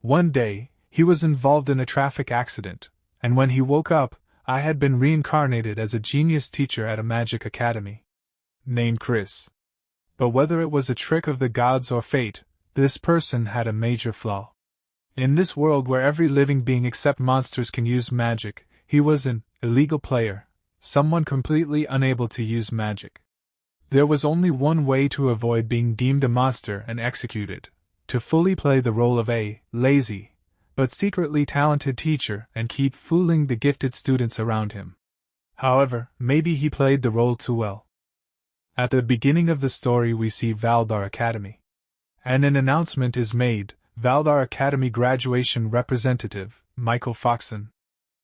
One day, he was involved in a traffic accident, and when he woke up, I had been reincarnated as a genius teacher at a magic academy named Chris. But whether it was a trick of the gods or fate, this person had a major flaw. In this world where every living being except monsters can use magic, he was an illegal player, someone completely unable to use magic. There was only one way to avoid being deemed a monster and executed: to fully play the role of a lazy, but secretly talented teacher and keep fooling the gifted students around him. However, maybe he played the role too well. At the beginning of the story we see Valdar Academy. And an announcement is made: Valdar Academy graduation representative, Michael Foxon.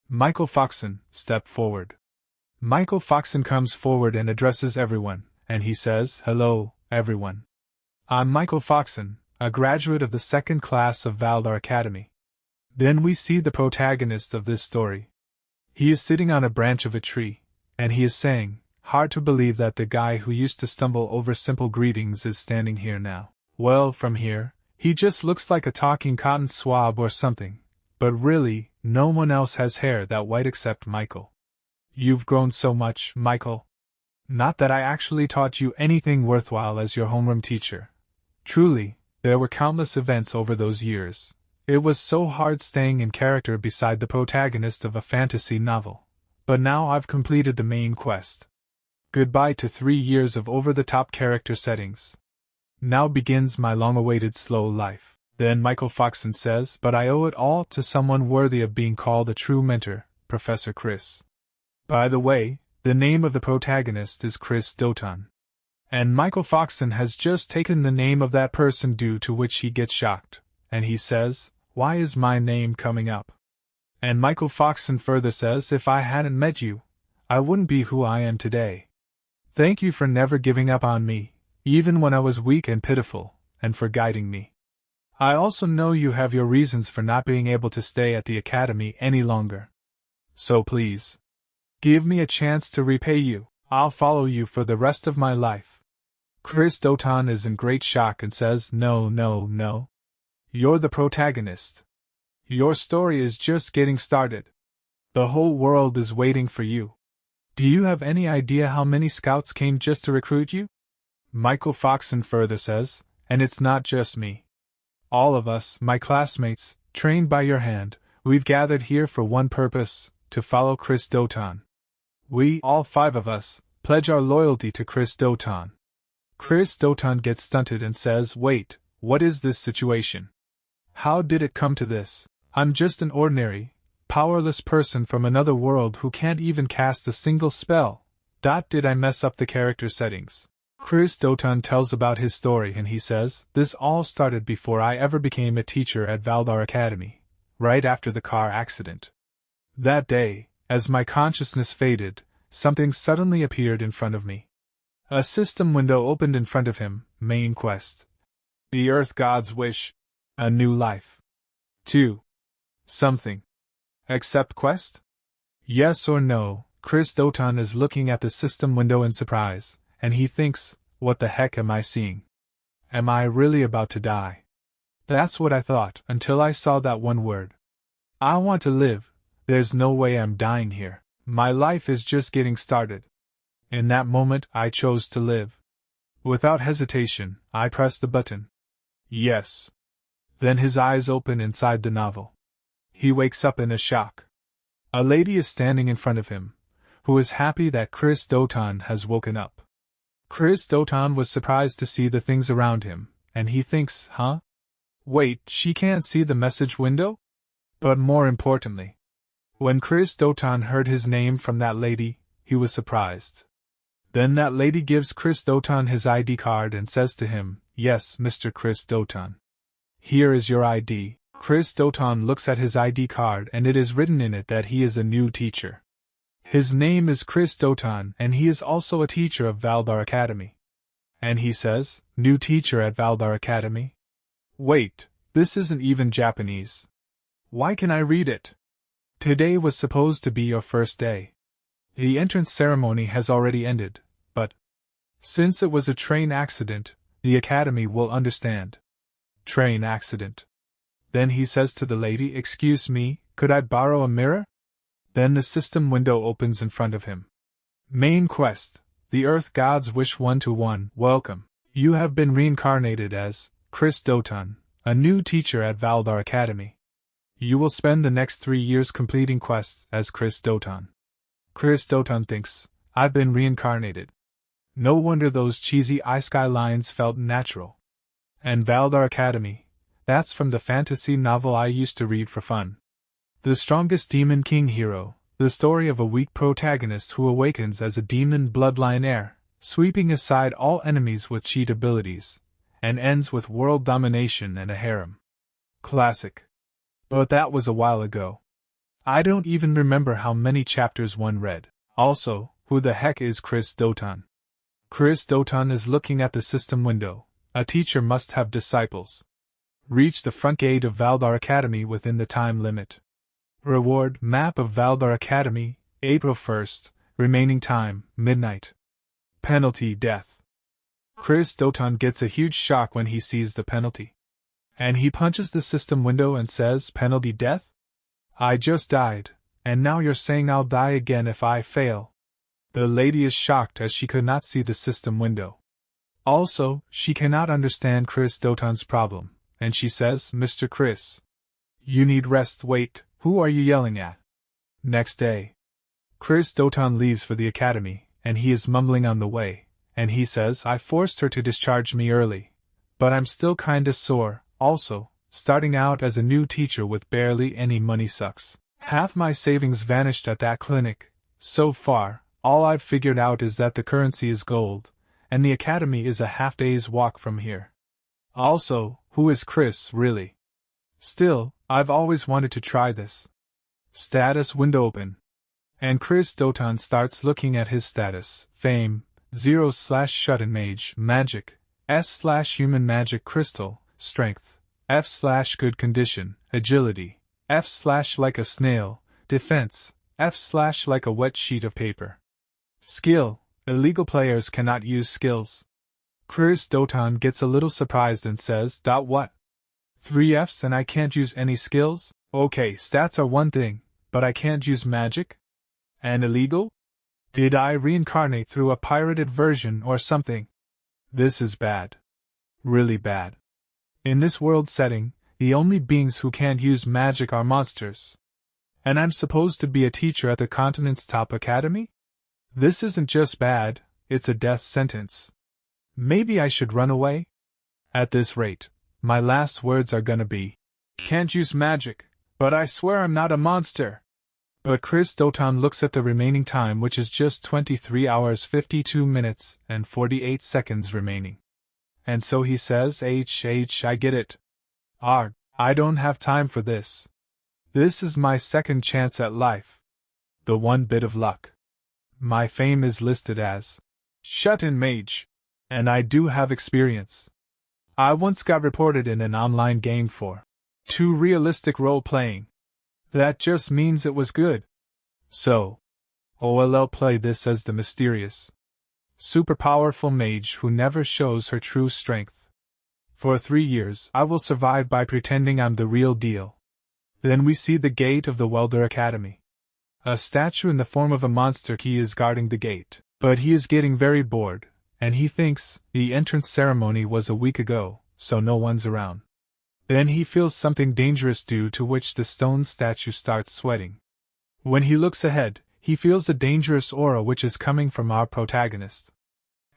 Michael Foxon, step forward. Michael Foxon comes forward and addresses everyone, and he says, "Hello, everyone. I'm Michael Foxon, a graduate of the second class of Valdar Academy." Then we see the protagonist of this story. He is sitting on a branch of a tree, and he is saying, "Hard to believe that the guy who used to stumble over simple greetings is standing here now. Well, from here, he just looks like a talking cotton swab or something, but really, no one else has hair that white except Michael. You've grown so much, Michael. Not that I actually taught you anything worthwhile as your homeroom teacher. Truly, there were countless events over those years. It was so hard staying in character beside the protagonist of a fantasy novel. But now I've completed the main quest. Goodbye to 3 years of over-the-top character settings. Now begins my long-awaited slow life." Then Michael Foxon says, "But I owe it all to someone worthy of being called a true mentor, Professor Chris." By the way, the name of the protagonist is Chris Doton. And Michael Foxon has just taken the name of that person, due to which he gets shocked, and he says, "Why is my name coming up?" And Michael Foxon further says, "If I hadn't met you, I wouldn't be who I am today. Thank you for never giving up on me, even when I was weak and pitiful, and for guiding me. I also know you have your reasons for not being able to stay at the academy any longer. So please, give me a chance to repay you. I'll follow you for the rest of my life." Chris Doton is in great shock and says, "No, no, no. You're the protagonist. Your story is just getting started. The whole world is waiting for you. Do you have any idea how many scouts came just to recruit you?" Michael Foxon further says, "And it's not just me. All of us, my classmates, trained by your hand, we've gathered here for one purpose: to follow Chris Doton. We, all 5 of us, pledge our loyalty to Chris Doton." Chris Doton gets stunted and says, "Wait, what is this situation? How did it come to this? I'm just an ordinary, powerless person from another world who can't even cast a single spell. Did I mess up the character settings?" Chris Doton tells about his story and he says, "This all started before I ever became a teacher at Valdar Academy, right after the car accident. That day, as my consciousness faded, something suddenly appeared in front of me. A system window opened in front of him, main quest. The Earth God's wish. A new life. 2. Something. Accept quest? Yes or no?" Chris Doton is looking at the system window in surprise, and he thinks, "What the heck am I seeing? Am I really about to die?" That's what I thought, until I saw that one word. I want to live. There's no way I'm dying here. My life is just getting started. In that moment, I chose to live. Without hesitation, I pressed the button. Yes. Then his eyes open inside the novel. He wakes up in a shock. A lady is standing in front of him, who is happy that Chris Doton has woken up. Chris Doton was surprised to see the things around him, and he thinks, huh? Wait, she can't see the message window? But more importantly, when Chris Doton heard his name from that lady, he was surprised. Then that lady gives Chris Doton his ID card and says to him, "Yes, Mr. Chris Doton. Here is your ID." Chris Doton looks at his ID card and it is written in it that he is a new teacher. His name is Chris Doton and he is also a teacher of Valdar Academy. And he says, "New teacher at Valdar Academy? Wait, this isn't even Japanese. Why can I read it? Today was supposed to be your first day. The entrance ceremony has already ended, but since it was a train accident, the Academy will understand." Train accident. Then he says to the lady, "Excuse me, could I borrow a mirror?" Then the system window opens in front of him. Main quest: the Earth Gods wish 1-1. Welcome. You have been reincarnated as Chris Doton, a new teacher at Valdar Academy. You will spend the next 3 years completing quests as Chris Doton. Chris Doton thinks, I've been reincarnated. No wonder those cheesy isekai lines felt natural. And Valdar Academy, that's from the fantasy novel I used to read for fun. The Strongest Demon King Hero, the story of a weak protagonist who awakens as a demon bloodline heir, sweeping aside all enemies with cheat abilities, and ends with world domination and a harem. Classic. But that was a while ago. I don't even remember how many chapters one read. Also, who the heck is Chris Doton? Chris Doton is looking at the system window. A teacher must have disciples. Reach the front gate of Valdar Academy within the time limit. Reward: map of Valdar Academy, April 1st, remaining time, midnight. Penalty: death. Chris Doton gets a huge shock when he sees the penalty. And he punches the system window and says, "Penalty: death? I just died, and now you're saying I'll die again if I fail." The lady is shocked as she could not see the system window. Also, she cannot understand Chris Doton's problem, and she says, "Mr. Chris, you need rest." Wait, who are you yelling at? Next day, Chris Doton leaves for the academy, and he is mumbling on the way, and he says, "I forced her to discharge me early, but I'm still kinda sore. Also, starting out as a new teacher with barely any money sucks. Half my savings vanished at that clinic. So far, all I've figured out is that the currency is gold, and the academy is a half-day's walk from here. Also, who is Chris, really? Still, I've always wanted to try this." Status window open. And Chris Doton starts looking at his status. Fame, 0/shut-in mage, magic, S/human magic crystal, strength, F/good condition, agility, F/like a snail, defense, F/like a wet sheet of paper. Skill: illegal players cannot use skills. Chris Doton gets a little surprised and says, "What? 3 Fs and I can't use any skills? Okay, stats are one thing, but I can't use magic? And illegal? Did I reincarnate through a pirated version or something? This is bad. Really bad. In this world setting, the only beings who can't use magic are monsters. And I'm supposed to be a teacher at the continent's top academy? This isn't just bad, it's a death sentence. Maybe I should run away? At this rate, my last words are gonna be, can't use magic, but I swear I'm not a monster." But Chris Doton looks at the remaining time, which is just 23 hours 52 minutes and 48 seconds remaining. And so he says, I get it. Arg, I don't have time for this. This is my second chance at life. The one bit of luck. My fame is listed as shut-in mage, and I do have experience. I once got reported in an online game for too realistic role-playing. That just means it was good. So, I'll play this as the mysterious, super powerful mage who never shows her true strength. For 3 years I will survive by pretending I'm the real deal. Then we see the gate of the Welder Academy. A statue in the form of a monster key is guarding the gate, but he is getting very bored, and he thinks the entrance ceremony was a week ago, so no one's around. Then he feels something dangerous, due to which the stone statue starts sweating. When he looks ahead, he feels a dangerous aura which is coming from our protagonist.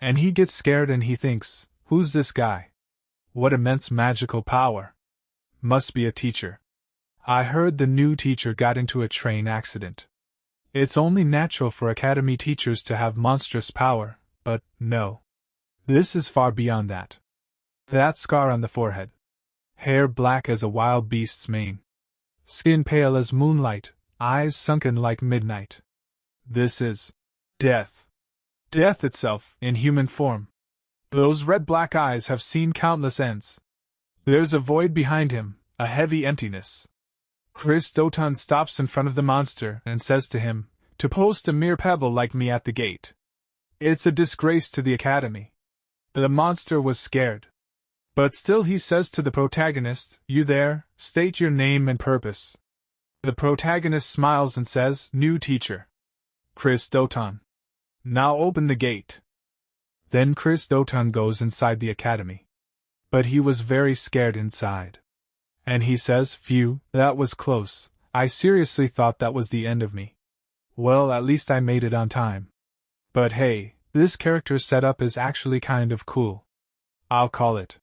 And he gets scared and he thinks, who's this guy? What immense magical power. Must be a teacher. I heard the new teacher got into a train accident. It's only natural for academy teachers to have monstrous power, but no. This is far beyond that. That scar on the forehead. Hair black as a wild beast's mane. Skin pale as moonlight, eyes sunken like midnight. This is death. Death itself, in human form. Those red-black eyes have seen countless ends. There's a void behind him, a heavy emptiness. Chris Doton stops in front of the monster and says to him, to post a mere pebble like me at the gate. It's a disgrace to the academy. The monster was scared. But still he says to the protagonist, "You there, state your name and purpose." The protagonist smiles and says, "New teacher. Chris Doton. Now open the gate." Then Chris Doton goes inside the academy. But he was very scared inside. And he says, "Phew, that was close. I seriously thought that was the end of me. Well, at least I made it on time. But hey, this character's setup is actually kind of cool. I'll call it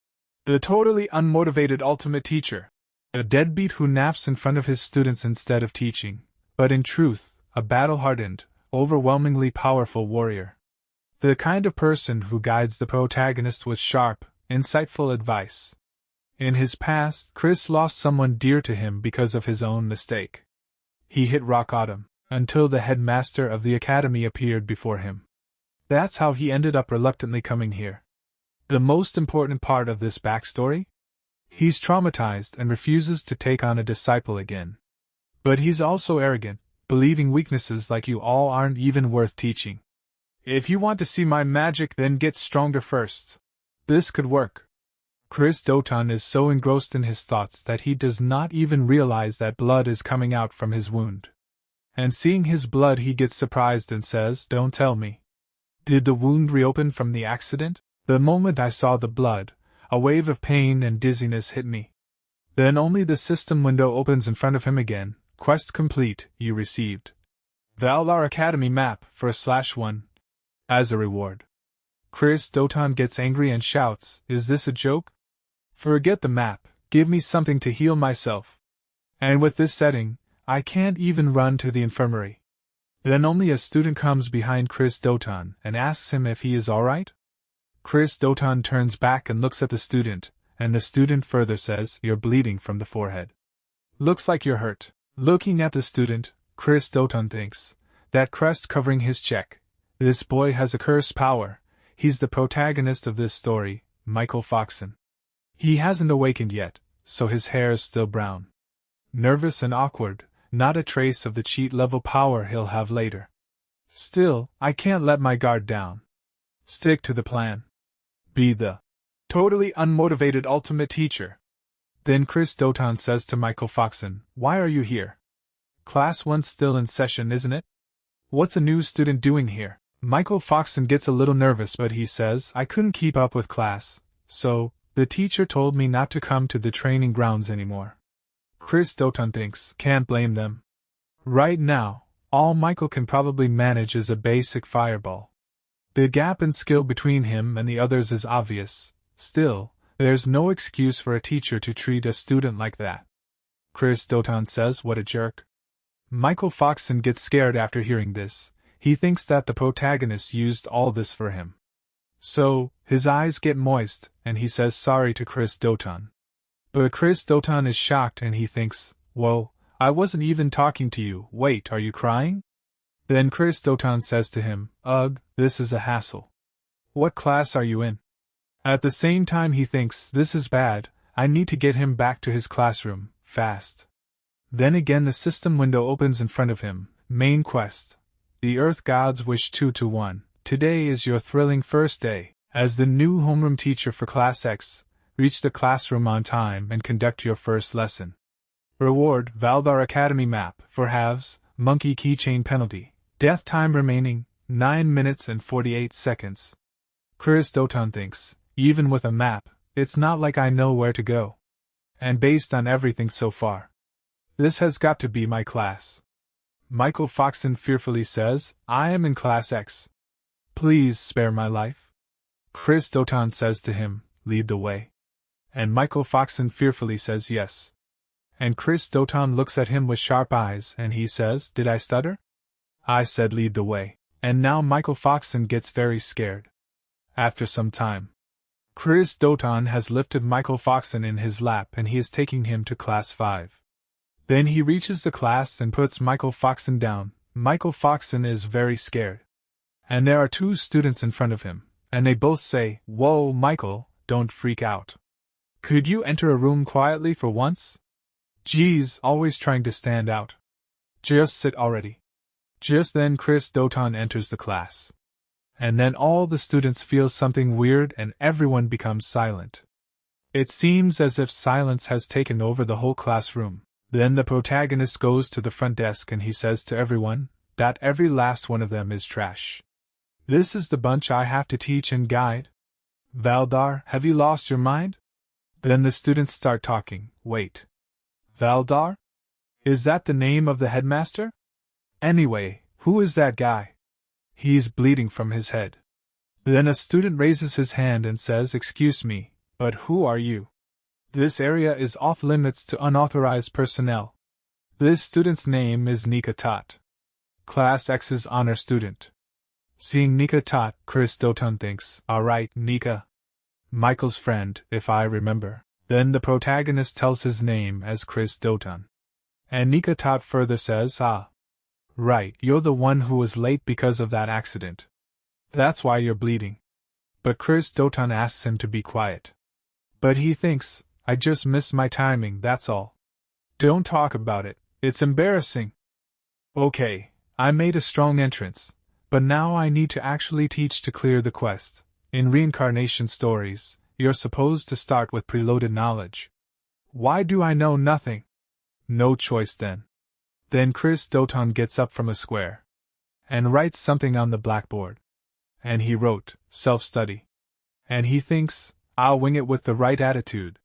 the totally unmotivated ultimate teacher. A deadbeat who naps in front of his students instead of teaching, but in truth, a battle-hardened, overwhelmingly powerful warrior. The kind of person who guides the protagonist with sharp, insightful advice. In his past, Chris lost someone dear to him because of his own mistake. He hit rock bottom, until the headmaster of the academy appeared before him. That's how he ended up reluctantly coming here. The most important part of this backstory? He's traumatized and refuses to take on a disciple again. But he's also arrogant, believing weaknesses like you all aren't even worth teaching. If you want to see my magic, then get stronger first. This could work. Chris Doton is so engrossed in his thoughts that he does not even realize that blood is coming out from his wound. And seeing his blood, he gets surprised and says, "Don't tell me. Did the wound reopen from the accident?" The moment I saw the blood, a wave of pain and dizziness hit me. Then only the system window opens in front of him again. "Quest complete, you received Valar Academy map for /1 as a reward." Chris Doton gets angry and shouts, "Is this a joke? Forget the map, give me something to heal myself. And with this setting, I can't even run to the infirmary." Then only a student comes behind Chris Doton and asks him if he is alright. Chris Doton turns back and looks at the student, and the student further says, "You're bleeding from the forehead. Looks like you're hurt." Looking at the student, Chris Doton thinks, that crest covering his cheek. This boy has a curse power. He's the protagonist of this story, Michael Foxon. He hasn't awakened yet, so his hair is still brown. Nervous and awkward, not a trace of the cheat-level power he'll have later. Still, I can't let my guard down. Stick to the plan. Be the totally unmotivated ultimate teacher. Then Chris Doton says to Michael Foxon, "Why are you here? Class 1's still in session, isn't it? What's a new student doing here?" Michael Foxon gets a little nervous, but he says, "I couldn't keep up with class, so the teacher told me not to come to the training grounds anymore." Chris Doton thinks, can't blame them. Right now, all Michael can probably manage is a basic fireball. The gap in skill between him and the others is obvious. Still, there's no excuse for a teacher to treat a student like that. Chris Doton says, "What a jerk." Michael Foxon gets scared after hearing this. He thinks that the protagonist used all this for him. So, his eyes get moist, and he says sorry to Chris Doton. But Chris Doton is shocked and he thinks, "Whoa, I wasn't even talking to you. Wait, are you crying?" Then Chris Doton says to him, "Ugh, this is a hassle. What class are you in?" At the same time he thinks, this is bad, I need to get him back to his classroom, fast. Then again the system window opens in front of him. Main quest. The Earth Gods wish 2-1. Today is your thrilling first day. As the new homeroom teacher for Class X, reach the classroom on time and conduct your first lesson. Reward, Valar Academy map, for halves, monkey keychain penalty. Death time remaining, 9 minutes and 48 seconds. Chris Doton thinks, even with a map, it's not like I know where to go. And based on everything so far, this has got to be my class. Michael Foxon fearfully says, "I am in Class X. Please spare my life." Chris Doton says to him, "Lead the way." And Michael Foxon fearfully says yes. And Chris Doton looks at him with sharp eyes and he says, "Did I stutter? I said lead the way." And now Michael Foxon gets very scared. After some time, Chris Doton has lifted Michael Foxon in his lap and he is taking him to Class 5. Then he reaches the class and puts Michael Foxon down. Michael Foxon is very scared. And there are 2 students in front of him, and they both say, "Whoa, Michael, don't freak out. Could you enter a room quietly for once? Geez, always trying to stand out. Just sit already." Just then Chris Doton enters the class. And then all the students feel something weird and everyone becomes silent. It seems as if silence has taken over the whole classroom. Then the protagonist goes to the front desk and he says to everyone that every last one of them is trash. This is the bunch I have to teach and guide? Valdar, have you lost your mind? Then the students start talking. Wait. Valdar? Is that the name of the headmaster? Anyway, who is that guy? He's bleeding from his head. Then a student raises his hand and says, "Excuse me, but who are you? This area is off limits to unauthorized personnel." This student's name is Nika Tot, Class X's honor student. Seeing Nika Tot, Chris Doton thinks, "Alright, Nika. Michael's friend, if I remember." Then the protagonist tells his name as Chris Doton. And Nika Tot further says, "Ah. Right, you're the one who was late because of that accident. That's why you're bleeding." But Chris Doton asks him to be quiet. But he thinks, "I just missed my timing, that's all. Don't talk about it, it's embarrassing." Okay, I made a strong entrance, but now I need to actually teach to clear the quest. In reincarnation stories, you're supposed to start with preloaded knowledge. Why do I know nothing? No choice then. Then Chris Doton gets up from a square and writes something on the blackboard. And he wrote, "Self-study." And he thinks, "I'll wing it with the right attitude."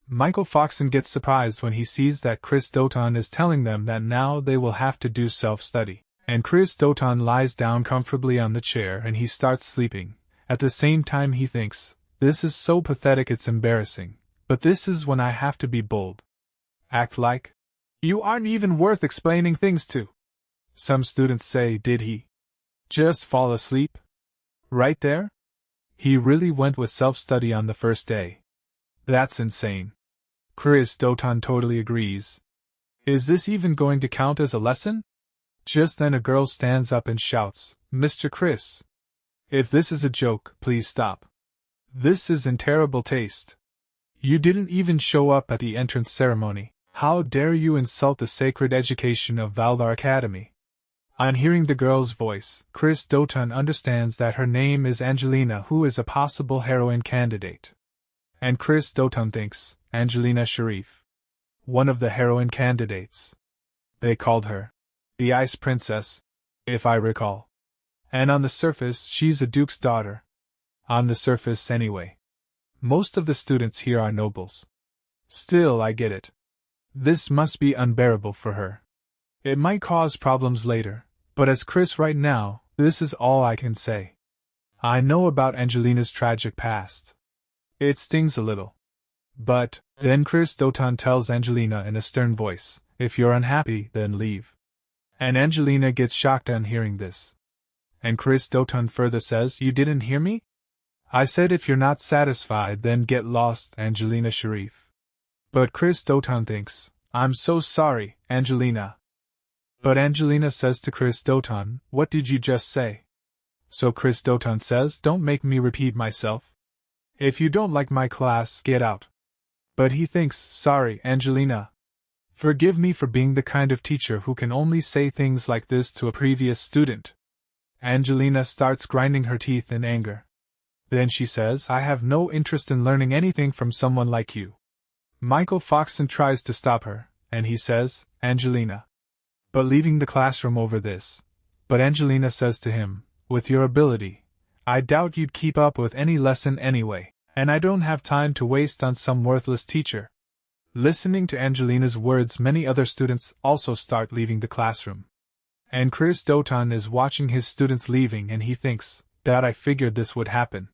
Michael Foxon gets surprised when he sees that Chris Doton is telling them that now they will have to do self-study. And Chris Doton lies down comfortably on the chair and he starts sleeping. At the same time he thinks, "This is so pathetic it's embarrassing, but this is when I have to be bold. Act like you aren't even worth explaining things to." Some students say, "Did he just fall asleep right there? He really went with self-study on the first day. That's insane." Chris Doton totally agrees. "Is this even going to count as a lesson?" Just then a girl stands up and shouts, "Mr. Chris, if this is a joke, please stop. This is in terrible taste. You didn't even show up at the entrance ceremony. How dare you insult the sacred education of Valdar Academy?" On hearing the girl's voice, Chris Doton understands that her name is Angelina, who is a possible heroine candidate. And Chris Doton thinks, Angelina Sharif, one of the heroine candidates. They called her the Ice Princess, if I recall. And on the surface, she's a duke's daughter. On the surface, anyway. Most of the students here are nobles. Still, I get it. This must be unbearable for her. It might cause problems later, but as Chris right now, this is all I can say. I know about Angelina's tragic past. It stings a little. But, then Chris Doton tells Angelina in a stern voice, "If you're unhappy, then leave." And Angelina gets shocked on hearing this. And Chris Doton further says, "You didn't hear me? I said if you're not satisfied, then get lost, Angelina Sharif." But Chris Doton thinks, "I'm so sorry, Angelina." But Angelina says to Chris Doton, "What did you just say?" So Chris Doton says, "Don't make me repeat myself. If you don't like my class, get out." But he thinks, "Sorry, Angelina. Forgive me for being the kind of teacher who can only say things like this to a previous student." Angelina starts grinding her teeth in anger. Then she says, "I have no interest in learning anything from someone like you." Michael Foxon tries to stop her, and he says, "Angelina." But leaving the classroom over this. But Angelina says to him, "With your ability, I doubt you'd keep up with any lesson anyway, and I don't have time to waste on some worthless teacher." Listening to Angelina's words, many other students also start leaving the classroom. And Chris Doton is watching his students leaving and he thinks, "That I figured this would happen.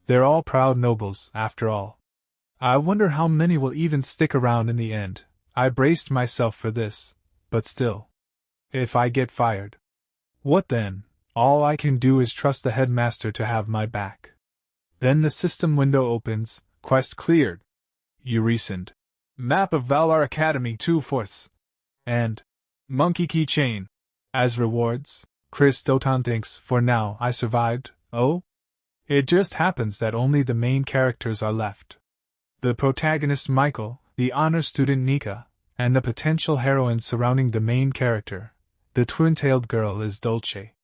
They're all proud nobles, after all. I wonder how many will even stick around in the end. I braced myself for this, but still. If I get fired, what then? All I can do is trust the headmaster to have my back." Then the system window opens, quest cleared. You resend. Map of Valar Academy 2/4. And monkey keychain. As rewards, Chris Doton thinks, "For now, I survived." Oh? It just happens that only the main characters are left. The protagonist Michael, the honor student Nika, and the potential heroines surrounding the main character. The twin-tailed girl is Dolce.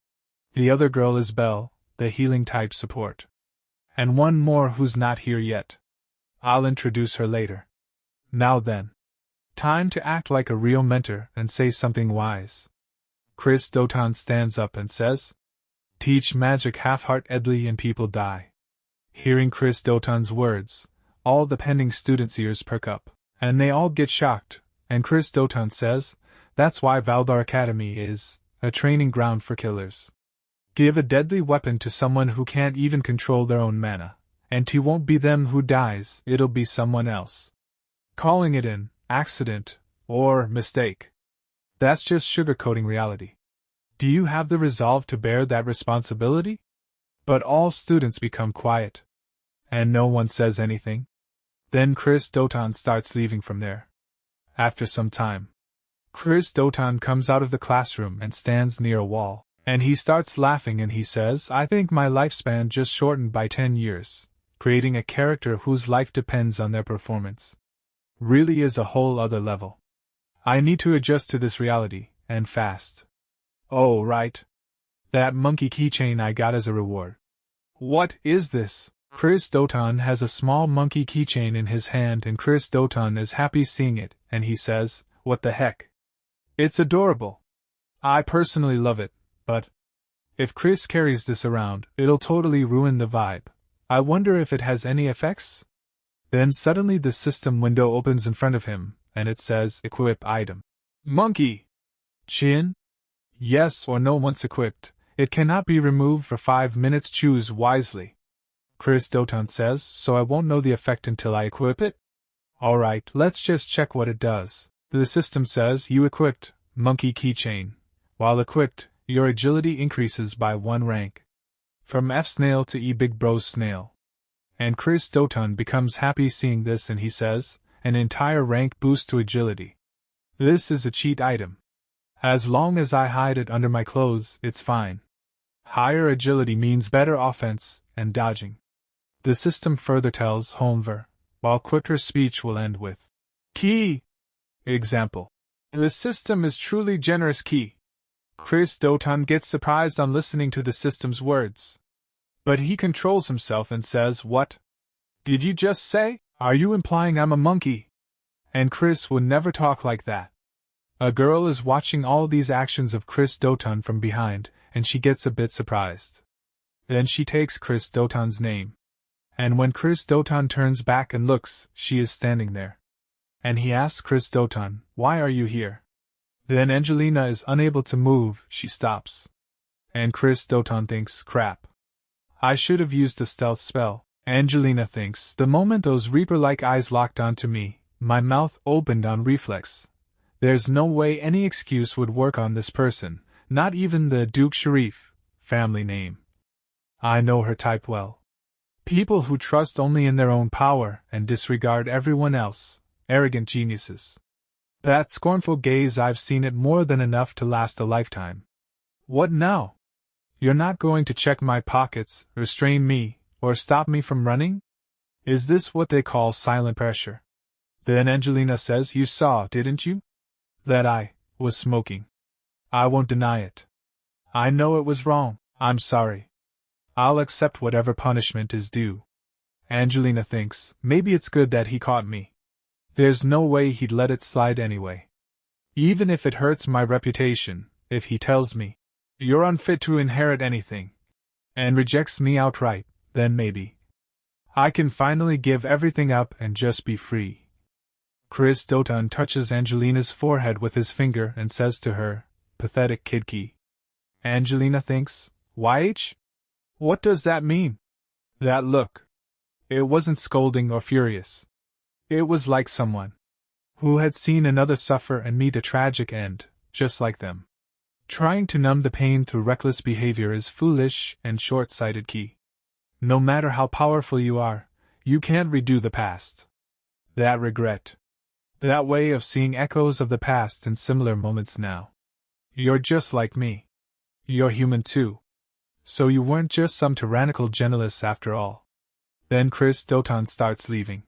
The other girl is Belle, the healing type support. And one more who's not here yet. I'll introduce her later. Now then. Time to act like a real mentor and say something wise. Chris Doton stands up and says, "Teach magic half-heartedly and people die." Hearing Chris Doton's words, all the pending students' ears perk up, and they all get shocked, and Chris Doton says, "That's why Valdar Academy is a training ground for killers. Give a deadly weapon to someone who can't even control their own mana, and it won't be them who dies, it'll be someone else. Calling it an accident or mistake, that's just sugarcoating reality. Do you have the resolve to bear that responsibility?" But all students become quiet, and no one says anything. Then Chris Doton starts leaving from there. After some time, Chris Doton comes out of the classroom and stands near a wall, and he starts laughing and he says, "I think my lifespan just shortened by 10 years, creating a character whose life depends on their performance. Really is a whole other level. I need to adjust to this reality, and fast. Oh, right. That monkey keychain I got as a reward. What is this?" Chris Doton has a small monkey keychain in his hand and Chris Doton is happy seeing it, and he says, "What the heck? It's adorable. I personally love it, but if Chris carries this around, it'll totally ruin the vibe. I wonder if it has any effects?" Then suddenly the system window opens in front of him, and it says, "Equip item. Monkey chin? Yes or no once equipped. It cannot be removed for 5 minutes. Choose wisely." Chris Doton says, "So I won't know the effect until I equip it? Alright, let's just check what it does." The system says, "You equipped monkey keychain. While equipped, your agility increases by 1 rank. From F snail to E big bros snail." And Chris Doton becomes happy seeing this and he says, "An entire rank boost to agility. This is a cheat item. As long as I hide it under my clothes, it's fine. Higher agility means better offense and dodging." The system further tells Holmver, while quicker speech will end with key. Example. The system is truly generous key. Chris Doton gets surprised on listening to the system's words. But he controls himself and says, "What did you just say? Are you implying I'm a monkey?" And Chris would never talk like that. A girl is watching all these actions of Chris Doton from behind, and she gets a bit surprised. Then she takes Chris Doton's name. And when Chris Doton turns back and looks, she is standing there. And he asks Chris Doton, "Why are you here?" Then Angelina is unable to move, she stops. And Chris Doton thinks, "Crap. I should have used a stealth spell." Angelina thinks, "The moment those Reaper-like eyes locked onto me, my mouth opened on reflex. There's no way any excuse would work on this person, not even the Duke Sharif family name. I know her type well. People who trust only in their own power and disregard everyone else, arrogant geniuses. That scornful gaze, I've seen it more than enough to last a lifetime. What now? You're not going to check my pockets, restrain me, or stop me from running? Is this what they call silent pressure?" Then Angelina says, "You saw, didn't you? That I was smoking. I won't deny it. I know it was wrong. I'm sorry. I'll accept whatever punishment is due." Angelina thinks, maybe it's good that he caught me. There's no way he'd let it slide anyway. Even if it hurts my reputation, if he tells me, "You're unfit to inherit anything," and rejects me outright, then maybe I can finally give everything up and just be free. Chris Doton touches Angelina's forehead with his finger and says to her, "Pathetic kidkey." Angelina thinks, "YH? What does that mean?" That look. It wasn't scolding or furious. It was like someone who had seen another suffer and meet a tragic end, just like them. Trying to numb the pain through reckless behavior is foolish and short-sighted key. No matter how powerful you are, you can't redo the past. That regret. That way of seeing echoes of the past in similar moments now. You're just like me. You're human too. So you weren't just some tyrannical generalist after all. Then Chris Doton starts leaving.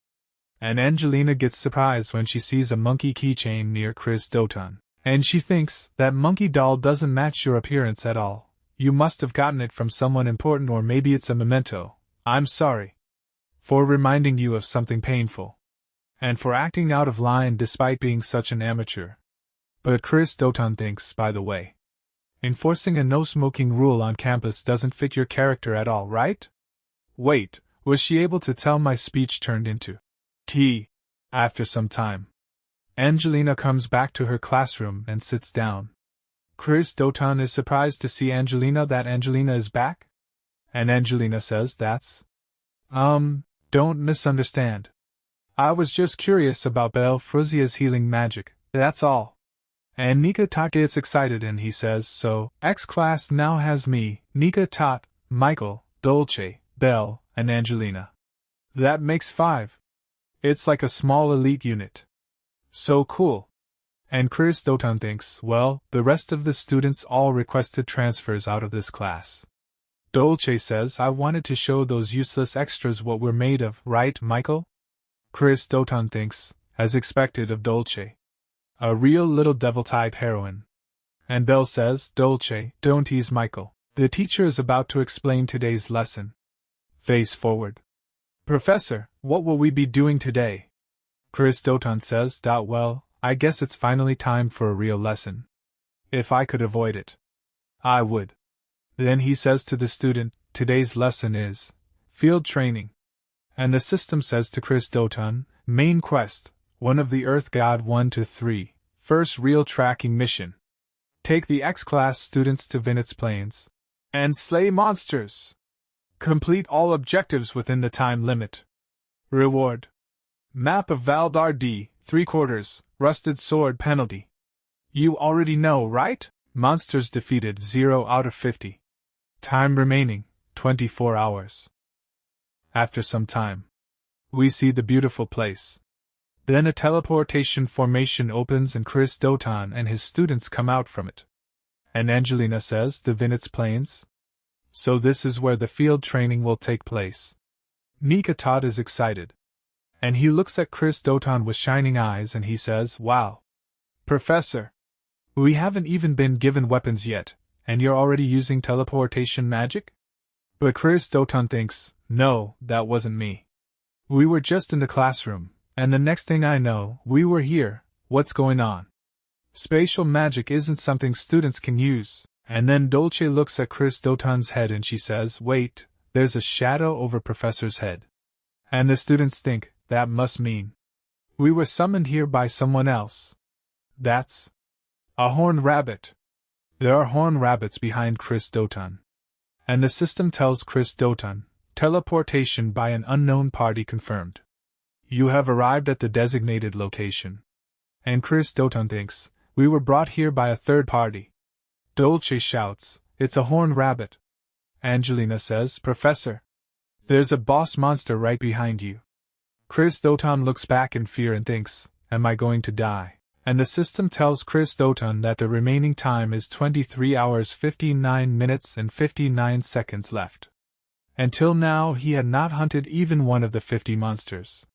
And Angelina gets surprised when she sees a monkey keychain near Chris Doton. And she thinks, that monkey doll doesn't match your appearance at all. You must have gotten it from someone important, or maybe it's a memento. I'm sorry. for reminding you of something painful, and for acting out of line despite being such an amateur. But Chris Doton thinks, by the way, enforcing a no-smoking rule on campus doesn't fit your character at all, right? Wait, was she able to tell my speech turned into tea? After some time, Angelina comes back to her classroom and sits down. Chris Doton is surprised to see that Angelina is back? And Angelina says that's… don't misunderstand. I was just curious about Belle Fruzia's healing magic, that's all. And Nika Tot gets excited and he says, so, X class now has me, Nika Tot, Michael, Dolce, Belle, and Angelina. That makes 5. It's like a small elite unit. So cool. And Chris Doton thinks, well, the rest of the students all requested transfers out of this class. Dolce says, I wanted to show those useless extras what we're made of, right, Michael? Chris Doton thinks, as expected of Dolce, a real little devil-type heroine. And Belle says, Dolce, don't tease Michael. The teacher is about to explain today's lesson. Face forward. Professor, what will we be doing today? Chris Doton says, well, I guess it's finally time for a real lesson. If I could avoid it, I would. Then he says to the student, today's lesson is field training. And the system says to Chris Doton, main quest, one of the Earth God 1-3, first real tracking mission. Take the X-class students to Vinitz Plains and slay monsters. Complete all objectives within the time limit. Reward. Map of Valdar D, 3/4, rusted sword penalty. You already know, right? Monsters defeated 0 out of 50. Time remaining, 24 hours. After some time, we see the beautiful place. Then a teleportation formation opens and Chris Doton and his students come out from it. And Angelina says, the Vinitz Plains? So this is where the field training will take place. Nika Tot is excited. And he looks at Chris Doton with shining eyes and he says, wow. Professor, we haven't even been given weapons yet, and you're already using teleportation magic? But Chris Doton thinks, no, that wasn't me. We were just in the classroom, and the next thing I know, we were here. What's going on? Spatial magic isn't something students can use. And then Dolce looks at Chris Doton's head and she says, wait, there's a shadow over Professor's head. And the students think, that must mean we were summoned here by someone else. That's a horned rabbit. There are horned rabbits behind Chris Doton. And the system tells Chris Doton, teleportation by an unknown party confirmed. You have arrived at the designated location. And Chris Doton thinks, we were brought here by a third party. Dolce shouts, it's a horned rabbit. Angelina says, Professor, there's a boss monster right behind you. Chris Doton looks back in fear and thinks, am I going to die? And the system tells Chris Doton that the remaining time is 23 hours 59 minutes and 59 seconds left. Until now he had not hunted even one of the 50 monsters.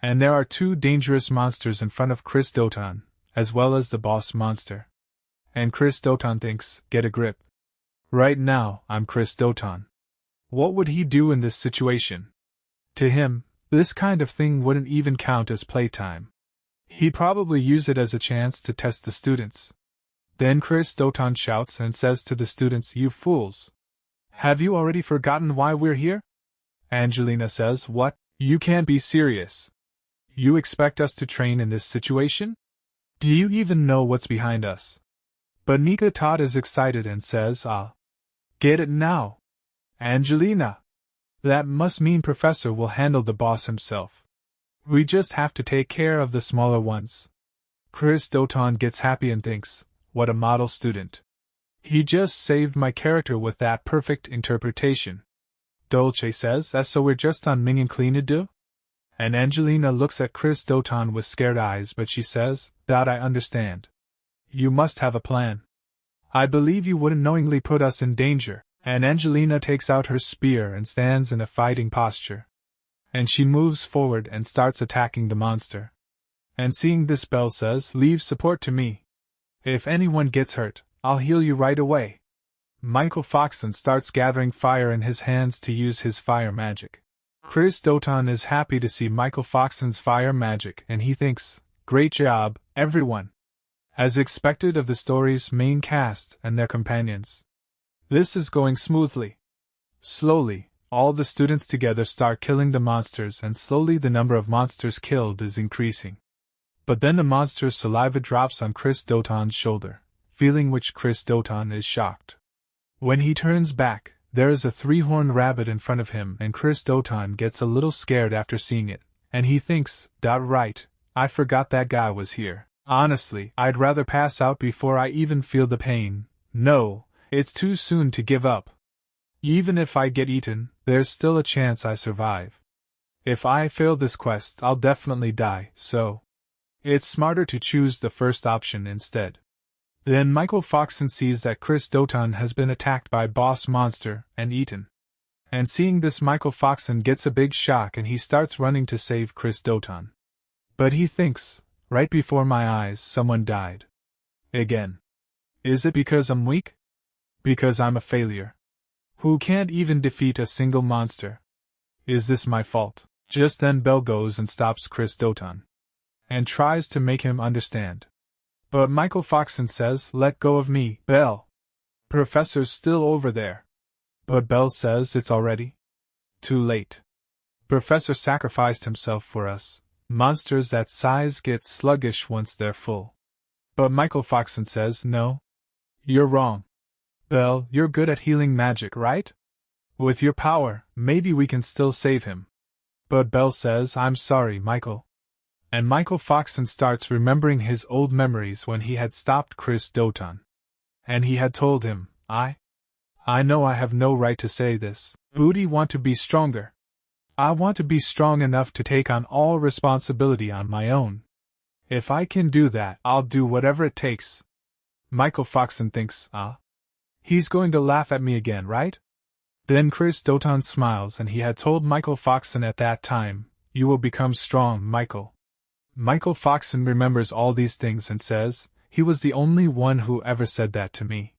And there are 2 dangerous monsters in front of Chris Doton, as well as the boss monster. And Chris Doton thinks, get a grip. Right now, I'm Chris Doton. What would he do in this situation? To him, this kind of thing wouldn't even count as playtime. He'd probably use it as a chance to test the students. Then Chris Doton shouts and says to the students, you fools. Have you already forgotten why we're here? Angelina says, what? You can't be serious. You expect us to train in this situation? Do you even know what's behind us? But Nika Tot is excited and says, get it now. Angelina. That must mean Professor will handle the boss himself. We just have to take care of the smaller ones. Chris Doton gets happy and thinks, what a model student. He just saved my character with that perfect interpretation. Dolce says, that's so we're just on minion clean-a-do? And Angelina looks at Chris Doton with scared eyes but she says, that I understand. You must have a plan. I believe you wouldn't knowingly put us in danger. And Angelina takes out her spear and stands in a fighting posture. And she moves forward and starts attacking the monster. And seeing this, Belle says, leave support to me. If anyone gets hurt, I'll heal you right away. Michael Foxon starts gathering fire in his hands to use his fire magic. Chris Doton is happy to see Michael Foxon's fire magic and he thinks, "Great job, everyone." As expected of the story's main cast and their companions. This is going smoothly. Slowly, all the students together start killing the monsters and slowly the number of monsters killed is increasing. But then the monster's saliva drops on Chris Doton's shoulder, feeling which Chris Doton is shocked. When he turns back, there is a three-horned rabbit in front of him and Chris Doton gets a little scared after seeing it, and he thinks, right, I forgot that guy was here. Honestly, I'd rather pass out before I even feel the pain. No, it's too soon to give up. Even if I get eaten, there's still a chance I survive. If I fail this quest, I'll definitely die, so it's smarter to choose the first option instead. Then Michael Foxon sees that Chris Doton has been attacked by Boss Monster and eaten. And seeing this, Michael Foxon gets a big shock and he starts running to save Chris Doton. But he thinks, right before my eyes someone died. Again. Is it because I'm weak? Because I'm a failure? Who can't even defeat a single monster? Is this my fault? Just then Belle goes and stops Chris Doton. And tries to make him understand. But Michael Foxon says, "Let go of me, Belle. Professor's still over there." But Belle says it's already too late. Professor sacrificed himself for us. Monsters that size get sluggish once they're full. But Michael Foxon says, "No. You're wrong. Belle, you're good at healing magic, right? With your power, maybe we can still save him." But Belle says, "I'm sorry, Michael." And Michael Foxon starts remembering his old memories when he had stopped Chris Doton. And he had told him, I know I have no right to say this. Booty want to be stronger. I want to be strong enough to take on all responsibility on my own. If I can do that, I'll do whatever it takes. Michael Foxon thinks, he's going to laugh at me again, right? Then Chris Doton smiles and he had told Michael Foxon at that time, "You will become strong, Michael." Michael Foxon remembers all these things and says, "He was the only one who ever said that to me.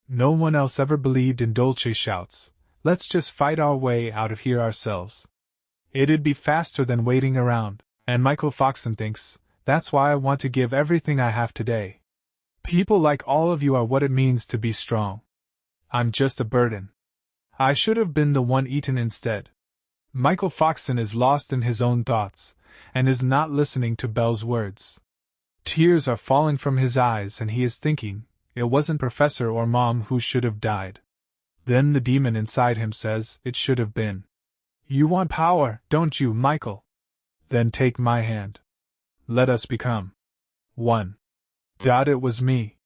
No one else ever believed in." Dolce shouts, "Let's just fight our way out of here ourselves. It'd be faster than waiting around." And Michael Foxon thinks, "That's why I want to give everything I have today. People like all of you are what it means to be strong. I'm just a burden. I should have been the one eaten instead." Michael Foxon is lost in his own thoughts, and is not listening to Belle's words. Tears are falling from his eyes and he is thinking, it wasn't Professor or Mom who should have died. Then the demon inside him says, "It should have been. You want power, don't you, Michael? Then take my hand. Let us become one." It was me.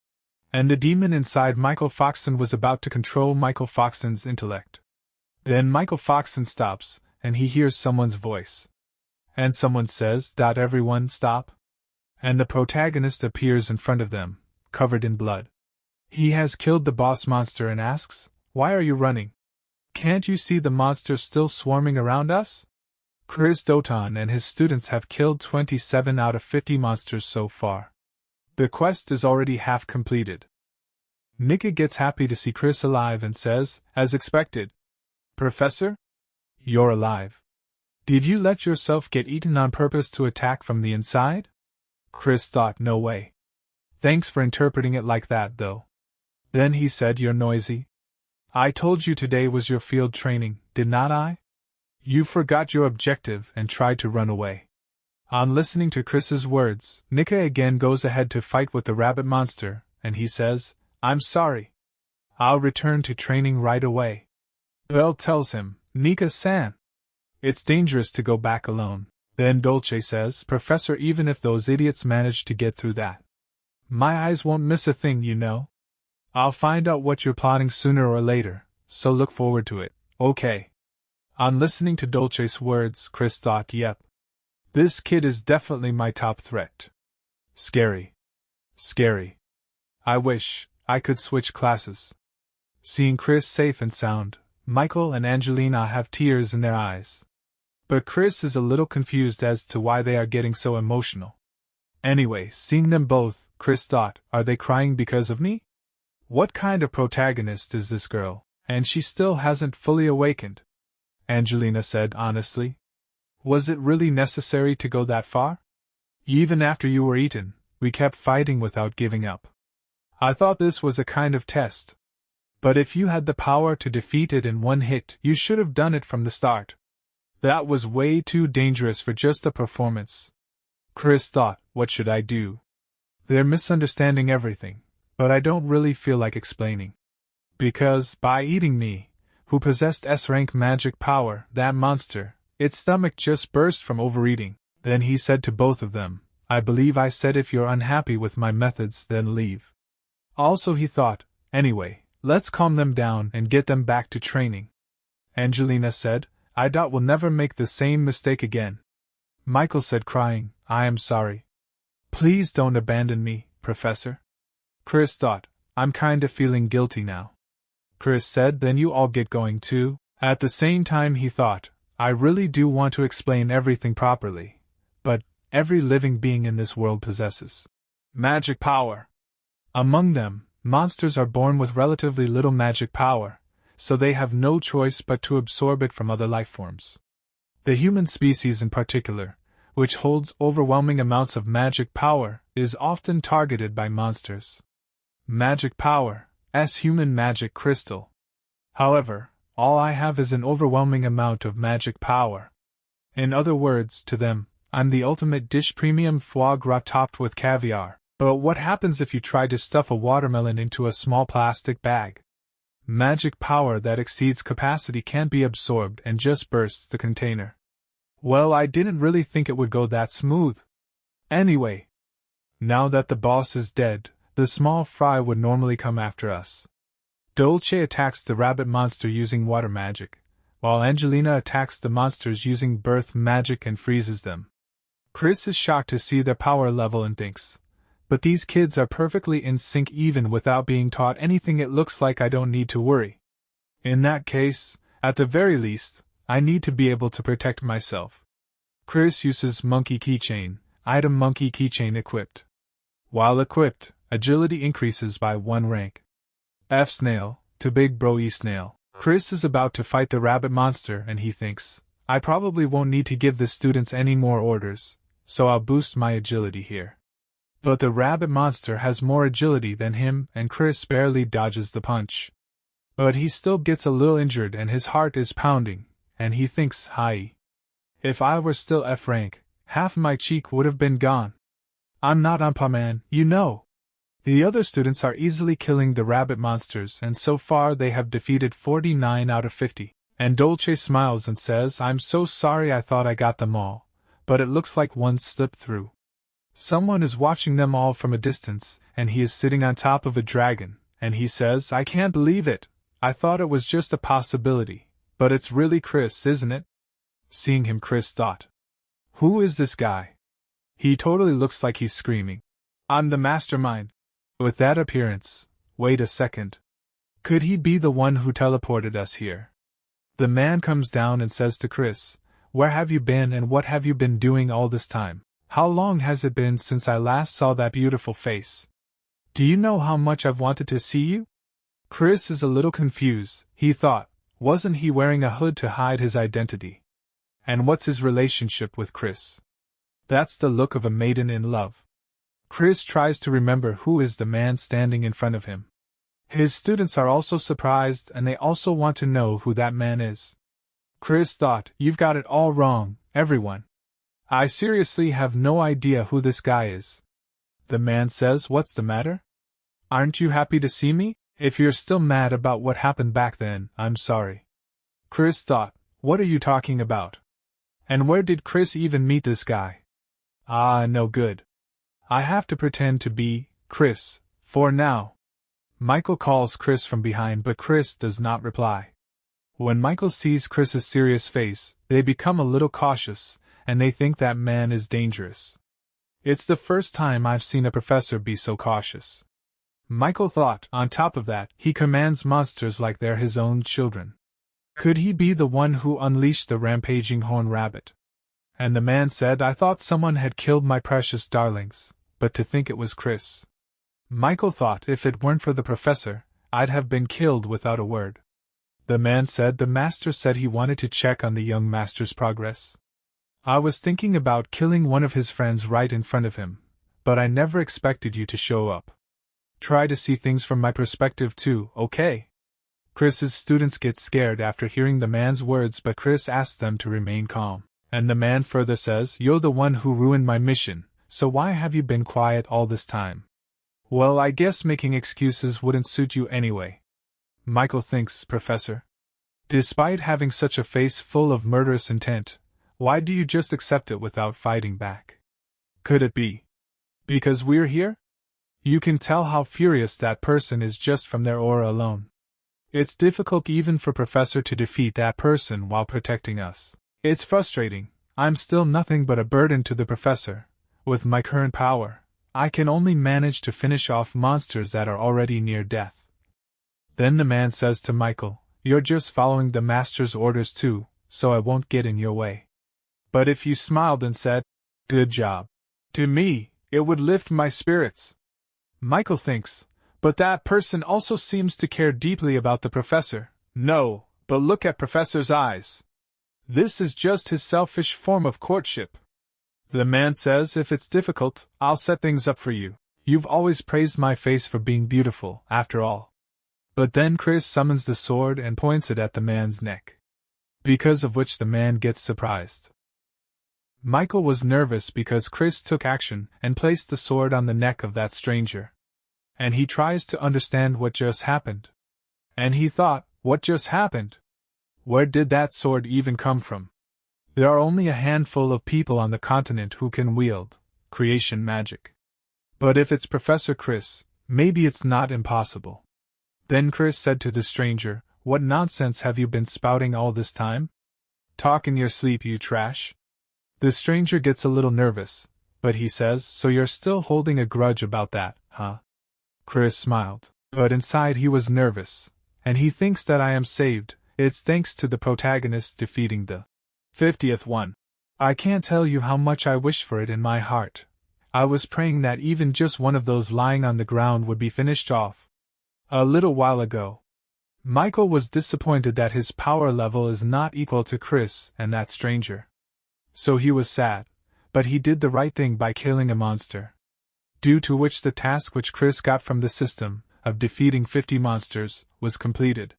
And the demon inside Michael Foxon was about to control Michael Foxon's intellect. Then Michael Foxon stops, and he hears someone's voice. And someone says, "Everyone stop." And the protagonist appears in front of them, covered in blood. He has killed the boss monster and asks, "Why are you running? Can't you see the monsters still swarming around us?" Chris Doton and his students have killed 27 out of 50 monsters so far. The quest is already half completed. Nika gets happy to see Chris alive and says, as expected, "Professor? You're alive. Did you let yourself get eaten on purpose to attack from the inside?" Chris thought, "No way. Thanks for interpreting it like that, though." Then he said, "You're noisy. I told you today was your field training, did not I? You forgot your objective and tried to run away." On listening to Chris's words, Nika again goes ahead to fight with the rabbit monster, and he says, "I'm sorry. I'll return to training right away." Belle tells him, "Nika-san, it's dangerous to go back alone." Then Dolce says, "Professor, even if those idiots manage to get through that, my eyes won't miss a thing, you know. I'll find out what you're plotting sooner or later, so look forward to it, okay?" On listening to Dolce's words, Chris thought, "Yep. This kid is definitely my top threat. Scary. Scary. I wish I could switch classes." Seeing Chris safe and sound, Michael and Angelina have tears in their eyes. But Chris is a little confused as to why they are getting so emotional. Anyway, seeing them both, Chris thought, are they crying because of me? What kind of protagonist is this girl, and she still hasn't fully awakened? Angelina said honestly. Was it really necessary to go that far? Even after you were eaten, we kept fighting without giving up. I thought this was a kind of test. But if you had the power to defeat it in one hit, you should have done it from the start. That was way too dangerous for just a performance. Chris thought, what should I do? They're misunderstanding everything, but I don't really feel like explaining. Because, by eating me, who possessed S-rank magic power, that monster, its stomach just burst from overeating. Then he said to both of them, I believe I said if you're unhappy with my methods, then leave. Also he thought, anyway, let's calm them down and get them back to training. Angelina said, I doubt we'll never make the same mistake again. Michael said crying, I am sorry. Please don't abandon me, Professor. Chris thought, I'm kinda feeling guilty now. Chris said, then you all get going too. At the same time he thought, I really do want to explain everything properly. But, every living being in this world possesses magic power. Among them, monsters are born with relatively little magic power, so they have no choice but to absorb it from other life forms. The human species in particular, which holds overwhelming amounts of magic power, is often targeted by monsters. Magic power, as human magic crystal. However, all I have is an overwhelming amount of magic power. In other words, to them, I'm the ultimate dish, premium foie gras topped with caviar. But what happens if you try to stuff a watermelon into a small plastic bag? Magic power that exceeds capacity can't be absorbed and just bursts the container. Well, I didn't really think it would go that smooth. Anyway, now that the boss is dead, the small fry would normally come after us. Dolce attacks the rabbit monster using water magic, while Angelina attacks the monsters using birth magic and freezes them. Chris is shocked to see their power level and thinks, but these kids are perfectly in sync even without being taught anything. It looks like I don't need to worry. In that case, at the very least, I need to be able to protect myself. Chris uses monkey keychain, item monkey keychain equipped. While equipped, agility increases by 1 rank. F snail, to big bro E snail. Chris is about to fight the rabbit monster and he thinks, I probably won't need to give the students any more orders, so I'll boost my agility here. But the rabbit monster has more agility than him and Chris barely dodges the punch. But he still gets a little injured and his heart is pounding, and he thinks, hi. If I were still F rank, half my cheek would have been gone. I'm not Umpa Man, you know. The other students are easily killing the rabbit monsters and so far they have defeated 49 out of 50. And Dolce smiles and says, I'm so sorry, I thought I got them all, but it looks like one slipped through. Someone is watching them all from a distance, and he is sitting on top of a dragon, and he says, I can't believe it. I thought it was just a possibility, but it's really Chris, isn't it? Seeing him, Chris thought, who is this guy? He totally looks like he's screaming, I'm the mastermind. With that appearance, wait a second. Could he be the one who teleported us here? The man comes down and says to Chris, where have you been and what have you been doing all this time? How long has it been since I last saw that beautiful face? Do you know how much I've wanted to see you? Chris is a little confused. He thought, wasn't he wearing a hood to hide his identity? And what's his relationship with Chris? That's the look of a maiden in love. Chris tries to remember who is the man standing in front of him. His students are also surprised and they also want to know who that man is. Chris thought, you've got it all wrong, everyone. I seriously have no idea who this guy is. The man says, what's the matter? Aren't you happy to see me? If you're still mad about what happened back then, I'm sorry. Chris thought, what are you talking about? And where did Chris even meet this guy? Ah, no good. I have to pretend to be Chris, for now. Michael calls Chris from behind but Chris does not reply. When Michael sees Chris's serious face, they become a little cautious, and they think that man is dangerous. It's the first time I've seen a professor be so cautious. Michael thought, on top of that, he commands monsters like they're his own children. Could he be the one who unleashed the rampaging horned rabbit? And the man said, I thought someone had killed my precious darlings, but to think it was Chris. Michael thought if it weren't for the professor, I'd have been killed without a word. The man said the master said he wanted to check on the young master's progress. I was thinking about killing one of his friends right in front of him, but I never expected you to show up. Try to see things from my perspective too, okay? Chris's students get scared after hearing the man's words, but Chris asks them to remain calm. And the man further says, "You're the one who ruined my mission, so why have you been quiet all this time?" Well, I guess making excuses wouldn't suit you anyway. Michael thinks, Professor. Despite having such a face full of murderous intent, why do you just accept it without fighting back? Could it be because we're here? You can tell how furious that person is just from their aura alone. It's difficult even for Professor to defeat that person while protecting us. It's frustrating. I'm still nothing but a burden to the Professor. With my current power, I can only manage to finish off monsters that are already near death. Then the man says to Michael, "You're just following the master's orders too, so I won't get in your way." But if you smiled and said, "Good job," to me, it would lift my spirits. Michael thinks, but that person also seems to care deeply about the Professor. No, but look at Professor's eyes. This is just his selfish form of courtship. The man says, "If it's difficult, I'll set things up for you. You've always praised my face for being beautiful, after all." But then Chris summons the sword and points it at the man's neck, because of which the man gets surprised. Michael was nervous because Chris took action and placed the sword on the neck of that stranger. And he tries to understand what just happened. And he thought, what just happened? Where did that sword even come from? There are only a handful of people on the continent who can wield creation magic. But if it's Professor Chris, maybe it's not impossible. Then Chris said to the stranger, "What nonsense have you been spouting all this time? Talk in your sleep, you trash." The stranger gets a little nervous, but he says, "So you're still holding a grudge about that, huh?" Chris smiled, but inside he was nervous, and he thinks that I am saved. It's thanks to the protagonist defeating the 50th one. I can't tell you how much I wish for it in my heart. I was praying that even just one of those lying on the ground would be finished off. A little while ago. Michael was disappointed that his power level is not equal to Chris and that stranger. So he was sad, but he did the right thing by killing a monster. Due to which the task which Chris got from the system, of defeating 50 monsters, was completed.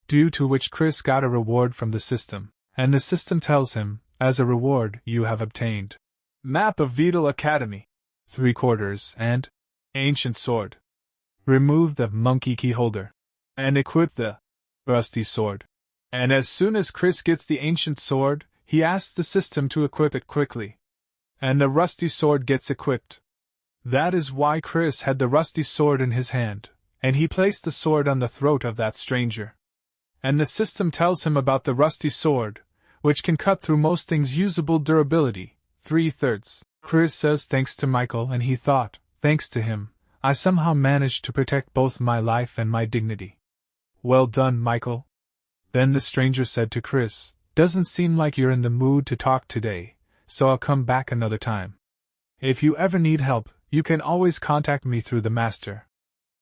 Due to which Chris got a reward from the system, and the system tells him, as a reward, you have obtained Map of Vital Academy, 3/4, and Ancient Sword. Remove the monkey key holder, and equip the rusty sword. And as soon as Chris gets the ancient sword, he asks the system to equip it quickly. And the rusty sword gets equipped. That is why Chris had the rusty sword in his hand, and he placed the sword on the throat of that stranger. And the system tells him about the rusty sword, which can cut through most things. Usable durability, 3/3. Chris says thanks to Michael, and he thought, thanks to him, I somehow managed to protect both my life and my dignity. Well done, Michael. Then the stranger said to Chris, "Doesn't seem like you're in the mood to talk today, so I'll come back another time. If you ever need help, you can always contact me through the master."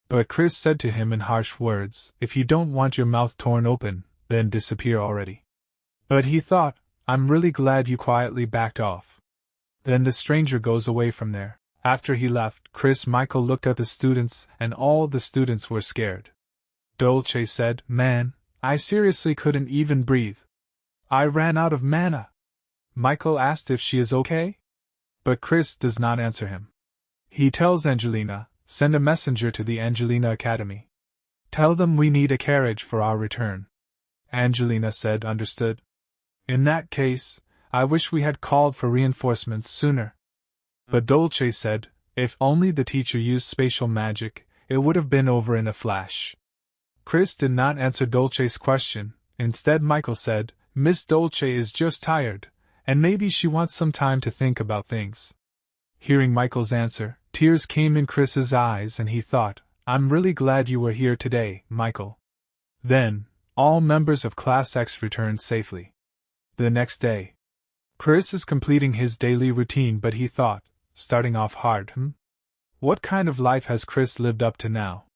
But Chris said to him in harsh words, "If you don't want your mouth torn open, then disappear already." But he thought, I'm really glad you quietly backed off. Then the stranger goes away from there. After he left, Michael looked at the students, and all the students were scared. Dolce said, "Man, I seriously couldn't even breathe. I ran out of mana." Michael asked if she is okay, but Chris does not answer him. He tells Angelina, "Send a messenger to the Angelina Academy. Tell them we need a carriage for our return." Angelina said, "Understood. In that case, I wish we had called for reinforcements sooner." But Dolce said, if only the teacher used spatial magic, it would have been over in a flash. Chris did not answer Dolce's question. Instead, Michael said, "Miss Dolce is just tired, and maybe she wants some time to think about things." Hearing Michael's answer, tears came in Chris's eyes, and he thought, I'm really glad you were here today, Michael. Then, all members of Class X returned safely. The next day, Chris is completing his daily routine, but he thought, starting off hard, What kind of life has Chris lived up to now?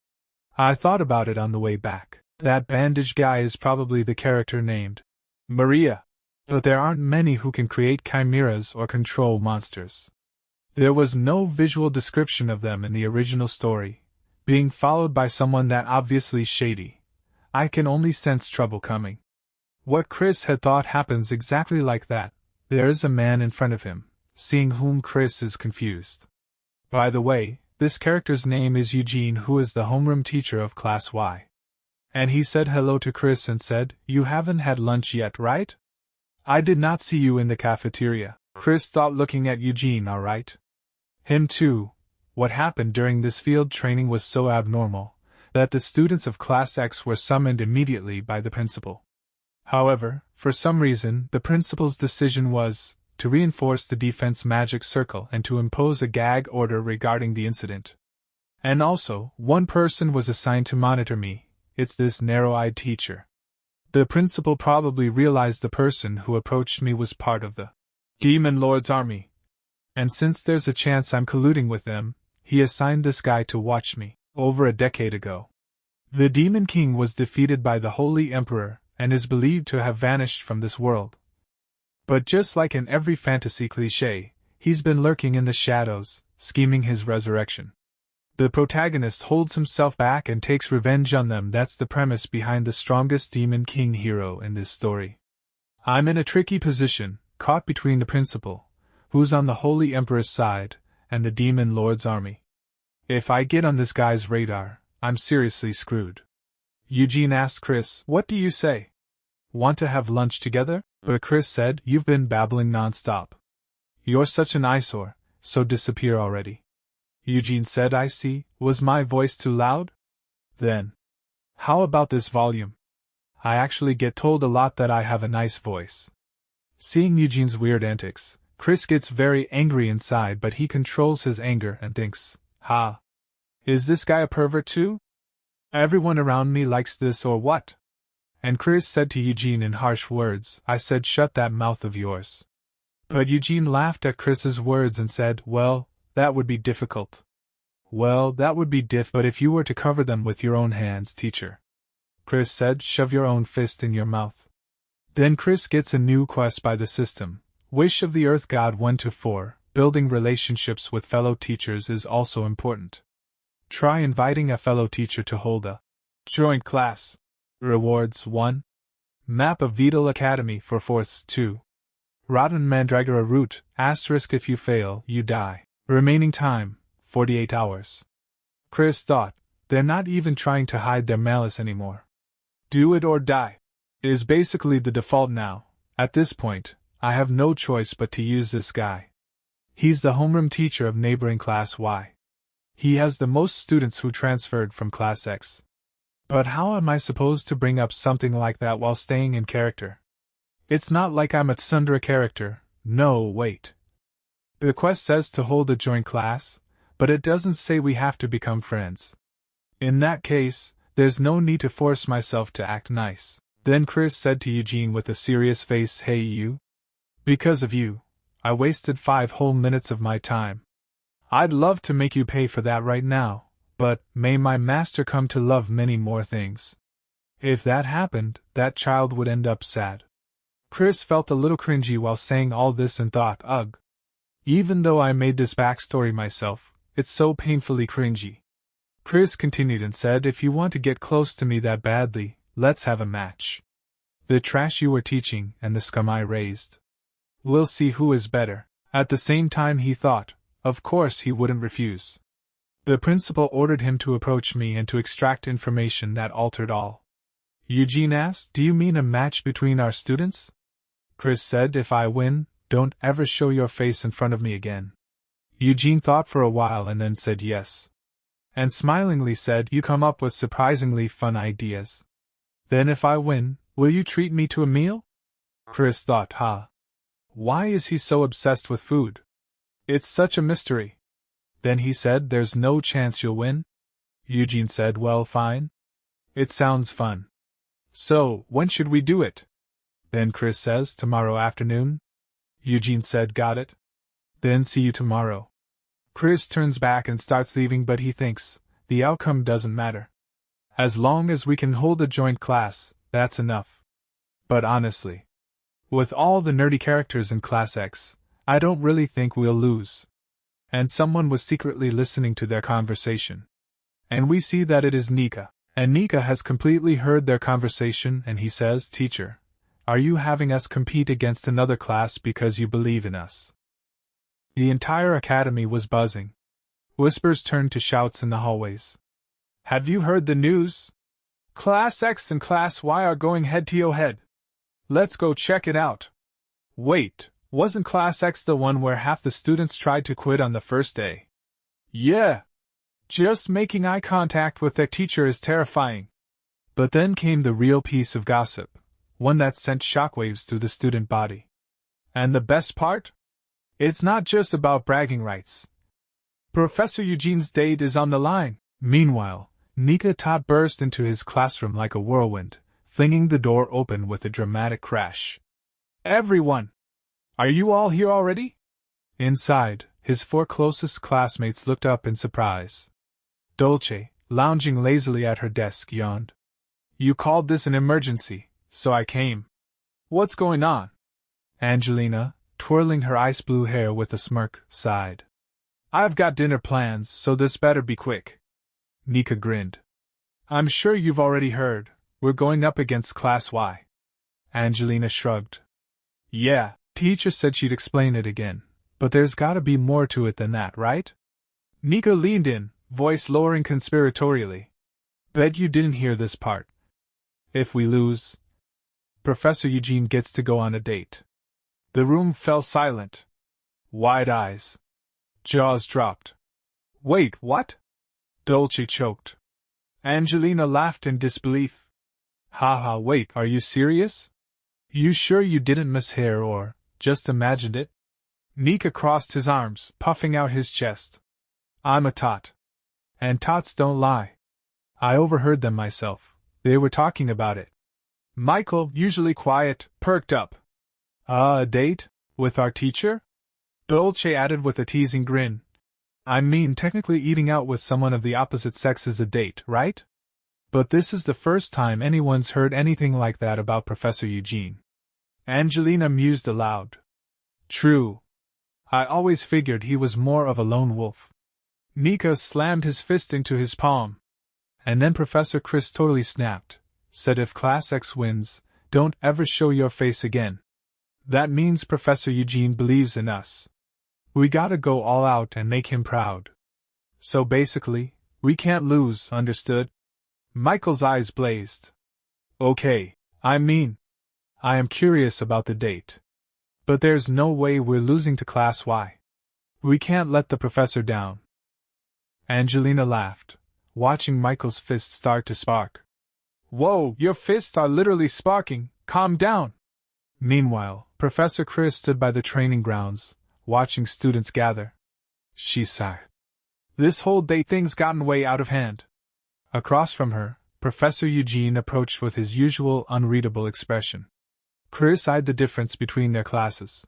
I thought about it on the way back. That bandaged guy is probably the character named Maria. But there aren't many who can create chimeras or control monsters. There was no visual description of them in the original story, being followed by someone that obviously shady. I can only sense trouble coming. What Chris had thought happens exactly like that. There is a man in front of him, seeing whom Chris is confused. By the way, this character's name is Eugene, who is the homeroom teacher of Class Y. And he said hello to Chris and said, "You haven't had lunch yet, right? I did not see you in the cafeteria." Chris thought, looking at Eugene, all right. Him too. What happened during this field training was so abnormal that the students of Class X were summoned immediately by the principal. However, for some reason, the principal's decision was to reinforce the defense magic circle and to impose a gag order regarding the incident. And also, one person was assigned to monitor me. It's this narrow-eyed teacher. The principal probably realized the person who approached me was part of the Demon Lord's army. And since there's a chance I'm colluding with them, he assigned this guy to watch me. Over a decade ago, the Demon King was defeated by the Holy Emperor and is believed to have vanished from this world. But just like in every fantasy cliché, he's been lurking in the shadows, scheming his resurrection. The protagonist holds himself back and takes revenge on them. That's the premise behind the strongest Demon King hero in this story. I'm in a tricky position, caught between the principal, who's on the Holy Emperor's side, and the Demon Lord's army. If I get on this guy's radar, I'm seriously screwed. Eugene asked Chris, "What do you say? Want to have lunch together?" But Chris said, "You've been babbling nonstop. You're such an eyesore, so disappear already." Eugene said, "I see. Was my voice too loud? Then, how about this volume? I actually get told a lot that I have a nice voice." Seeing Eugene's weird antics, Chris gets very angry inside, but he controls his anger and thinks, "Ha! Is this guy a pervert too? Everyone around me likes this or what?" And Chris said to Eugene in harsh words, "I said shut that mouth of yours." But Eugene laughed at Chris's words and said, "Well, that would be difficult." "Well, that would be but if you were to cover them with your own hands, teacher." Chris said, "Shove your own fist in your mouth." Then Chris gets a new quest by the system. Wish of the Earth God 1-4, building relationships with fellow teachers is also important. Try inviting a fellow teacher to hold a joint class. Rewards 1. Map of Vital Academy for 4ths 2. Rotten Mandragora route, *, if you fail, you die. Remaining time, 48 hours. Chris thought, they're not even trying to hide their malice anymore. Do it or die is basically the default now. At this point, I have no choice but to use this guy. He's the homeroom teacher of neighboring Class Y. He has the most students who transferred from Class X. But how am I supposed to bring up something like that while staying in character? It's not like I'm a tsundere character. No, wait. The quest says to hold a joint class, but it doesn't say we have to become friends. In that case, there's no need to force myself to act nice. Then Chris said to Eugene with a serious face, "Hey you. Because of you, I wasted 5 whole minutes of my time. I'd love to make you pay for that right now, but may my master come to love many more things. If that happened, that child would end up sad." Chris felt a little cringy while saying all this and thought, ugh. Even though I made this backstory myself, it's so painfully cringy. Chris continued and said, "If you want to get close to me that badly, let's have a match. The trash you were teaching and the scum I raised. We'll see who is better." At the same time he thought, of course he wouldn't refuse. The principal ordered him to approach me and to extract information that altered all. Eugene asked, "Do you mean a match between our students?" Chris said, "If I win, don't ever show your face in front of me again." Eugene thought for a while and then said yes. And smilingly said, "You come up with surprisingly fun ideas. Then if I win, will you treat me to a meal?" Chris thought, why is he so obsessed with food? It's such a mystery. Then he said, "There's no chance you'll win?" Eugene said, "Well, fine. It sounds fun. So, when should we do it?" Then Chris says, "Tomorrow afternoon." Eugene said, "Got it. Then see you tomorrow." Chris turns back and starts leaving, but he thinks, the outcome doesn't matter. As long as we can hold a joint class, that's enough. But honestly, with all the nerdy characters in Class X, I don't really think we'll lose. And someone was secretly listening to their conversation. And we see that it is Nika. And Nika has completely heard their conversation and he says, "Teacher, are you having us compete against another class because you believe in us?" The entire academy was buzzing. Whispers turned to shouts in the hallways. "Have you heard the news? Class X and Class Y are going head-to-head. Let's go check it out." Wait, wasn't Class X the one where half the students tried to quit on the first day? Yeah. Just making eye contact with their teacher is terrifying. But then came the real piece of gossip, one that sent shockwaves through the student body. And the best part? It's not just about bragging rights. Professor Eugene's date is on the line. Meanwhile, Nika Tot burst into his classroom like a whirlwind, flinging the door open with a dramatic crash. "Everyone! Are you all here already?" Inside, his 4 closest classmates looked up in surprise. Dolce, lounging lazily at her desk, yawned. "You called this an emergency, so I came. What's going on?" Angelina, twirling her ice blue hair with a smirk, sighed. "I've got dinner plans, so this better be quick." Nika grinned. "I'm sure you've already heard, we're going up against Class Y." Angelina shrugged. "Yeah, teacher said she'd explain it again, but there's gotta be more to it than that, right?" Nika leaned in, voice lowering conspiratorially. "Bet you didn't hear this part. If we lose, Professor Eugene gets to go on a date." The room fell silent. Wide eyes. Jaws dropped. "Wait, what?" Dolce choked. Angelina laughed in disbelief. "Haha, wait, are you serious? You sure you didn't mishear or just imagined it?" Nika crossed his arms, puffing out his chest. "I'm a tot. And tots don't lie. I overheard them myself. They were talking about it." Michael, usually quiet, perked up. A date? With our teacher?" Dolce added with a teasing grin. "I mean, technically eating out with someone of the opposite sex is a date, right? But this is the first time anyone's heard anything like that about Professor Eugene." Angelina mused aloud. "True. I always figured he was more of a lone wolf." Nika slammed his fist into his palm. And then Professor Chris totally snapped, said if Class X wins, don't ever show your face again. That means Professor Eugene believes in us. We gotta go all out and make him proud. So basically, we can't lose, understood? Michael's eyes blazed. Okay, I am curious about the date. But there's no way we're losing to Class Y. We can't let the professor down. Angelina laughed, watching Michael's fists start to spark. Whoa, your fists are literally sparking, calm down. Meanwhile, Professor Chris stood by the training grounds, watching students gather. She sighed. This whole date thing's gotten way out of hand. Across from her, Professor Eugene approached with his usual unreadable expression. Chris eyed the difference between their classes.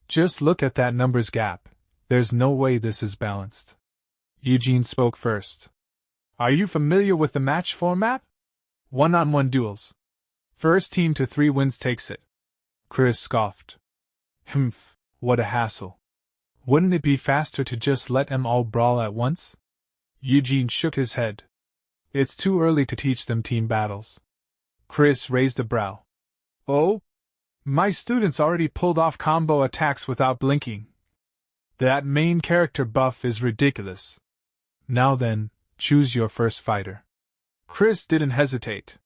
Just look at that numbers gap. There's no way this is balanced. Eugene spoke first. Are you familiar with the match format? One-on-one duels. First team to 3 wins takes it. Chris scoffed. Humph, what a hassle. Wouldn't it be faster to just let them all brawl at once? Eugene shook his head. It's too early to teach them team battles. Chris raised a brow. Oh? My students already pulled off combo attacks without blinking. That main character buff is ridiculous. Now then, choose your first fighter. Chris didn't hesitate.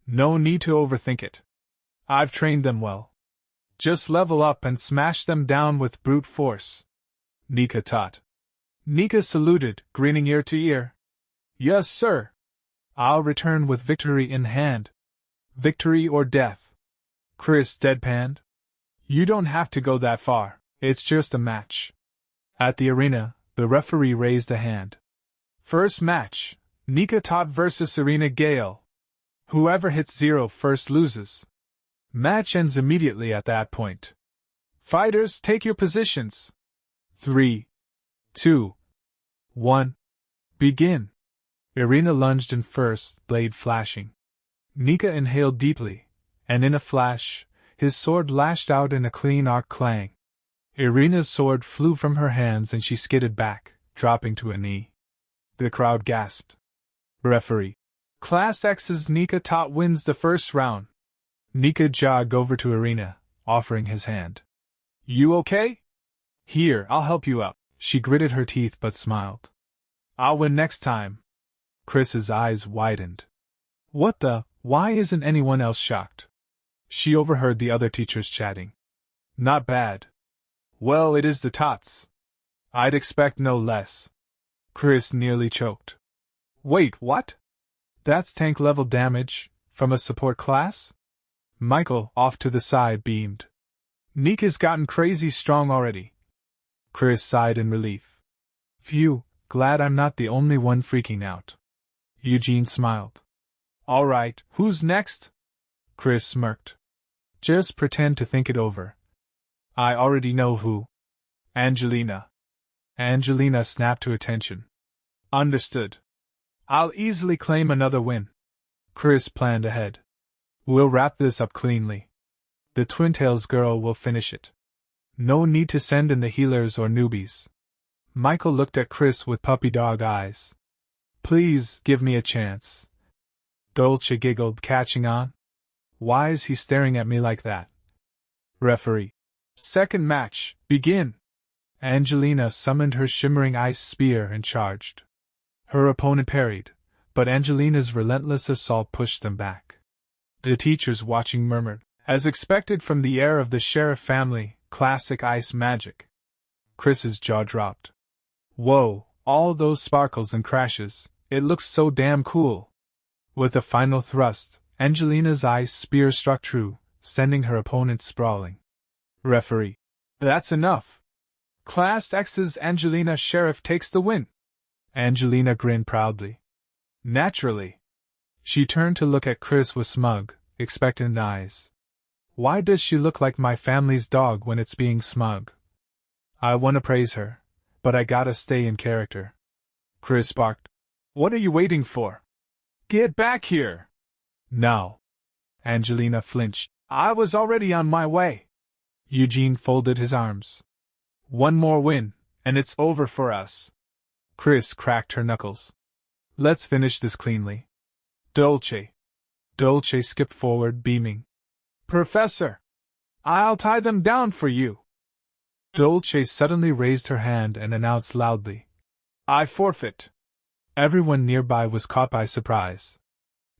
No need to overthink it. I've trained them well. Just level up and smash them down with brute force. Nika taught. Nika saluted, grinning ear to ear. Yes, sir. I'll return with victory in hand. Victory or death. Chris deadpanned. You don't have to go that far, it's just a match. At the arena, the referee raised a hand. First match, Nika Tot vs Serena Gale. Whoever hits 0 first loses. Match ends immediately at that point. Fighters, take your positions. 3, 2, 1. Begin. Irina lunged in first, blade flashing. Nika inhaled deeply, and in a flash, his sword lashed out in a clean arc clang. Irina's sword flew from her hands and she skidded back, dropping to a knee. The crowd gasped. Referee. Class X's Nika Tot wins the first round. Nika jogged over to Irina, offering his hand. You okay? Here, I'll help you up. She gritted her teeth but smiled. I'll win next time. Chris's eyes widened. What the? Why isn't anyone else shocked? She overheard the other teachers chatting. Not bad. Well, it is the Tots. I'd expect no less. Chris nearly choked. Wait, what? That's tank-level damage, from a support class? Michael, off to the side, beamed. Nika's gotten crazy strong already. Chris sighed in relief. Phew, glad I'm not the only one freaking out. Eugene smiled. All right, who's next? Chris smirked. Just pretend to think it over. I already know who. Angelina. Angelina snapped to attention. Understood. I'll easily claim another win. Chris planned ahead. We'll wrap this up cleanly. The Twin-Tails girl will finish it. No need to send in the healers or newbies. Michael looked at Chris with puppy dog eyes. Please, give me a chance. Dolce giggled, catching on. Why is he staring at me like that? Referee. Second match, begin. Angelina summoned her shimmering ice spear and charged. Her opponent parried, but Angelina's relentless assault pushed them back. The teachers watching murmured, as expected from the heir of the Sheriff family, classic ice magic. Chris's jaw dropped. Whoa, all those sparkles and crashes, it looks so damn cool. With a final thrust, Angelina's ice spear struck true, sending her opponent sprawling. Referee. That's enough. Class X's Angelina Sheriff takes the win. Angelina grinned proudly. Naturally. She turned to look at Chris with smug, expectant eyes. Why does she look like my family's dog when it's being smug? I want to praise her, but I gotta stay in character. Chris barked. What are you waiting for? Get back here! Now. Angelina flinched. I was already on my way. Eugene folded his arms. One more win, and it's over for us. Chris cracked her knuckles. Let's finish this cleanly. Dolce. Dolce skipped forward, beaming. Professor! I'll tie them down for you. Dolce suddenly raised her hand and announced loudly. I forfeit. Everyone nearby was caught by surprise.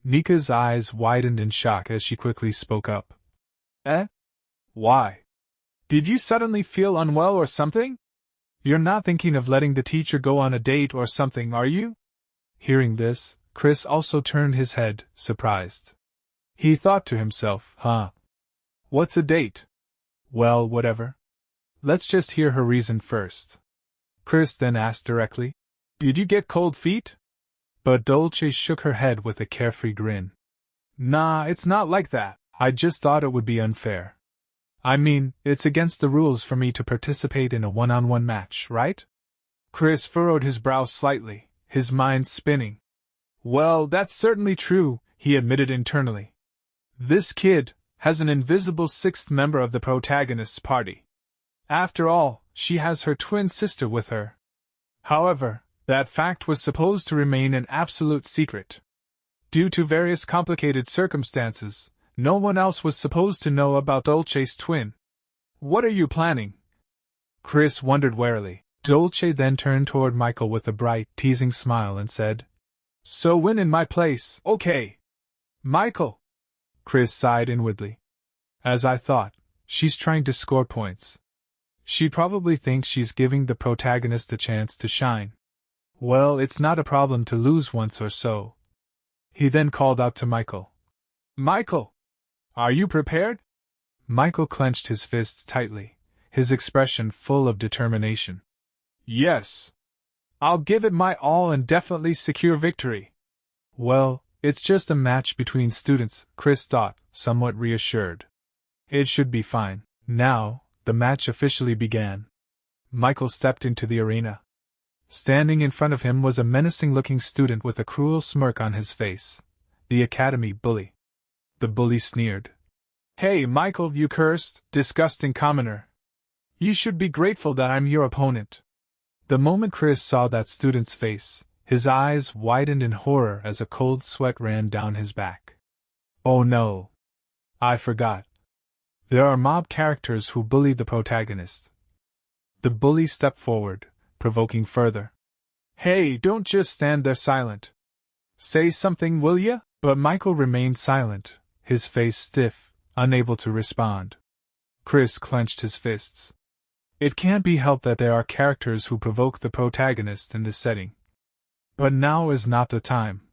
Nika's eyes widened in shock as she quickly spoke up. Eh? Why? Did you suddenly feel unwell or something? You're not thinking of letting the teacher go on a date or something, are you? Hearing this, Chris also turned his head, surprised. He thought to himself, What's a date? Well, whatever. Let's just hear her reason first. Chris then asked directly, Did you get cold feet? But Dolce shook her head with a carefree grin. Nah, it's not like that. I just thought it would be unfair. I mean, it's against the rules for me to participate in a one-on-one match, right? Chris furrowed his brow slightly, his mind spinning. Well, that's certainly true, he admitted internally. This kid has an invisible sixth member of the protagonist's party. After all, she has her twin sister with her. However, that fact was supposed to remain an absolute secret. Due to various complicated circumstances, no one else was supposed to know about Dolce's twin. What are you planning? Chris wondered warily. Dolce then turned toward Michael with a bright, teasing smile and said, So win in my place, okay. Michael. Chris sighed inwardly. As I thought, she's trying to score points. She probably thinks she's giving the protagonist a chance to shine. Well, it's not a problem to lose once or so. He then called out to Michael. Michael! Are you prepared? Michael clenched his fists tightly, his expression full of determination. Yes. I'll give it my all and definitely secure victory. Well, it's just a match between students, Chris thought, somewhat reassured. It should be fine. Now, the match officially began. Michael stepped into the arena. Standing in front of him was a menacing-looking student with a cruel smirk on his face. The academy bully. The bully sneered. "Hey, Michael, you cursed, disgusting commoner. You should be grateful that I'm your opponent." The moment Chris saw that student's face, his eyes widened in horror as a cold sweat ran down his back. "Oh no. I forgot. There are mob characters who bully the protagonist." The bully stepped forward, provoking further. "Hey, don't just stand there silent. Say something, will ya?" But Michael remained silent, his face stiff, unable to respond. Chris clenched his fists. It can't be helped that there are characters who provoke the protagonist in this setting. But now is not the time.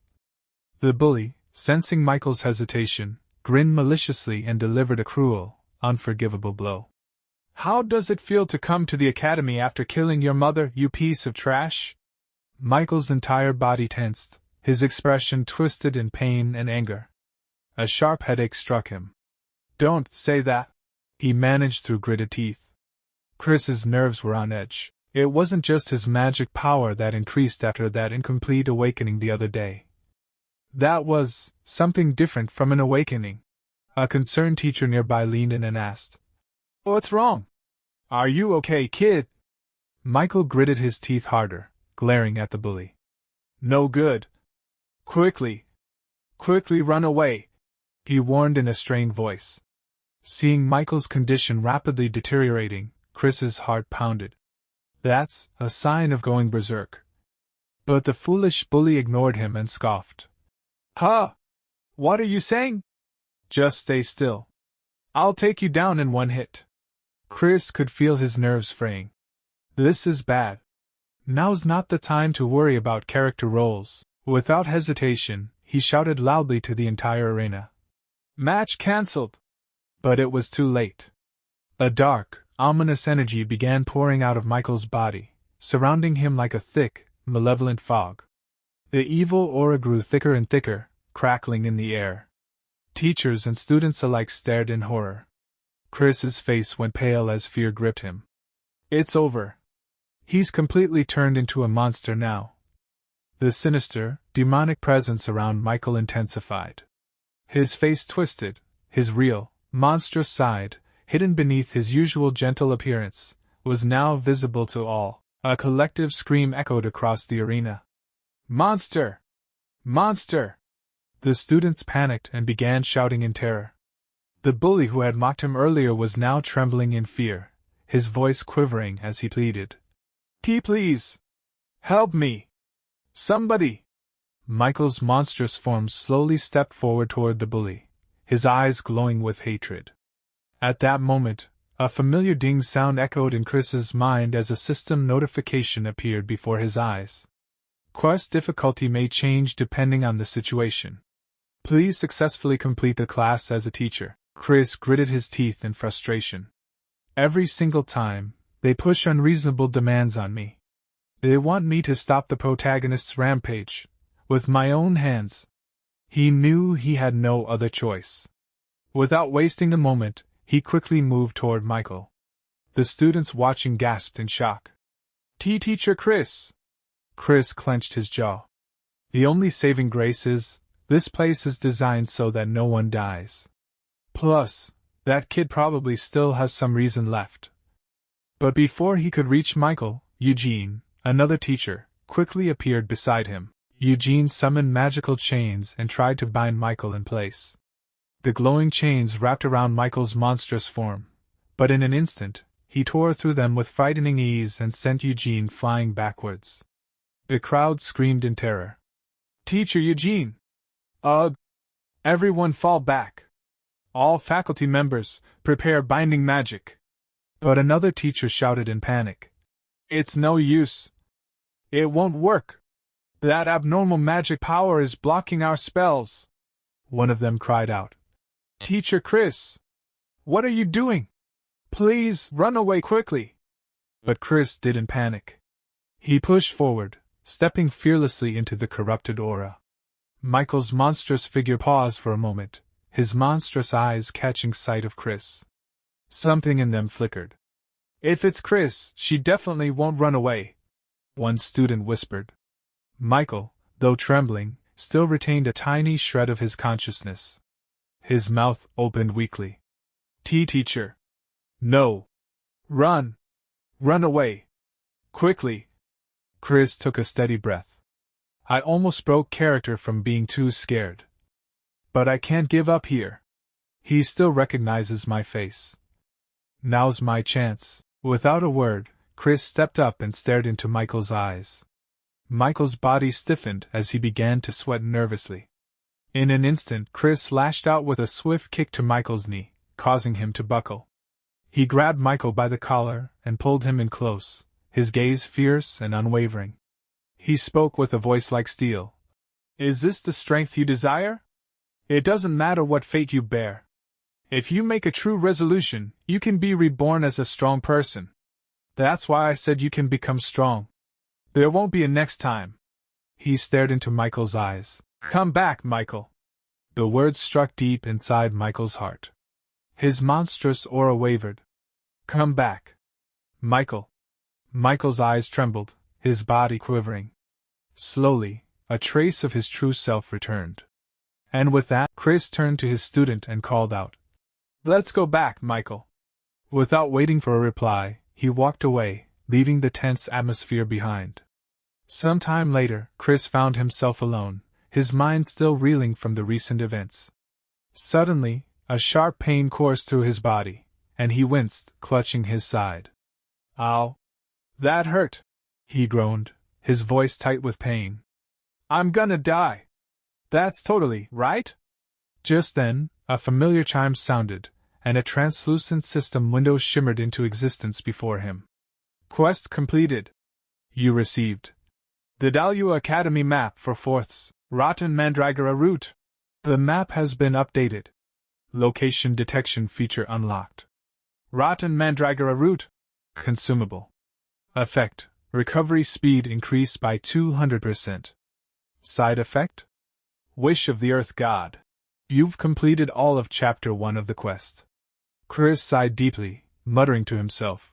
The bully, sensing Michael's hesitation, grinned maliciously and delivered a cruel, unforgivable blow. "How does it feel to come to the academy after killing your mother, you piece of trash?" Michael's entire body tensed, his expression twisted in pain and anger. A sharp headache struck him. "Don't say that," he managed through gritted teeth. Chris's nerves were on edge. It wasn't just his magic power that increased after that incomplete awakening the other day. That was something different from an awakening. A concerned teacher nearby leaned in and asked, "What's wrong? Are you okay, kid?" Michael gritted his teeth harder, glaring at the bully. "No good. Quickly run away," he warned in a strained voice. Seeing Michael's condition rapidly deteriorating, Chris's heart pounded. That's a sign of going berserk. But the foolish bully ignored him and scoffed. "Huh? What are you saying? Just stay still. I'll take you down in one hit." Chris could feel his nerves fraying. This is bad. Now's not the time to worry about character roles. Without hesitation, he shouted loudly to the entire arena. "Match cancelled!" But it was too late. A dark, ominous energy began pouring out of Michael's body, surrounding him like a thick, malevolent fog. The evil aura grew thicker and thicker, crackling in the air. Teachers and students alike stared in horror. Chris's face went pale as fear gripped him. It's over. He's completely turned into a monster now. The sinister, demonic presence around Michael intensified. His face twisted, his real, monstrous side, hidden beneath his usual gentle appearance, was now visible to all. A collective scream echoed across the arena. "Monster! Monster!" The students panicked and began shouting in terror. The bully who had mocked him earlier was now trembling in fear, his voice quivering as he pleaded. Please! Help me! Somebody!" Michael's monstrous form slowly stepped forward toward the bully, his eyes glowing with hatred. At that moment, a familiar ding sound echoed in Chris's mind as a system notification appeared before his eyes. Quest difficulty may change depending on the situation. Please successfully complete the class as a teacher. Chris gritted his teeth in frustration. Every single time, they push unreasonable demands on me. They want me to stop the protagonist's rampage, with my own hands. He knew he had no other choice. Without wasting a moment, he quickly moved toward Michael. The students watching gasped in shock. Teacher Chris! Chris clenched his jaw. The only saving grace is, this place is designed so that no one dies. Plus, that kid probably still has some reason left. But before he could reach Michael, Eugene, another teacher, quickly appeared beside him. Eugene summoned magical chains and tried to bind Michael in place. The glowing chains wrapped around Michael's monstrous form, but in an instant, he tore through them with frightening ease and sent Eugene flying backwards. The crowd screamed in terror. Teacher Eugene! Ugh! Everyone fall back! All faculty members, prepare binding magic! But another teacher shouted in panic. It's no use. It won't work. That abnormal magic power is blocking our spells. One of them cried out. Teacher Chris! What are you doing? Please run away quickly! But Chris didn't panic. He pushed forward, stepping fearlessly into the corrupted aura. Michael's monstrous figure paused for a moment, his monstrous eyes catching sight of Chris. Something in them flickered. If it's Chris, she definitely won't run away. one student whispered. Michael, though trembling, still retained a tiny shred of his consciousness. His mouth opened weakly. Teacher. No. Run. Run away. Quickly. Chris took a steady breath. I almost broke character from being too scared. But I can't give up here. He still recognizes my face. Now's my chance. Without a word, Chris stepped up and stared into Michael's eyes. Michael's body stiffened as he began to sweat nervously. In an instant, Chris lashed out with a swift kick to Michael's knee, causing him to buckle. He grabbed Michael by the collar and pulled him in close, his gaze fierce and unwavering. He spoke with a voice like steel. Is this the strength you desire? It doesn't matter what fate you bear. If you make a true resolution, you can be reborn as a strong person. That's why I said you can become strong. There won't be a next time. He stared into Michael's eyes. Come back, Michael. The words struck deep inside Michael's heart. His monstrous aura wavered. Come back. Michael. Michael's eyes trembled, his body quivering. Slowly, a trace of his true self returned. And with that, Chris turned to his student and called out, Let's go back, Michael. Without waiting for a reply, he walked away, leaving the tense atmosphere behind. Some time later, Chris found himself alone, his mind still reeling from the recent events. Suddenly, a sharp pain coursed through his body, and he winced, clutching his side. Ow! That hurt! He groaned, his voice tight with pain. I'm gonna die! That's totally right? Just then, a familiar chime sounded, and a translucent system window shimmered into existence before him. Quest completed. You received the Dalua Academy map for 4th's Rotten Mandragora route. The map has been updated. Location detection feature unlocked. Rotten Mandragora route. Consumable. Effect: recovery speed increased by 200%. Side effect: Wish of the Earth God. You've completed all of Chapter 1 of the quest. Chris sighed deeply, muttering to himself.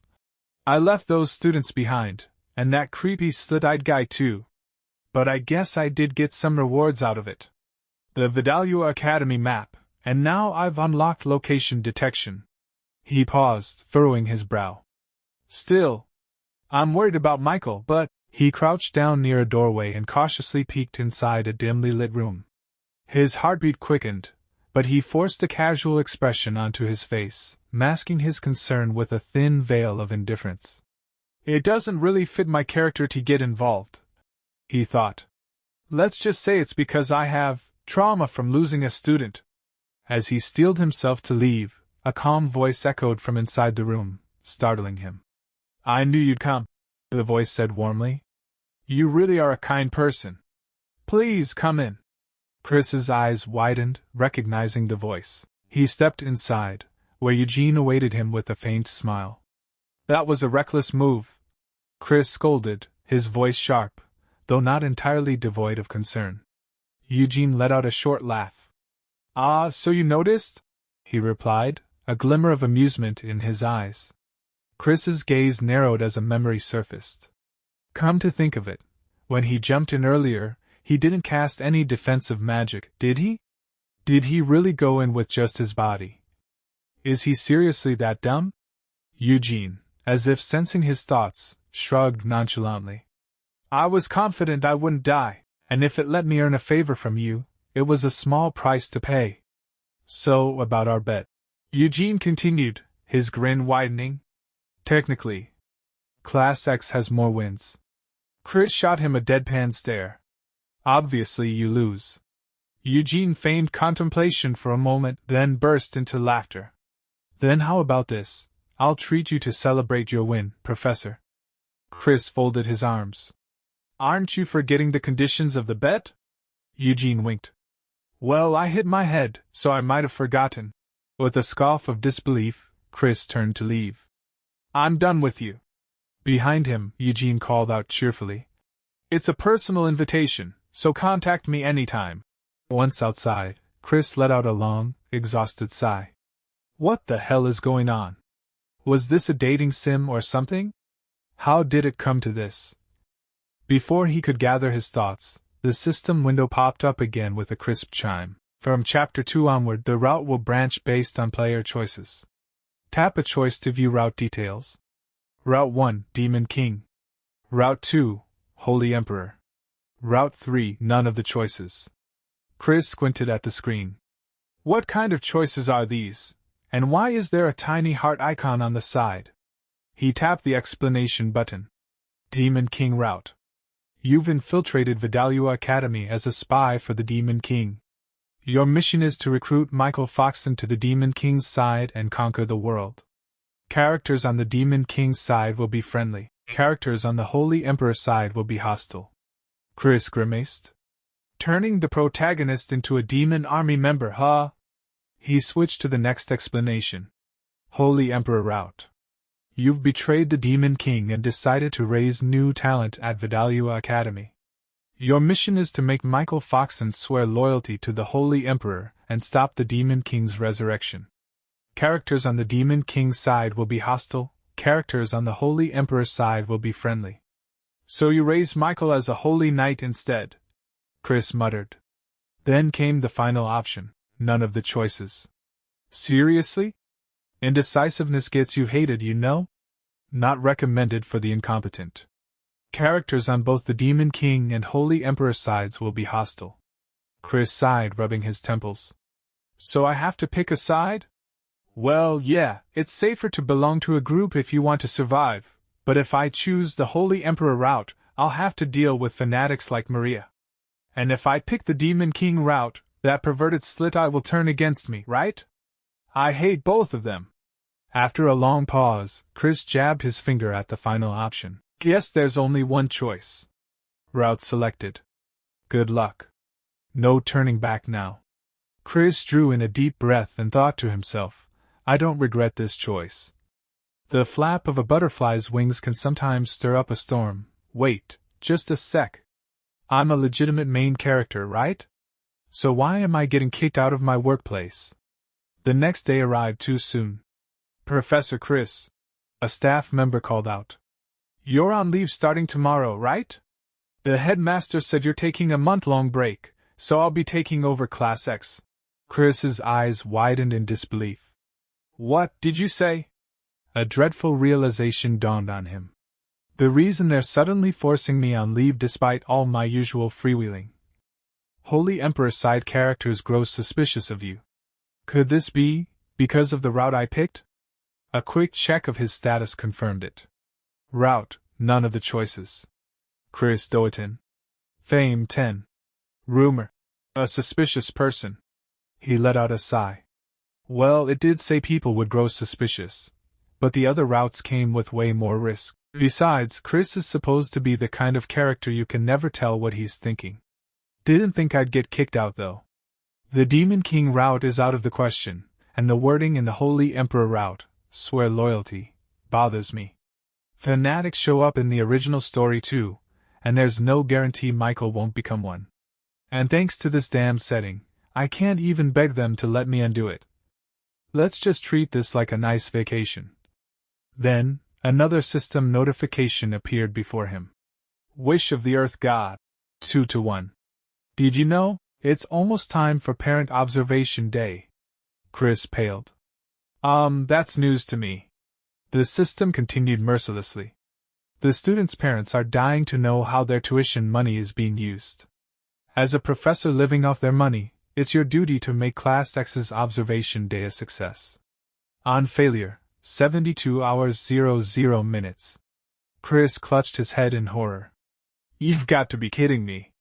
I left those students behind, and that creepy slit-eyed guy too. But I guess I did get some rewards out of it. The Vidalua Academy map, and now I've unlocked location detection. He paused, furrowing his brow. Still, I'm worried about Michael, but... He crouched down near a doorway and cautiously peeked inside a dimly lit room. His heartbeat quickened, but he forced a casual expression onto his face, masking his concern with a thin veil of indifference. It doesn't really fit my character to get involved, he thought. Let's just say it's because I have trauma from losing a student. As he steeled himself to leave, a calm voice echoed from inside the room, startling him. I knew you'd come, the voice said warmly. You really are a kind person. Please come in. Chris's eyes widened, recognizing the voice. He stepped inside, where Eugene awaited him with a faint smile. That was a reckless move, Chris scolded, his voice sharp, though not entirely devoid of concern. Eugene let out a short laugh. Ah, so you noticed? He replied, a glimmer of amusement in his eyes. Chris's gaze narrowed as a memory surfaced. Come to think of it, when he jumped in earlier, he didn't cast any defensive magic, did he? Did he really go in with just his body? Is he seriously that dumb? Eugene, as if sensing his thoughts, shrugged nonchalantly. I was confident I wouldn't die, and if it let me earn a favor from you, it was a small price to pay. So, about our bet. Eugene continued, his grin widening. Technically, Class X has more wins. Chris shot him a deadpan stare. Obviously you lose. Eugene feigned contemplation for a moment, then burst into laughter. Then how about this? I'll treat you to celebrate your win, Professor. Chris folded his arms. Aren't you forgetting the conditions of the bet? Eugene winked. Well, I hit my head, so I might have forgotten. With a scoff of disbelief, Chris turned to leave. I'm done with you. Behind him, Eugene called out cheerfully. It's a personal invitation, so contact me anytime. Once outside, Chris let out a long, exhausted sigh. What the hell is going on? Was this a dating sim or something? How did it come to this? Before he could gather his thoughts, the system window popped up again with a crisp chime. From Chapter 2 onward, the route will branch based on player choices. Tap a choice to view route details. Route 1, Demon King. Route 2, Holy Emperor. Route 3, none of the choices. Chris squinted at the screen. What kind of choices are these? And why is there a tiny heart icon on the side? He tapped the explanation button. Demon King Route. You've infiltrated Vidalia Academy as a spy for the Demon King. Your mission is to recruit Michael Foxon to the Demon King's side and conquer the world. Characters on the Demon King's side will be friendly. Characters on the Holy Emperor's side will be hostile. Chris grimaced. Turning the protagonist into a demon army member, huh? He switched to the next explanation. Holy Emperor Route. You've betrayed the Demon King and decided to raise new talent at Vidalia Academy. Your mission is to make Michael Foxon swear loyalty to the Holy Emperor and stop the Demon King's resurrection. Characters on the Demon King's side will be hostile, characters on the Holy Emperor's side will be friendly. So you raise Michael as a Holy Knight instead, Chris muttered. Then came the final option, none of the choices. Seriously? Indecisiveness gets you hated, you know? Not recommended for the incompetent. Characters on both the Demon King and Holy Emperor sides will be hostile. Chris sighed, rubbing his temples. So I have to pick a side? Well, yeah, it's safer to belong to a group if you want to survive, but if I choose the Holy Emperor route, I'll have to deal with fanatics like Maria. And if I pick the Demon King route, that perverted slit-eye will turn against me, right? I hate both of them. After a long pause, Chris jabbed his finger at the final option. Guess there's only one choice. Route selected. Good luck. No turning back now. Chris drew in a deep breath and thought to himself, I don't regret this choice. The flap of a butterfly's wings can sometimes stir up a storm. Wait, just a sec. I'm a legitimate main character, right? So why am I getting kicked out of my workplace? The next day arrived too soon. Professor Chris, a staff member called out. You're on leave starting tomorrow, right? The headmaster said you're taking a month-long break, so I'll be taking over Class X. Chris's eyes widened in disbelief. What did you say? A dreadful realization dawned on him. The reason they're suddenly forcing me on leave despite all my usual freewheeling. Holy Emperor side characters grow suspicious of you. Could this be because of the route I picked? A quick check of his status confirmed it. Route, none of the choices. Chris Doetin. Fame 10. Rumor. A suspicious person. He let out a sigh. Well, it did say people would grow suspicious, but the other routes came with way more risk. Besides, Chris is supposed to be the kind of character you can never tell what he's thinking. Didn't think I'd get kicked out though. The Demon King route is out of the question, and the wording in the Holy Emperor route, swear loyalty, bothers me. Fanatics show up in the original story too, and there's no guarantee Michael won't become one. And thanks to this damn setting, I can't even beg them to let me undo it. Let's just treat this like a nice vacation. Then, another system notification appeared before him. Wish of the Earth God. 2-1. Did you know? It's almost time for Parent Observation Day. Chris paled. That's news to me. The system continued mercilessly. The students' parents are dying to know how their tuition money is being used. As a professor living off their money, it's your duty to make Class X's Observation Day a success. On failure, 72 hours 00 minutes. Chris clutched his head in horror. You've got to be kidding me.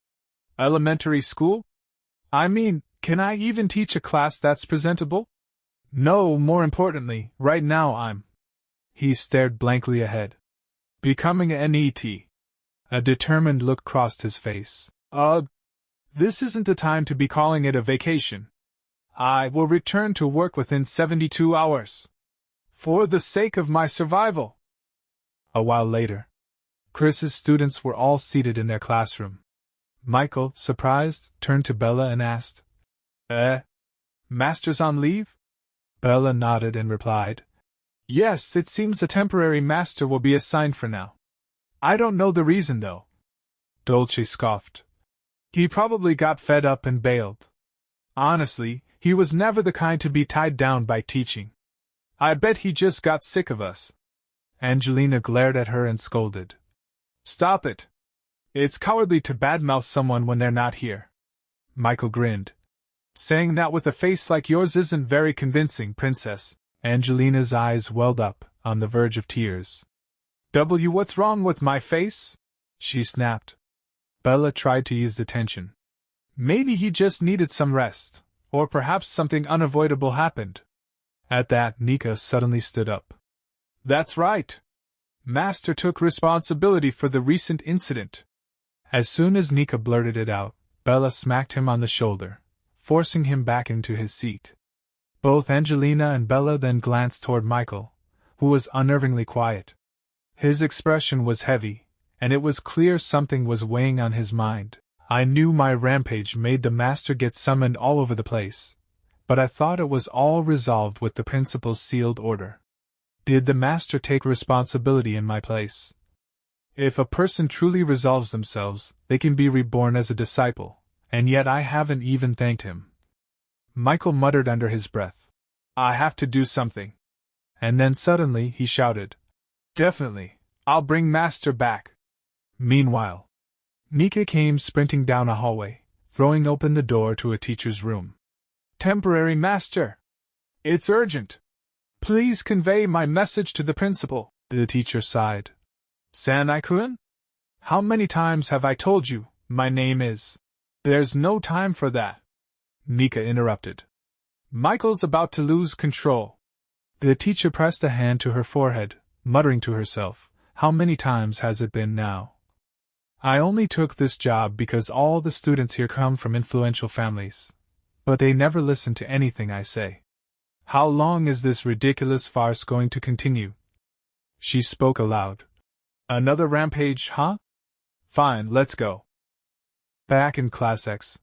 Elementary school? I mean, can I even teach a class that's presentable? No, more importantly, right now I'm... He stared blankly ahead. Becoming a NET. A determined look crossed his face. This isn't the time to be calling it a vacation. I will return to work within 72 hours. For the sake of my survival. A while later, Chris's students were all seated in their classroom. Michael, surprised, turned to Bella and asked, Master's on leave? Bella nodded and replied, Yes, it seems a temporary master will be assigned for now. I don't know the reason though. Dolce scoffed. He probably got fed up and bailed. Honestly, he was never the kind to be tied down by teaching. I bet he just got sick of us. Angelina glared at her and scolded. Stop it. It's cowardly to badmouth someone when they're not here. Michael grinned. Saying that with a face like yours isn't very convincing, princess. Angelina's eyes welled up, on the verge of tears. What's wrong with my face? She snapped. Bella tried to ease the tension. Maybe he just needed some rest, or perhaps something unavoidable happened. At that, Nika suddenly stood up. That's right. Master took responsibility for the recent incident. As soon as Nika blurted it out, Bella smacked him on the shoulder, forcing him back into his seat. Both Angelina and Bella then glanced toward Michael, who was unnervingly quiet. His expression was heavy, and it was clear something was weighing on his mind. I knew my rampage made the master get summoned all over the place, but I thought it was all resolved with the principal's sealed order. Did the master take responsibility in my place? If a person truly resolves themselves, they can be reborn as a disciple, and yet I haven't even thanked him. Michael muttered under his breath. I have to do something. And then suddenly he shouted. Definitely, I'll bring Master back. Meanwhile, Nika came sprinting down a hallway, throwing open the door to a teacher's room. Temporary Master! It's urgent! Please convey my message to the principal, the teacher sighed. Sanai-kun? How many times have I told you, my name is... There's no time for that. Nika interrupted. Michael's about to lose control. The teacher pressed a hand to her forehead, muttering to herself, how many times has it been now? I only took this job because all the students here come from influential families. But they never listen to anything I say. How long is this ridiculous farce going to continue? She spoke aloud. Another rampage, huh? Fine, let's go. Back in Class X.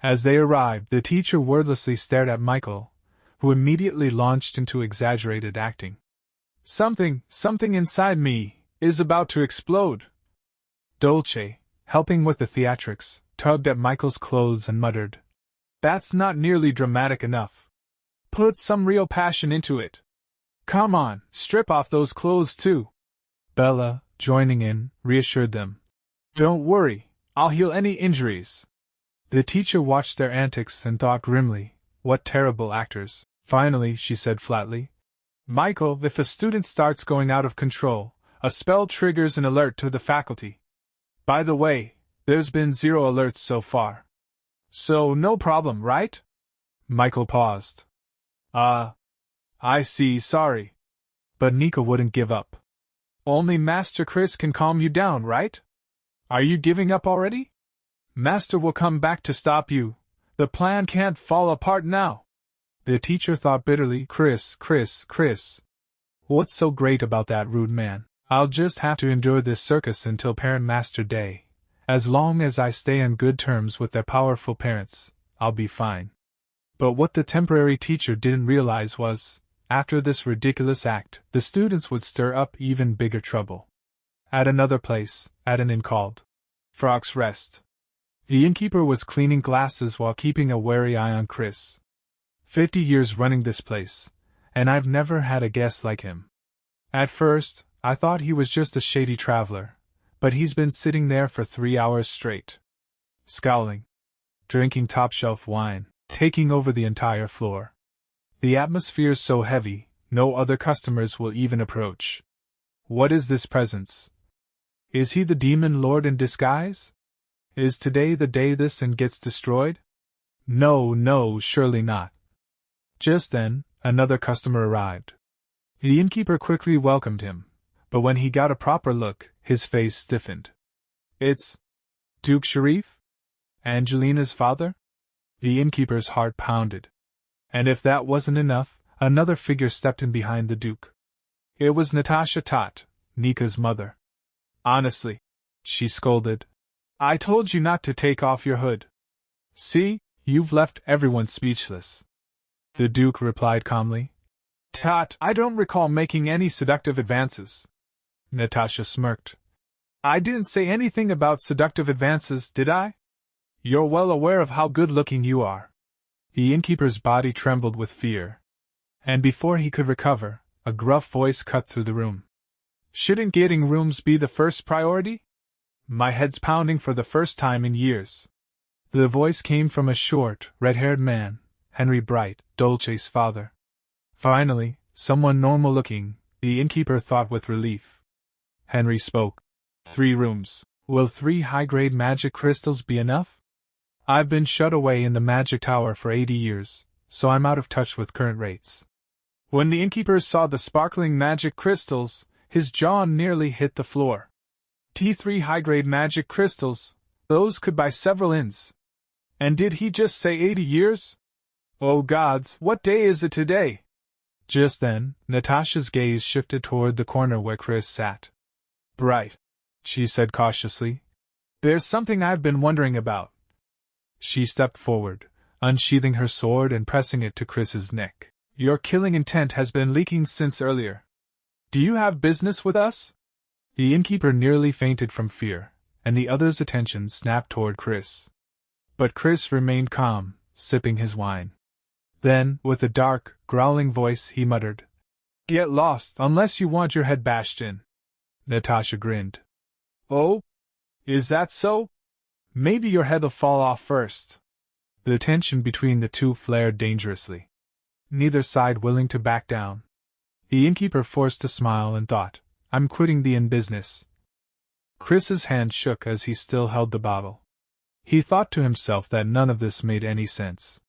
As they arrived, the teacher wordlessly stared at Michael, who immediately launched into exaggerated acting. Something inside me is about to explode. Dolce, helping with the theatrics, tugged at Michael's clothes and muttered. That's not nearly dramatic enough. Put some real passion into it. Come on, strip off those clothes too. Bella, joining in, reassured them. Don't worry, I'll heal any injuries. The teacher watched their antics and thought grimly, what terrible actors. Finally, she said flatly. Michael, if a student starts going out of control, a spell triggers an alert to the faculty. By the way, there's been 0 alerts so far. So no problem, right? Michael paused. I see, sorry. But Nika wouldn't give up. Only Master Chris can calm you down, right? Are you giving up already? Master will come back to stop you. The plan can't fall apart now. The teacher thought bitterly, Chris. What's so great about that rude man? I'll just have to endure this circus until Parent-Master Day. As long as I stay on good terms with their powerful parents, I'll be fine. But what the temporary teacher didn't realize was, after this ridiculous act, the students would stir up even bigger trouble. At another place, at an inn called Frog's Rest, the innkeeper was cleaning glasses while keeping a wary eye on Chris. 50 years running this place, and I've never had a guest like him. At first, I thought he was just a shady traveler, but he's been sitting there for 3 hours straight, scowling, drinking top-shelf wine, taking over the entire floor. The atmosphere's so heavy, no other customers will even approach. What is this presence? Is he the demon lord in disguise? Is today the day this inn gets destroyed? No, surely not. Just then, another customer arrived. The innkeeper quickly welcomed him, but when he got a proper look, his face stiffened. It's Duke Sharif? Angelina's father? The innkeeper's heart pounded. And if that wasn't enough, another figure stepped in behind the Duke. It was Natasha Tot, Nika's mother. Honestly, she scolded. I told you not to take off your hood. See, you've left everyone speechless. The Duke replied calmly. Tot, I don't recall making any seductive advances. Natasha smirked. I didn't say anything about seductive advances, did I? You're well aware of how good-looking you are. The innkeeper's body trembled with fear. And before he could recover, a gruff voice cut through the room. Shouldn't getting rooms be the first priority? My head's pounding for the first time in years. The voice came from a short, red-haired man, Henry Bright, Dolce's father. Finally, someone normal-looking, the innkeeper thought with relief. Henry spoke. 3 rooms. Will 3 high-grade magic crystals be enough? I've been shut away in the magic tower for 80 years, so I'm out of touch with current rates. When the innkeeper saw the sparkling magic crystals, his jaw nearly hit the floor. T3 high-grade magic crystals, those could buy several inns. And did he just say 80 years? Oh gods, what day is it today? Just then, Natasha's gaze shifted toward the corner where Chris sat. Bright, she said cautiously. There's something I've been wondering about. She stepped forward, unsheathing her sword and pressing it to Chris's neck. Your killing intent has been leaking since earlier. Do you have business with us? The innkeeper nearly fainted from fear, and the other's attention snapped toward Chris. But Chris remained calm, sipping his wine. Then, with a dark, growling voice, he muttered, Get lost, unless you want your head bashed in. Natasha grinned. Oh? Is that so? Maybe your head'll fall off first. The tension between the two flared dangerously. Neither side willing to back down. The innkeeper forced a smile and thought, I'm quitting the inn business. Chris's hand shook as he still held the bottle. He thought to himself that none of this made any sense.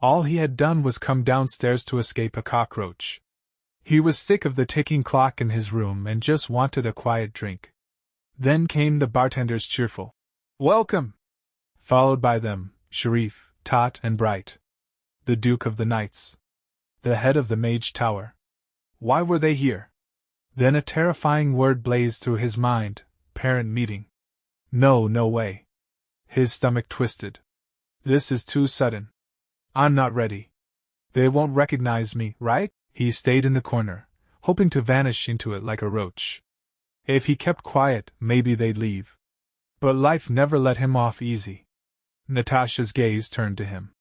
All he had done was come downstairs to escape a cockroach. He was sick of the ticking clock in his room and just wanted a quiet drink. Then came the bartender's cheerful welcome, followed by them, Sharif, Tot, and Bright. The Duke of the Knights. The head of the Mage Tower. Why were they here? Then a terrifying word blazed through his mind, parent meeting. No way. His stomach twisted. This is too sudden. I'm not ready. They won't recognize me, right? He stayed in the corner, hoping to vanish into it like a roach. If he kept quiet, maybe they'd leave. But life never let him off easy. Natasha's gaze turned to him.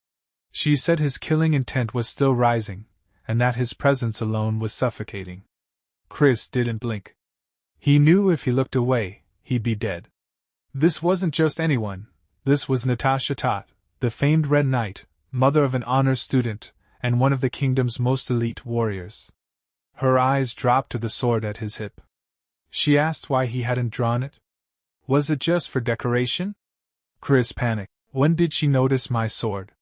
She said his killing intent was still rising, and that his presence alone was suffocating. Chris didn't blink. He knew if he looked away, he'd be dead. This wasn't just anyone, this was Natasha Tot, the famed Red Knight, mother of an honors student, and one of the kingdom's most elite warriors. Her eyes dropped to the sword at his hip. She asked why he hadn't drawn it. Was it just for decoration? Chris panicked. When did she notice my sword?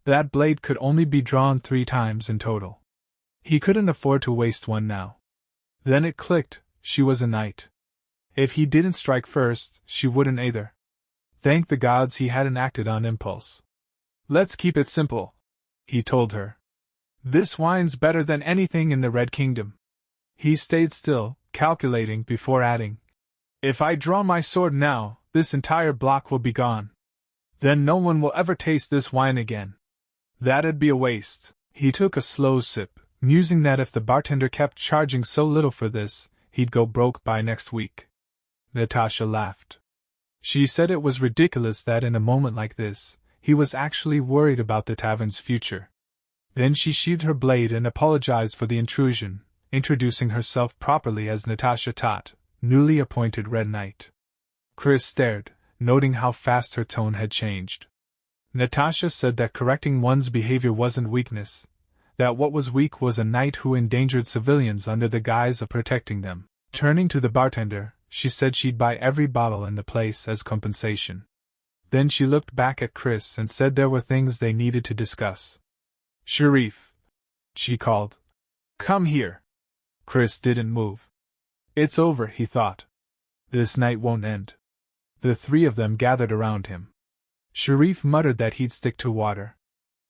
That blade could only be drawn 3 times in total. He couldn't afford to waste one now. Then it clicked, she was a knight. If he didn't strike first, she wouldn't either. Thank the gods he hadn't acted on impulse. Let's keep it simple, he told her. This wine's better than anything in the Red Kingdom. He stayed still, calculating before adding. If I draw my sword now, this entire block will be gone. Then no one will ever taste this wine again. That'd be a waste. He took a slow sip, musing that if the bartender kept charging so little for this, he'd go broke by next week. Natasha laughed. She said it was ridiculous that in a moment like this, he was actually worried about the tavern's future. Then she sheathed her blade and apologized for the intrusion, introducing herself properly as Natasha Tot, newly appointed Red Knight. Chris stared, noting how fast her tone had changed. Natasha said that correcting one's behavior wasn't weakness, that what was weak was a knight who endangered civilians under the guise of protecting them. Turning to the bartender, she said she'd buy every bottle in the place as compensation. Then she looked back at Chris and said there were things they needed to discuss. Sharif, she called. Come here. Chris didn't move. It's over, he thought. This night won't end. The 3 of them gathered around him. Sharif muttered that he'd stick to water.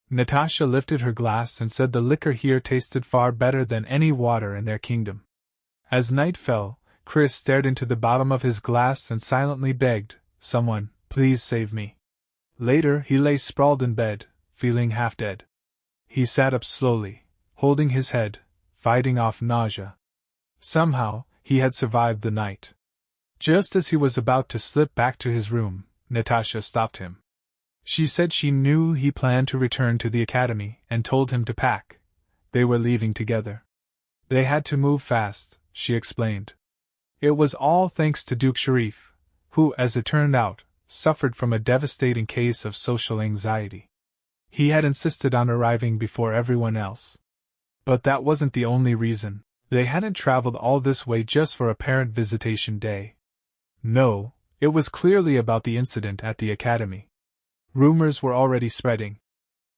Natasha lifted her glass and said the liquor here tasted far better than any water in their kingdom. As night fell, Chris stared into the bottom of his glass and silently begged, Someone, please save me. Later, he lay sprawled in bed, feeling half dead. He sat up slowly, holding his head, fighting off nausea. Somehow, he had survived the night. Just as he was about to slip back to his room, Natasha stopped him. She said she knew he planned to return to the academy and told him to pack. They were leaving together. They had to move fast, she explained. It was all thanks to Duke Sharif, who, as it turned out, suffered from a devastating case of social anxiety. He had insisted on arriving before everyone else. But that wasn't the only reason. They hadn't traveled all this way just for a parent visitation day. No, it was clearly about the incident at the academy. Rumors were already spreading.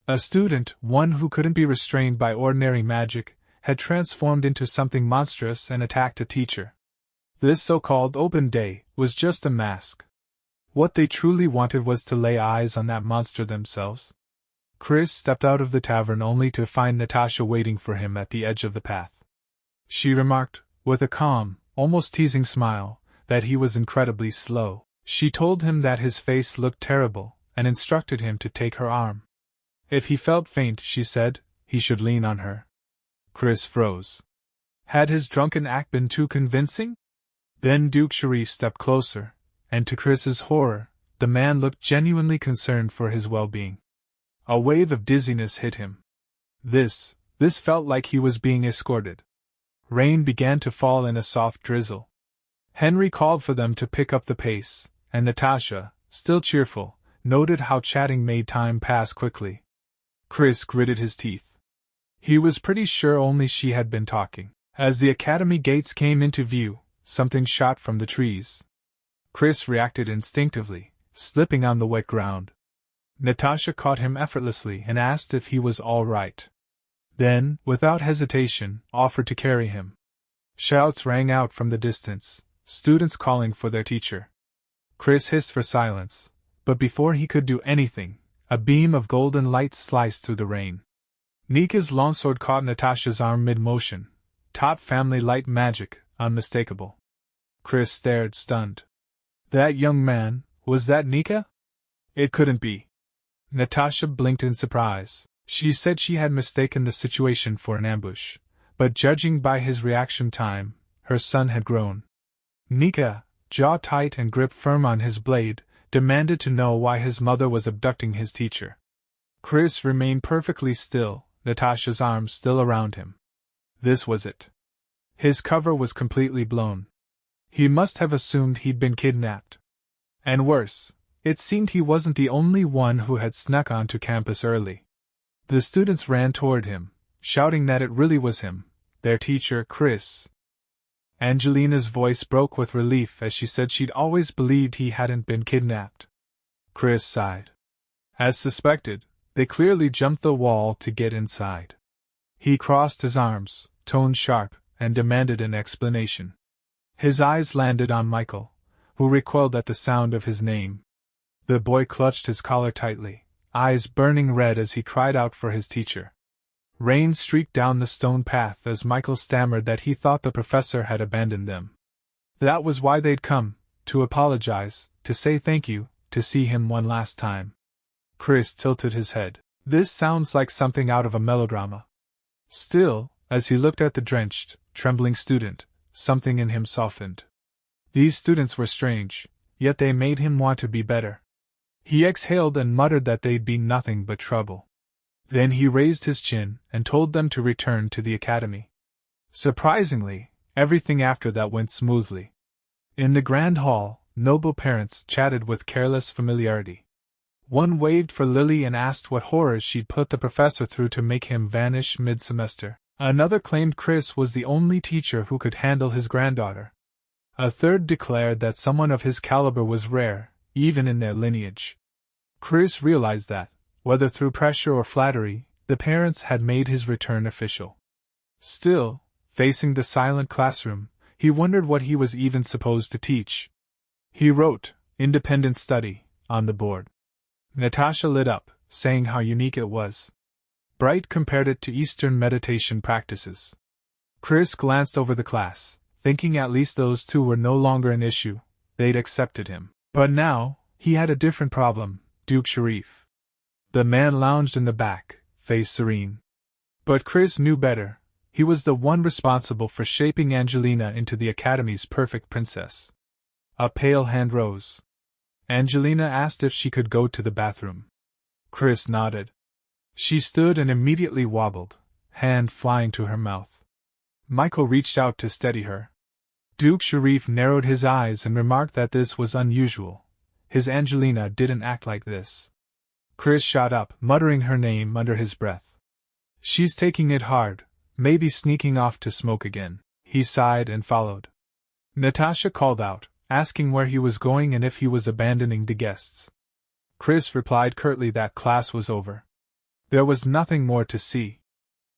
A student, one who couldn't be restrained by ordinary magic, had transformed into something monstrous and attacked a teacher. This so-called open day was just a mask. What they truly wanted was to lay eyes on that monster themselves. Chris stepped out of the tavern only to find Natasha waiting for him at the edge of the path. She remarked, with a calm, almost teasing smile, that he was incredibly slow. She told him that his face looked terrible, and instructed him to take her arm. If he felt faint, she said, he should lean on her. Chris froze. Had his drunken act been too convincing? Then Duke Sharif stepped closer, and to Chris's horror, the man looked genuinely concerned for his well-being. A wave of dizziness hit him. This felt like he was being escorted. Rain began to fall in a soft drizzle. Henry called for them to pick up the pace, and Natasha, still cheerful, noted how chatting made time pass quickly. Chris gritted his teeth. He was pretty sure only she had been talking. As the academy gates came into view, something shot from the trees. Chris reacted instinctively, slipping on the wet ground. Natasha caught him effortlessly and asked if he was all right. Then, without hesitation, offered to carry him. Shouts rang out from the distance, students calling for their teacher. Chris hissed for silence, but before he could do anything, a beam of golden light sliced through the rain. Nika's longsword caught Natasha's arm mid-motion. Top family light magic, unmistakable. Chris stared, stunned. That young man, was that Nika? It couldn't be. Natasha blinked in surprise. She said she had mistaken the situation for an ambush, but judging by his reaction time, her son had grown. Nika, jaw tight and grip firm on his blade, demanded to know why his mother was abducting his teacher. Chris remained perfectly still, Natasha's arms still around him. This was it. His cover was completely blown. He must have assumed he'd been kidnapped. And worse, it seemed he wasn't the only one who had snuck onto campus early. The students ran toward him, shouting that it really was him, their teacher, Chris. Angelina's voice broke with relief as she said she'd always believed he hadn't been kidnapped. Chris sighed. As suspected, they clearly jumped the wall to get inside. He crossed his arms, tone sharp, and demanded an explanation. His eyes landed on Michael, who recoiled at the sound of his name. The boy clutched his collar tightly, eyes burning red as he cried out for his teacher. Rain streaked down the stone path as Michael stammered that he thought the professor had abandoned them. That was why they'd come, to apologize, to say thank you, to see him one last time. Chris tilted his head. This sounds like something out of a melodrama. Still, as he looked at the drenched, trembling student, something in him softened. These students were strange, yet they made him want to be better. He exhaled and muttered that they'd be nothing but trouble. Then he raised his chin and told them to return to the academy. Surprisingly, everything after that went smoothly. In the grand hall, noble parents chatted with careless familiarity. One waved for Lily and asked what horrors she'd put the professor through to make him vanish mid-semester. Another claimed Chris was the only teacher who could handle his granddaughter. A third declared that someone of his caliber was rare, even in their lineage. Chris realized that, whether through pressure or flattery, the parents had made his return official. Still, facing the silent classroom, he wondered what he was even supposed to teach. He wrote, "Independent Study," on the board. Natasha lit up, saying how unique it was. Bright compared it to Eastern meditation practices. Chris glanced over the class, thinking at least those two were no longer an issue, they'd accepted him. But now, he had a different problem, Duke Sharif. The man lounged in the back, face serene. But Chris knew better. He was the one responsible for shaping Angelina into the Academy's perfect princess. A pale hand rose. Angelina asked if she could go to the bathroom. Chris nodded. She stood and immediately wobbled, hand flying to her mouth. Michael reached out to steady her. Duke Sharif narrowed his eyes and remarked that this was unusual. His Angelina didn't act like this. Chris shot up, muttering her name under his breath. She's taking it hard, maybe sneaking off to smoke again. He sighed and followed. Natasha called out, asking where he was going and if he was abandoning the guests. Chris replied curtly that class was over. There was nothing more to see.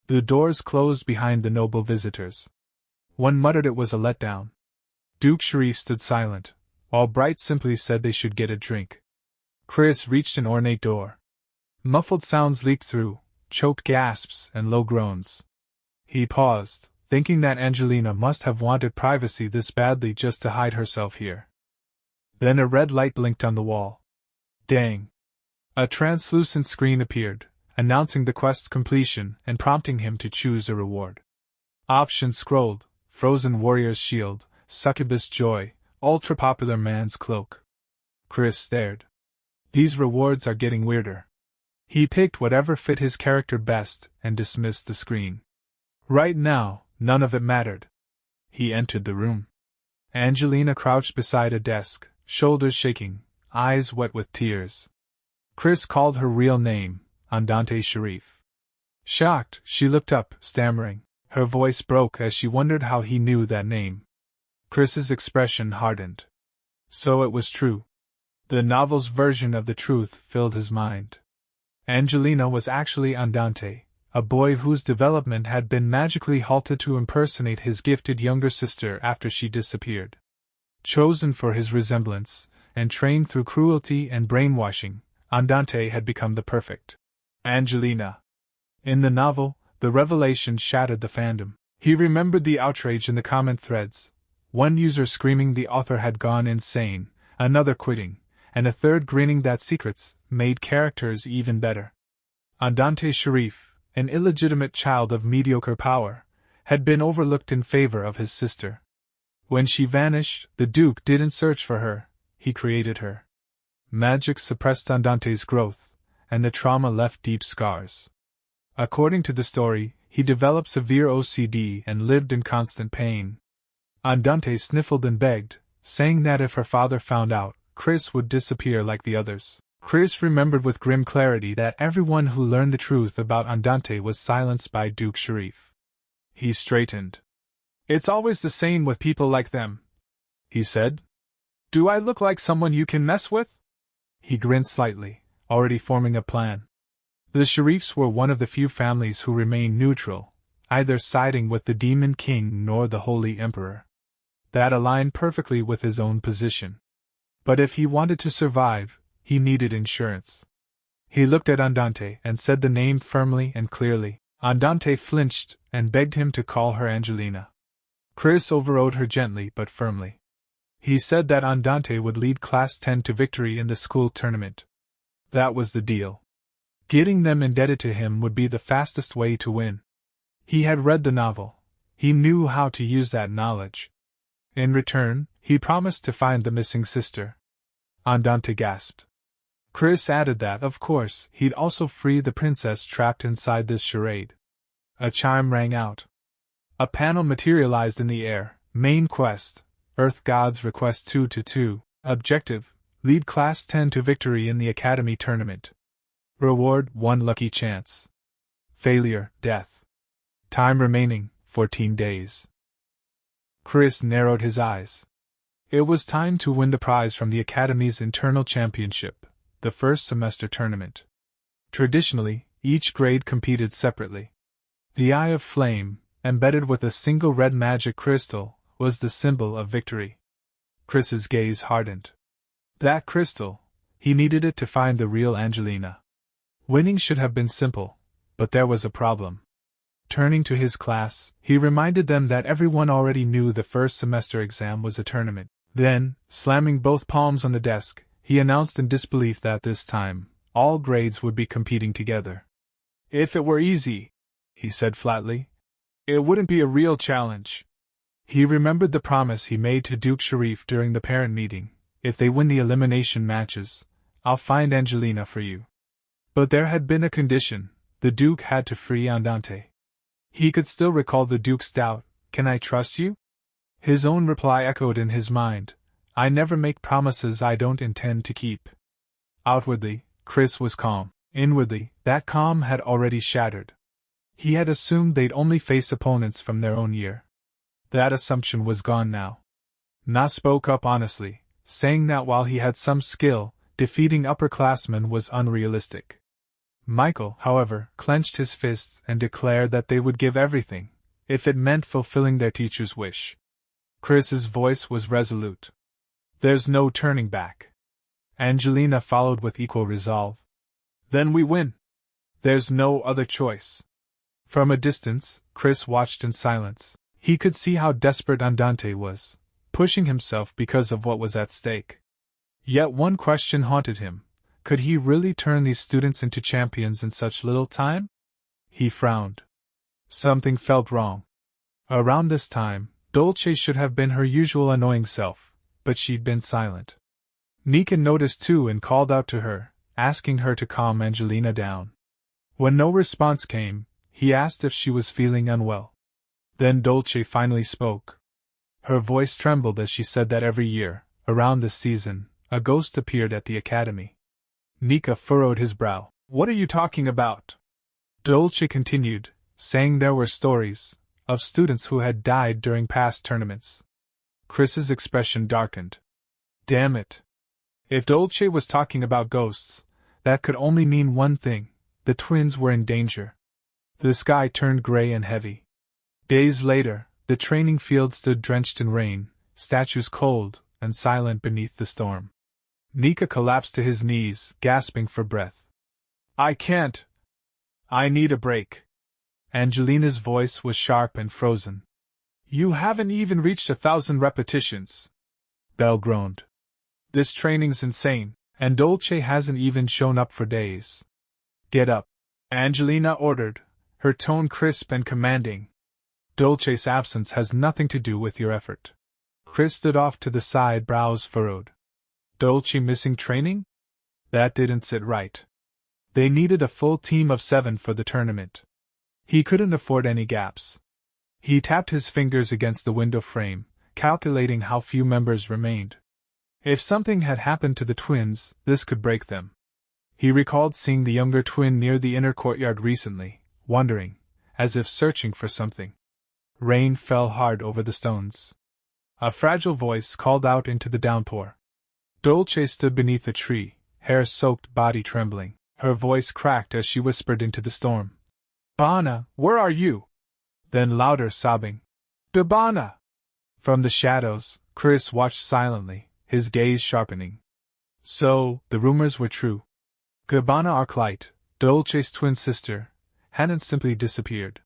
The doors closed behind the noble visitors. One muttered it was a letdown. Duke Sharif stood silent, while Bright simply said they should get a drink. Chris reached an ornate door. Muffled sounds leaked through, choked gasps and low groans. He paused, thinking that Angelina must have wanted privacy this badly just to hide herself here. Then a red light blinked on the wall. Dang! A translucent screen appeared, announcing the quest's completion and prompting him to choose a reward. Options scrolled: Frozen Warrior's Shield, Succubus Joy, Ultra-Popular Man's Cloak. Chris stared. These rewards are getting weirder. He picked whatever fit his character best and dismissed the screen. Right now, none of it mattered. He entered the room. Angelina crouched beside a desk, shoulders shaking, eyes wet with tears. Chris called her real name, Andante Sharif. Shocked, she looked up, stammering. Her voice broke as she wondered how he knew that name. Chris's expression hardened. So it was true. The novel's version of the truth filled his mind. Angelina was actually Andante, a boy whose development had been magically halted to impersonate his gifted younger sister after she disappeared. Chosen for his resemblance, and trained through cruelty and brainwashing, Andante had become the perfect Angelina. In the novel, the revelation shattered the fandom. He remembered the outrage in the comment threads, one user screaming the author had gone insane, another quitting, and a third grinning that secrets made characters even better. Andante Sharif, an illegitimate child of mediocre power, had been overlooked in favor of his sister. When she vanished, the Duke didn't search for her, he created her. Magic suppressed Andante's growth, and the trauma left deep scars. According to the story, he developed severe OCD and lived in constant pain. Andante sniffled and begged, saying that if her father found out, Chris would disappear like the others. Chris remembered with grim clarity that everyone who learned the truth about Andante was silenced by Duke Sharif. He straightened. It's always the same with people like them, he said. Do I look like someone you can mess with? He grinned slightly, already forming a plan. The Sharifs were one of the few families who remained neutral, either siding with the Demon King nor the Holy Emperor. That aligned perfectly with his own position. But if he wanted to survive, he needed insurance. He looked at Andante and said the name firmly and clearly. Andante flinched and begged him to call her Angelina. Chris overrode her gently but firmly. He said that Andante would lead Class 10 to victory in the school tournament. That was the deal. Getting them indebted to him would be the fastest way to win. He had read the novel. He knew how to use that knowledge. In return, he promised to find the missing sister. Andante gasped. Chris added that, of course, he'd also free the princess trapped inside this charade. A chime rang out. A panel materialized in the air. Main quest: Earth Gods Request 2-2. Objective: lead Class 10 to victory in the Academy Tournament. Reward: 1 lucky chance. Failure: death. Time remaining: 14 days. Chris narrowed his eyes. It was time to win the prize from the Academy's internal championship, the first semester tournament. Traditionally, each grade competed separately. The Eye of Flame, embedded with a single red magic crystal, was the symbol of victory. Chris's gaze hardened. That crystal, he needed it to find the real Angelina. Winning should have been simple, but there was a problem. Turning to his class, he reminded them that everyone already knew the first semester exam was a tournament. Then, slamming both palms on the desk, he announced in disbelief that this time, all grades would be competing together. If it were easy, he said flatly, it wouldn't be a real challenge. He remembered the promise he made to Duke Sharif during the parent meeting: if they win the elimination matches, I'll find Angelina for you. But there had been a condition: the Duke had to free Andante. He could still recall the Duke's doubt: "Can I trust you?" His own reply echoed in his mind: "I never make promises I don't intend to keep." Outwardly, Chris was calm. Inwardly, that calm had already shattered. He had assumed they'd only face opponents from their own year. That assumption was gone now. Na spoke up honestly, saying that while he had some skill, defeating upperclassmen was unrealistic. Michael, however, clenched his fists and declared that they would give everything, if it meant fulfilling their teacher's wish. Chris's voice was resolute. "There's no turning back." Angelina followed with equal resolve. "Then we win. There's no other choice." From a distance, Chris watched in silence. He could see how desperate Andante was, pushing himself because of what was at stake. Yet one question haunted him: could he really turn these students into champions in such little time? He frowned. Something felt wrong. Around this time, Dolce should have been her usual annoying self, but she'd been silent. Nika noticed too and called out to her, asking her to calm Angelina down. When no response came, he asked if she was feeling unwell. Then Dolce finally spoke. Her voice trembled as she said that every year, around this season, a ghost appeared at the academy. Nika furrowed his brow. "What are you talking about?" Dolce continued, saying there were stories of students who had died during past tournaments. Chris's expression darkened. Damn it. If Dolce was talking about ghosts, that could only mean one thing: the twins were in danger. The sky turned gray and heavy. Days later, the training field stood drenched in rain, statues cold and silent beneath the storm. Nika collapsed to his knees, gasping for breath. "I can't. I need a break." Angelina's voice was sharp and frozen. "You haven't even reached 1,000 repetitions." Belle groaned. "This training's insane, and Dolce hasn't even shown up for days." "Get up," Angelina ordered, her tone crisp and commanding. "Dolce's absence has nothing to do with your effort." Chris stood off to the side, brows furrowed. Dolce missing training? That didn't sit right. They needed a full team of 7 for the tournament. He couldn't afford any gaps. He tapped his fingers against the window frame, calculating how few members remained. If something had happened to the twins, this could break them. He recalled seeing the younger twin near the inner courtyard recently, wondering, as if searching for something. Rain fell hard over the stones. A fragile voice called out into the downpour. Dolce stood beneath a tree, hair-soaked, body trembling. Her voice cracked as she whispered into the storm. "Bana, where are you?" Then louder, sobbing. "Bana!" From the shadows, Chris watched silently, his gaze sharpening. So, the rumors were true. Gabbana Arclight, Dolce's twin sister, hadn't simply disappeared.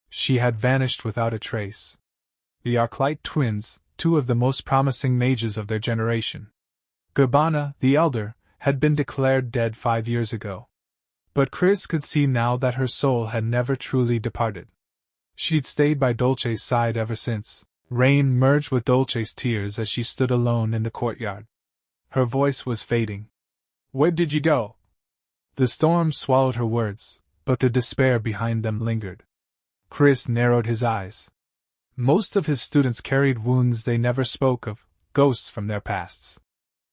She had vanished without a trace. The Arclight twins, 2 of the most promising mages of their generation. Gabbana, the elder, had been declared dead 5 years ago. But Chris could see now that her soul had never truly departed. She'd stayed by Dolce's side ever since. Rain merged with Dolce's tears as she stood alone in the courtyard. Her voice was fading. "Where did you go?" The storm swallowed her words, but the despair behind them lingered. Chris narrowed his eyes. Most of his students carried wounds they never spoke of, ghosts from their pasts.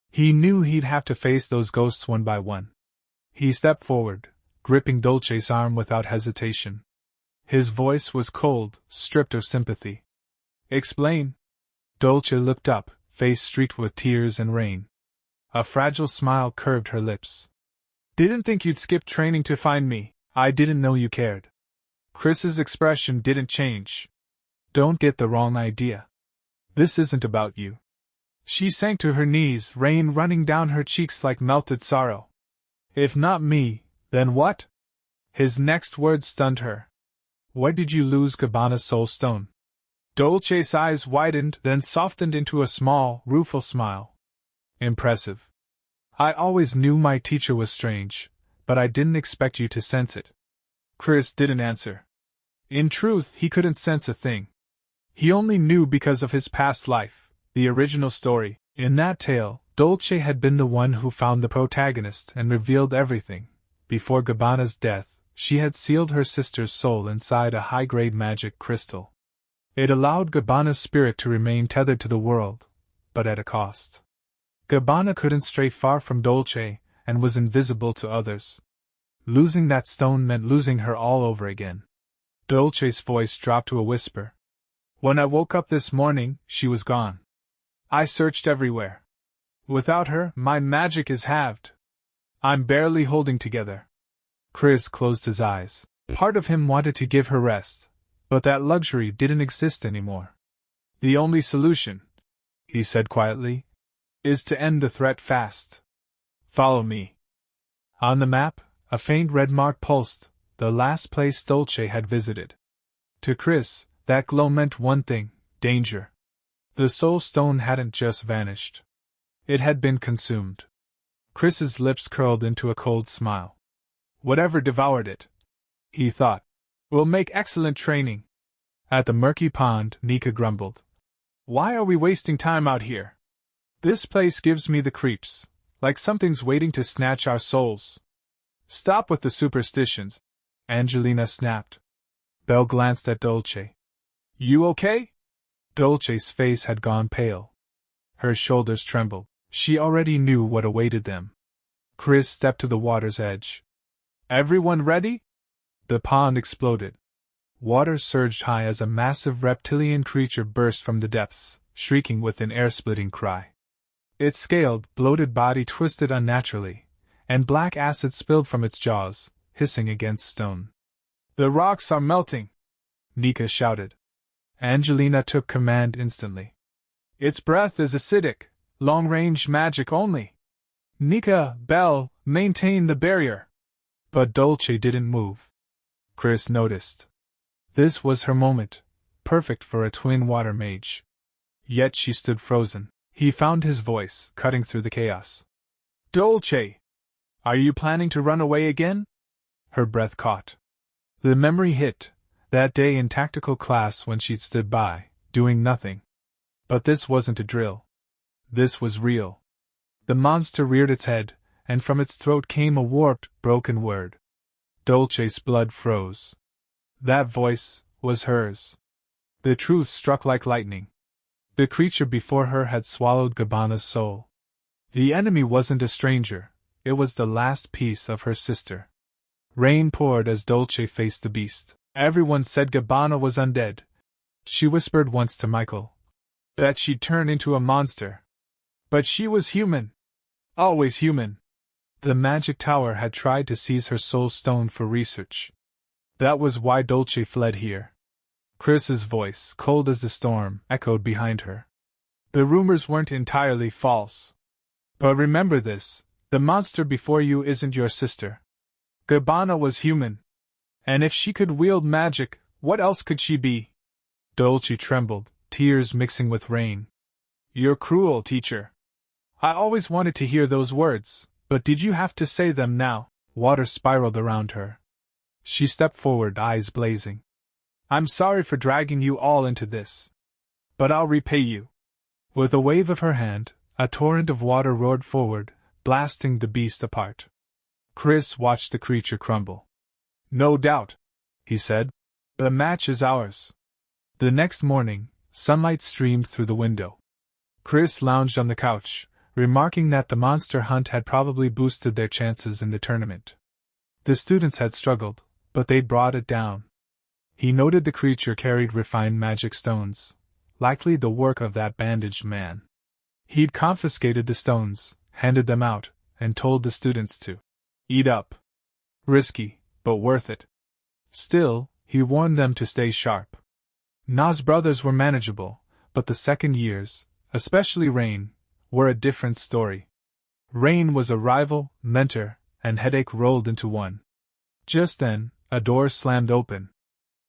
He knew he'd have to face those ghosts one by one. He stepped forward, gripping Dolce's arm without hesitation. His voice was cold, stripped of sympathy. "Explain." Dolce looked up, face streaked with tears and rain. A fragile smile curved her lips. "Didn't think you'd skip training to find me. I didn't know you cared." Chris's expression didn't change. "Don't get the wrong idea. This isn't about you." She sank to her knees, rain running down her cheeks like melted sorrow. "If not me, then what?" His next words stunned her. "Where did you lose Gabbana's soul stone?" Dolce's eyes widened, then softened into a small, rueful smile. "Impressive. I always knew my teacher was strange, but I didn't expect you to sense it." Chris didn't answer. In truth, he couldn't sense a thing. He only knew because of his past life, the original story. In that tale, Dolce had been the one who found the protagonist and revealed everything. Before Gabbana's death, she had sealed her sister's soul inside a high-grade magic crystal. It allowed Gabbana's spirit to remain tethered to the world, but at a cost. Gabbana couldn't stray far from Dolce, and was invisible to others. Losing that stone meant losing her all over again. Dolce's voice dropped to a whisper. When I woke up this morning, she was gone. I searched everywhere. Without her, my magic is halved. I'm barely holding together. Chris closed his eyes. Part of him wanted to give her rest, but that luxury didn't exist anymore. The only solution, he said quietly, is to end the threat fast. Follow me. On the map, a faint red mark pulsed, the last place Dolce had visited. To Chris, that glow meant one thing: danger. The soul stone hadn't just vanished. It had been consumed. Chris's lips curled into a cold smile. Whatever devoured it, he thought, will make excellent training. At the murky pond, Nika grumbled. Why are we wasting time out here? This place gives me the creeps, like something's waiting to snatch our souls. Stop with the superstitions, Angelina snapped. Belle glanced at Dolce. You okay? Dolce's face had gone pale. Her shoulders trembled. She already knew what awaited them. Chris stepped to the water's edge. Everyone ready? The pond exploded. Water surged high as a massive reptilian creature burst from the depths, shrieking with an air-splitting cry. Its scaled, bloated body twisted unnaturally, and black acid spilled from its jaws, hissing against stone. The rocks are melting, Nika shouted. Angelina took command instantly. Its breath is acidic, long-range magic only. Nika, Belle, maintain the barrier. But Dolce didn't move. Chris noticed. This was her moment, perfect for a twin water mage. Yet she stood frozen. He found his voice, cutting through the chaos. Dolce! Are you planning to run away again? Her breath caught. The memory hit, that day in tactical class when she'd stood by, doing nothing. But this wasn't a drill. This was real. The monster reared its head, and from its throat came a warped, broken word. Dolce's blood froze. That voice was hers. The truth struck like lightning. The creature before her had swallowed Gabbana's soul. The enemy wasn't a stranger, it was the last piece of her sister. Rain poured as Dolce faced the beast. Everyone said Gabbana was undead. She whispered once to Michael. That she'd turn into a monster. But she was human. Always human. The magic tower had tried to seize her soul stone for research. That was why Dolce fled here. Chris's voice, cold as the storm, echoed behind her. The rumors weren't entirely false. But remember this, the monster before you isn't your sister. Gabbana was human. And if she could wield magic, what else could she be? Dolce trembled, tears mixing with rain. You're cruel, teacher. I always wanted to hear those words, but did you have to say them now? Water spiraled around her. She stepped forward, eyes blazing. I'm sorry for dragging you all into this. But I'll repay you. With a wave of her hand, a torrent of water roared forward, blasting the beast apart. Chris watched the creature crumble. No doubt, he said. The match is ours. The next morning, sunlight streamed through the window. Chris lounged on the couch, remarking that the monster hunt had probably boosted their chances in the tournament. The students had struggled, but they'd brought it down. He noted the creature carried refined magic stones, likely the work of that bandaged man. He'd confiscated the stones, handed them out, and told the students to eat up. Risky, but worth it. Still, he warned them to stay sharp. Na's brothers were manageable, but the second years, especially Rain, were a different story. Rain was a rival, mentor, and headache rolled into one. Just then, a door slammed open.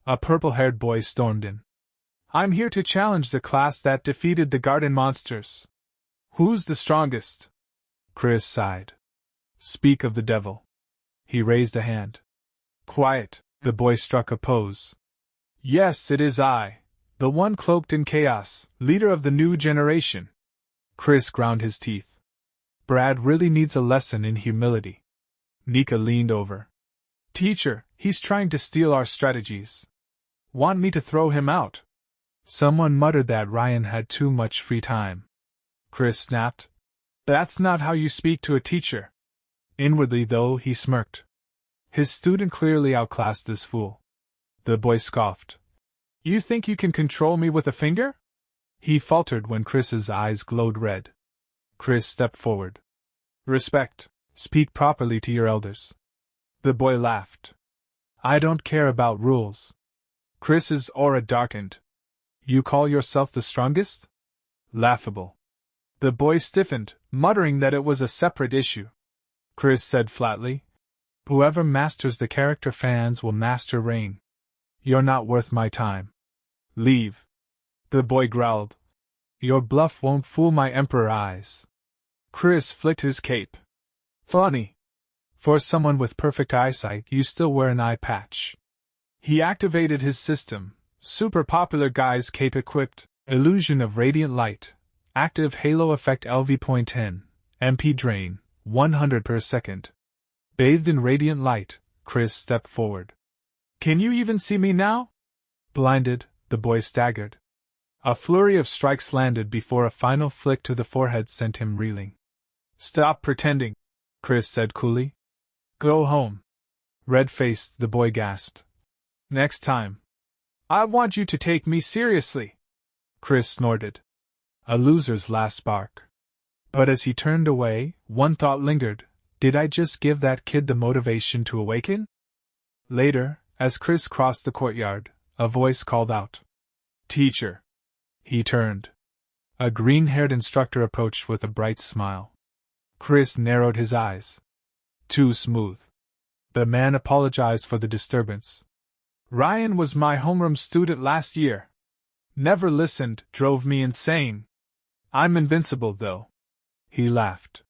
A purple-haired boy stormed in. I'm here to challenge the class that defeated the garden monsters. Who's the strongest? Chris sighed. Speak of the devil. He raised a hand. Quiet, the boy struck a pose. Yes, it is I, The one cloaked in chaos, leader of the new generation. Chris ground his teeth. Brad really needs a lesson in humility. Nika leaned over. Teacher, he's trying to steal our strategies. Want me to throw him out? Someone muttered that Ryan had too much free time. Chris snapped. That's not how you speak to a teacher. Inwardly, though, he smirked. His student clearly outclassed this fool. The boy scoffed. You think you can control me with a finger? He faltered when Chris's eyes glowed red. Chris stepped forward. Respect. Speak properly to your elders. The boy laughed. I don't care about rules. Chris's aura darkened. You call yourself the strongest? Laughable. The boy stiffened, muttering that it was a separate issue. Chris said flatly, whoever masters the character fans will master Rain. You're not worth my time. Leave. The boy growled. Your bluff won't fool my emperor eyes. Chris flicked his cape. Funny. For someone with perfect eyesight, you still wear an eye patch. He activated his system, super popular guy's cape equipped, illusion of radiant light, active halo effect LV.10, MP drain, 100 per second. Bathed in radiant light, Chris stepped forward. Can you even see me now? Blinded, the boy staggered. A flurry of strikes landed before a final flick to the forehead sent him reeling. Stop pretending, Chris said coolly. Go home. Red-faced, the boy gasped. Next time. I want you to take me seriously. Chris snorted. A loser's last spark. But as he turned away, one thought lingered. Did I just give that kid the motivation to awaken? Later, as Chris crossed the courtyard, a voice called out. Teacher. He turned. A green-haired instructor approached with a bright smile. Chris narrowed his eyes. Too smooth. The man apologized for the disturbance. Ryan was my homeroom student last year. Never listened, drove me insane. I'm invincible, though. He laughed.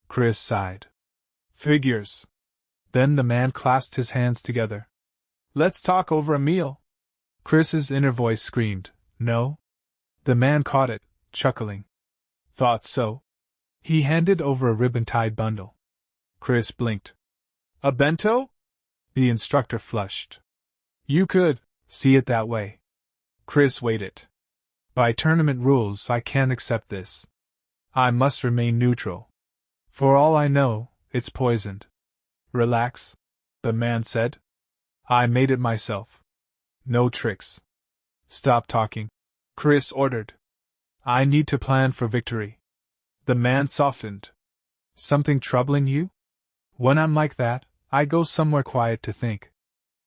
Chris sighed. Figures. Then the man clasped his hands together. Let's talk over a meal. Chris's inner voice screamed, No? The man caught it, chuckling. Thought so. He handed over a ribbon-tied bundle. Chris blinked. A bento? The instructor flushed. You could see it that way. Chris weighed it. By tournament rules, I can't accept this. I must remain neutral. For all I know, it's poisoned. Relax, the man said. I made it myself. No tricks. Stop talking, Chris ordered. I need to plan for victory. The man softened. Something troubling you? When I'm like that, I go somewhere quiet to think.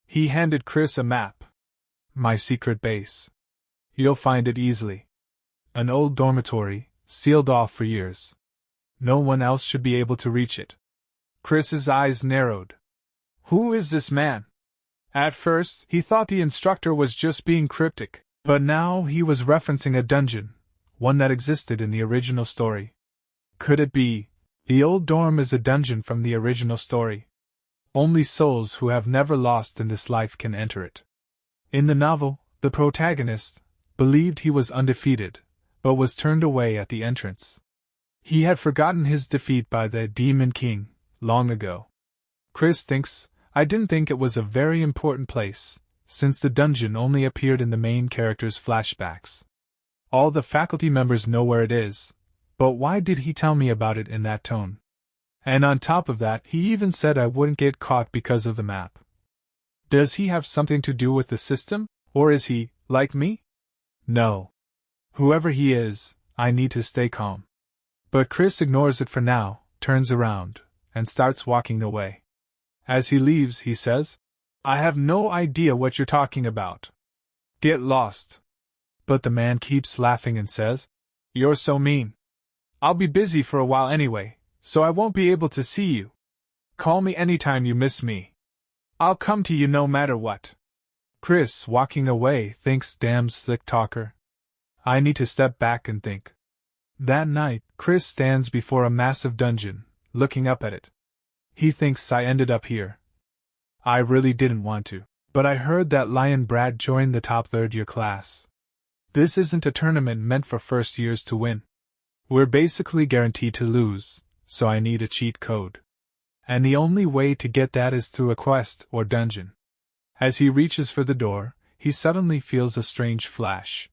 He handed Chris a map. My secret base. You'll find it easily. An old dormitory, sealed off for years. No one else should be able to reach it. Chris's eyes narrowed. Who is this man? At first, he thought the instructor was just being cryptic, but now he was referencing a dungeon, one that existed in the original story. Could it be? The old dorm is a dungeon from the original story. Only souls who have never lost in this life can enter it. In the novel, the protagonist believed he was undefeated, but was turned away at the entrance. He had forgotten his defeat by the Demon King long ago. Chris thinks, I didn't think it was a very important place, since the dungeon only appeared in the main character's flashbacks. All the faculty members know where it is, but why did he tell me about it in that tone? And on top of that, he even said I wouldn't get caught because of the map. Does he have something to do with the system, or is he, like me? No. Whoever he is, I need to stay calm. But Chris ignores it for now, turns around, and starts walking away. As he leaves, he says, I have no idea what you're talking about. Get lost. But the man keeps laughing and says, You're so mean. I'll be busy for a while anyway, so I won't be able to see you. Call me anytime you miss me. I'll come to you no matter what. Chris, walking away, thinks, damn slick talker. I need to step back and think. That night, Chris stands before a massive dungeon, looking up at it. He thinks I ended up here. I really didn't want to, but I heard that Lion Brad joined the top third-year class. This isn't a tournament meant for first years to win. We're basically guaranteed to lose, so I need a cheat code. And the only way to get that is through a quest or dungeon. As he reaches for the door, he suddenly feels a strange flash.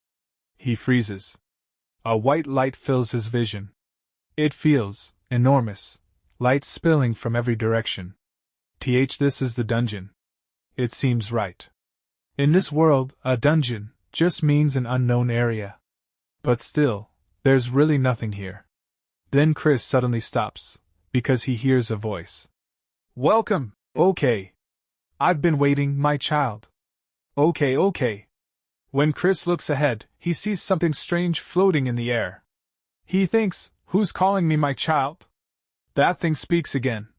He freezes. A white light fills his vision. It feels enormous, light spilling from every direction. This is the dungeon. It seems right. In this world, a dungeon just means an unknown area. But still, there's really nothing here. Then Chris suddenly stops, because he hears a voice. Welcome, okay. I've been waiting, my child. Okay. When Chris looks ahead, he sees something strange floating in the air. He thinks, who's calling me my child? That thing speaks again.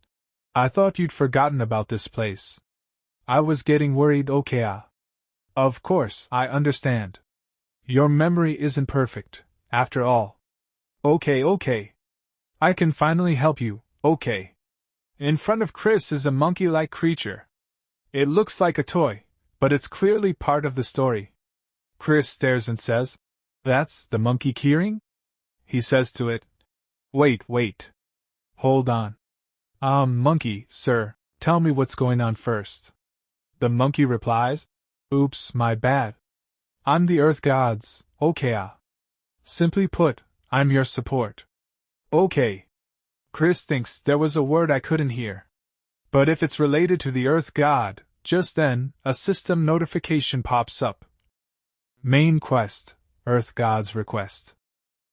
I thought you'd forgotten about this place. I was getting worried, okay. Of course, I understand. Your memory isn't perfect, after all. Okay. I can finally help you, okay. In front of Chris is a monkey-like creature. It looks like a toy, but it's clearly part of the story. Chris stares and says, That's the monkey keyring? He says to it, Wait. Hold on. Monkey, sir, tell me what's going on first. The monkey replies, Oops, my bad. I'm the Earth Gods, okay. Simply put, I'm your support. Okay. Chris thinks there was a word I couldn't hear. But if it's related to the Earth God, just then, a system notification pops up. Main quest, Earth God's request.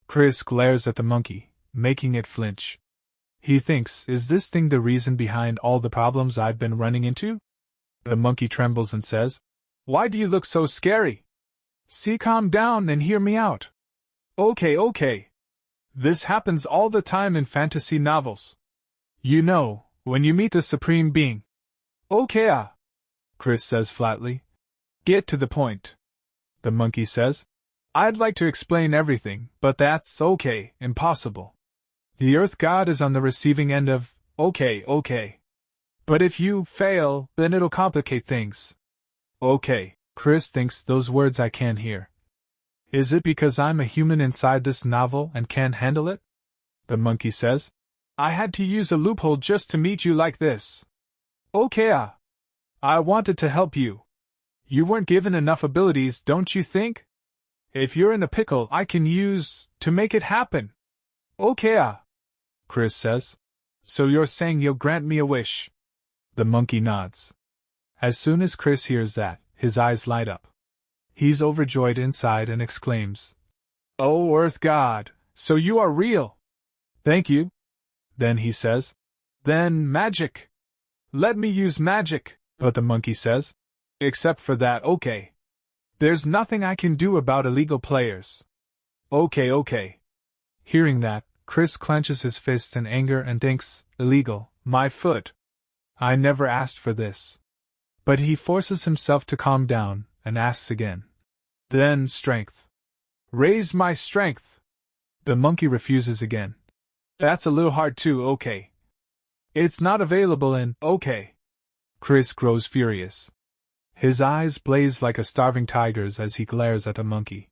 Chris glares at the monkey, making it flinch. He thinks, is this thing the reason behind all the problems I've been running into? The monkey trembles and says, Why do you look so scary? See, calm down and hear me out. Okay. This happens all the time in fantasy novels. You know, when you meet the Supreme Being. Okay. Chris says flatly. Get to the point. The monkey says, I'd like to explain everything, but that's impossible. The Earth God is on the receiving end of, okay. But if you fail, then it'll complicate things. Okay, Chris thinks those words I can't hear. Is it because I'm a human inside this novel and can't handle it? The monkey says, I had to use a loophole just to meet you like this. Okay. I wanted to help you. You weren't given enough abilities, don't you think? If you're in a pickle, I can use to make it happen. Okay. Chris says. So you're saying you'll grant me a wish? The monkey nods. As soon as Chris hears that, his eyes light up. He's overjoyed inside and exclaims, Oh, Earth God, so you are real. Thank you. Then he says, Then magic. Let me use magic, but the monkey says, Except for that, okay. There's nothing I can do about illegal players. Okay. Hearing that, Chris clenches his fists in anger and thinks, Illegal, my foot. I never asked for this. But he forces himself to calm down and asks again. Then strength. Raise my strength. The monkey refuses again. That's a little hard too, okay. It's not available in, okay. Chris grows furious. His eyes blaze like a starving tiger's as he glares at the monkey.